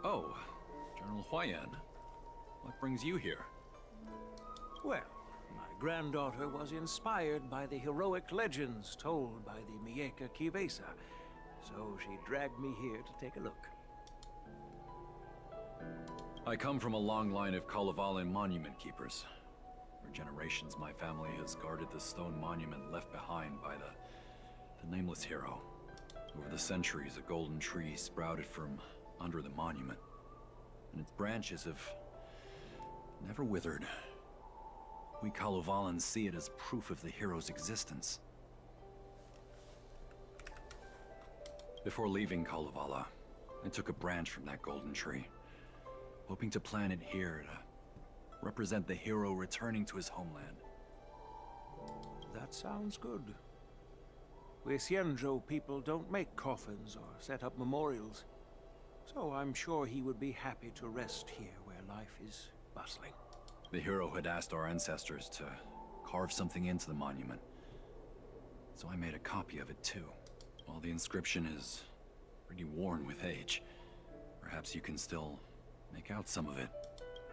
Speaker 9: Oh, General Huayan. What brings you here?
Speaker 12: Well, my granddaughter was inspired by the heroic legends told by the Mieka Kivesa, so she dragged me here to take a look.
Speaker 9: I come from a long line of Kalevalan monument keepers. For generations, my family has guarded the stone monument left behind by the nameless hero. Over the centuries, a golden tree sprouted from under the monument, and its branches have never withered. We Kalovalans see it as proof of the hero's existence. Before leaving Kalevala, I took a branch from that golden tree, hoping to plant it here to represent the hero returning to his homeland.
Speaker 12: That sounds good. We Xianzhou people don't make coffins or set up memorials, so I'm sure he would be happy to rest here where life is bustling.
Speaker 9: The hero had asked our ancestors to carve something into the monument, so I made a copy of it too. While the inscription is pretty worn with age, perhaps you can still make out some of it.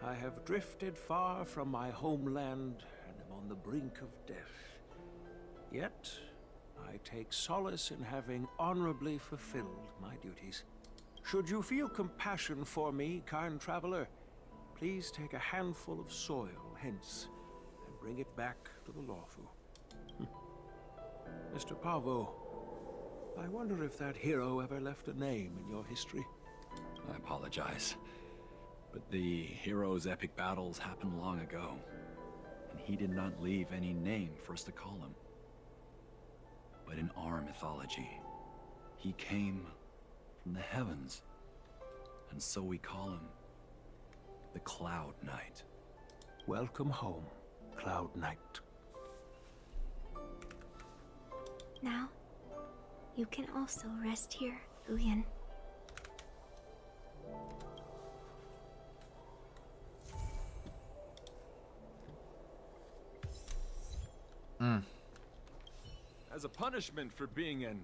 Speaker 12: I have drifted far from my homeland and am on the brink of death. Yet, I take solace in having honorably fulfilled my duties. Should you feel compassion for me, kind traveler, please take a handful of soil hence and bring it back to the Lawfu. Mr. Pavo, I wonder if that hero ever left a name in your history.
Speaker 9: I apologize, but the hero's epic battles happened long ago, and he did not leave any name for us to call him. But in our mythology, he came from the heavens, and so we call him the Cloud Knight.
Speaker 12: Welcome home, Cloud Knight.
Speaker 10: Now, you can also rest here, Uyen.
Speaker 11: As a punishment for being an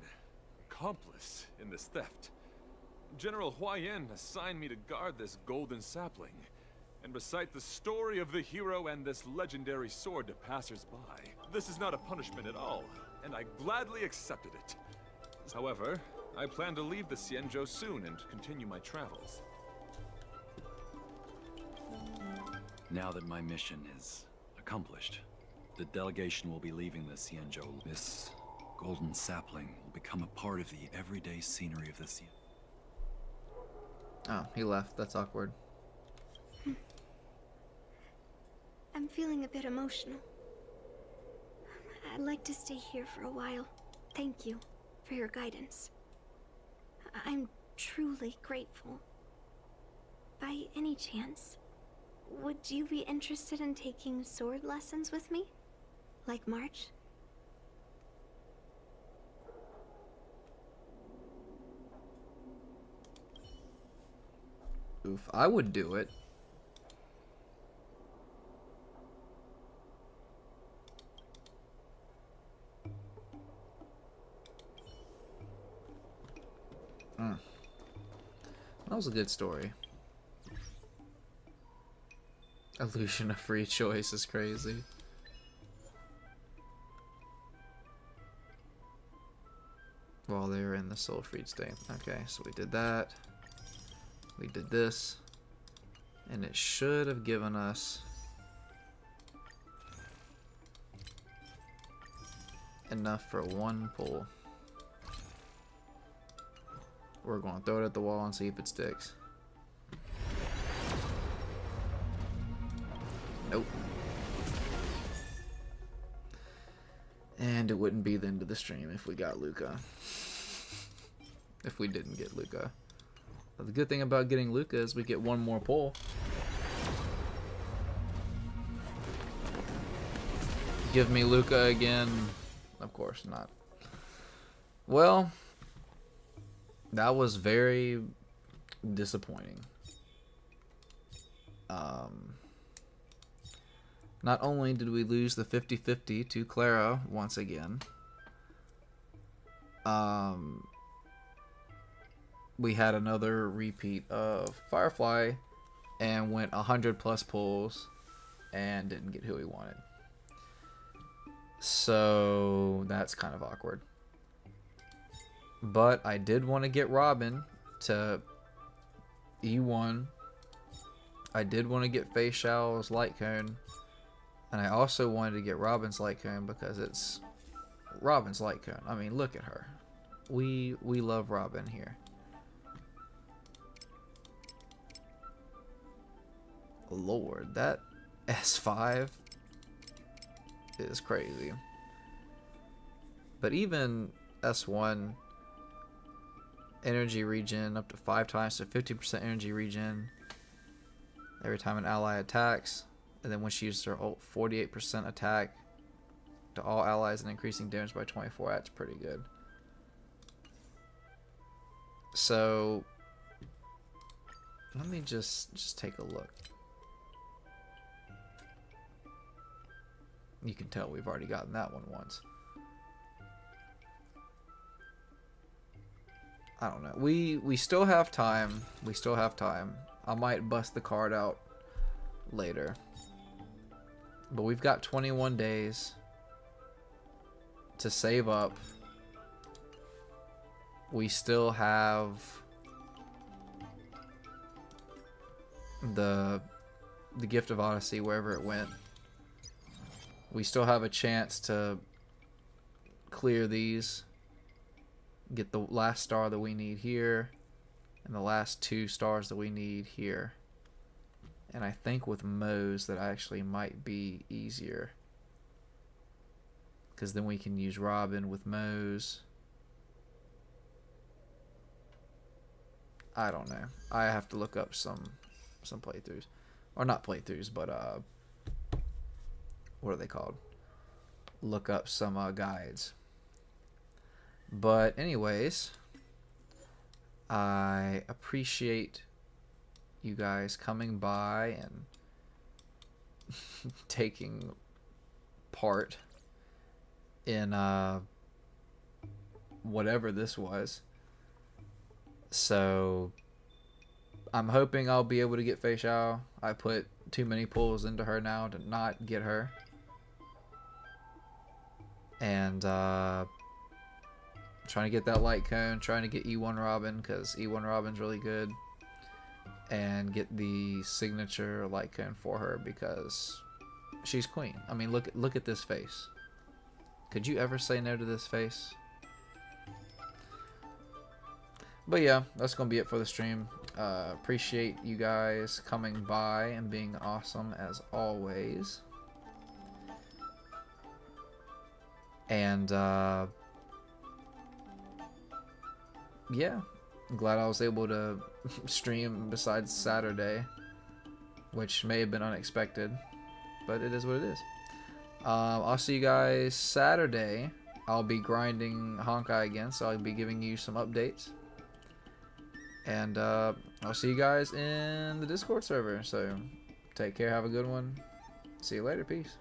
Speaker 11: accomplice in this theft, General Huayan assigned me to guard this golden sapling and recite the story of the hero and this legendary sword to passers-by. This is not a punishment at all, and I gladly accepted it. However, I plan to leave the Xianzhou soon and continue my travels.
Speaker 9: Now that my mission is accomplished, the delegation will be leaving the Xianzhou. This golden sapling will become a part of the everyday scenery of the Xianzhou.
Speaker 1: Oh, he left. That's awkward.
Speaker 10: I'm feeling a bit emotional. I'd like to stay here for a while. Thank you for your guidance. I'm truly grateful. By any chance, would you be interested in taking sword lessons with me? Like March?
Speaker 1: Oof, I would do it. That was a good story. Illusion of free choice is crazy. While they were in the soul freed state. Okay, so we did that. We did this. And it should have given us enough for one pull. We're going to throw it at the wall and see if it sticks. Nope. And it wouldn't be the end of the stream if we got Luca. If we didn't get Luca. But the good thing about getting Luca is we get one more pull. Give me Luca again. Of course not. Well, that was very disappointing. Not only did we lose the 50-50 to Clara once again, we had another repeat of Firefly and went 100+ pulls and didn't get who we wanted. So that's kind of awkward. But I did want to get Robin to E1. I did want to get FEIXIAO's light cone. And I also wanted to get Robin's light cone because it's Robin's light cone. I mean, look at her. We love Robin here. Lord, that S5 is crazy. But even S1 energy regen up to 5 times, so 50% energy regen every time an ally attacks. And then when she uses her ult, 48% attack to all allies and increasing damage by 24. That's pretty good. So let me just take a look. You can tell we've already gotten that one once. I don't know. We still have time. We still have time. I might bust the card out later. But we've got 21 days to save up. We still have the Gift of Odyssey wherever it went. We still have a chance to clear these, get the last star that we need here, and the last 2 stars that we need here. And I think with Moe's that actually might be easier, because then we can use Robin with Moe's. I don't know. I have to look up some playthroughs, or not playthroughs, but what are they called? Look up some guides. But anyways, I appreciate you guys coming by and taking part in whatever this was. So I'm hoping I'll be able to get FEIXIAO. I put too many pulls into her now to not get her. And trying to get that light cone, trying to get E1 Robin, because E1 Robin's really good, and get the signature light cone for her because she's queen. I mean, look at this face. Could you ever say no to this face? But yeah, that's gonna be it for the stream. Appreciate you guys coming by and being awesome as always. And yeah, I'm glad I was able to stream besides Saturday, which may have been unexpected, but it is what it is. I'll see you guys Saturday. I'll be grinding Honkai again, so I'll be giving you some updates. And I'll see you guys in the Discord server. So take care, have a good one. See you later, peace.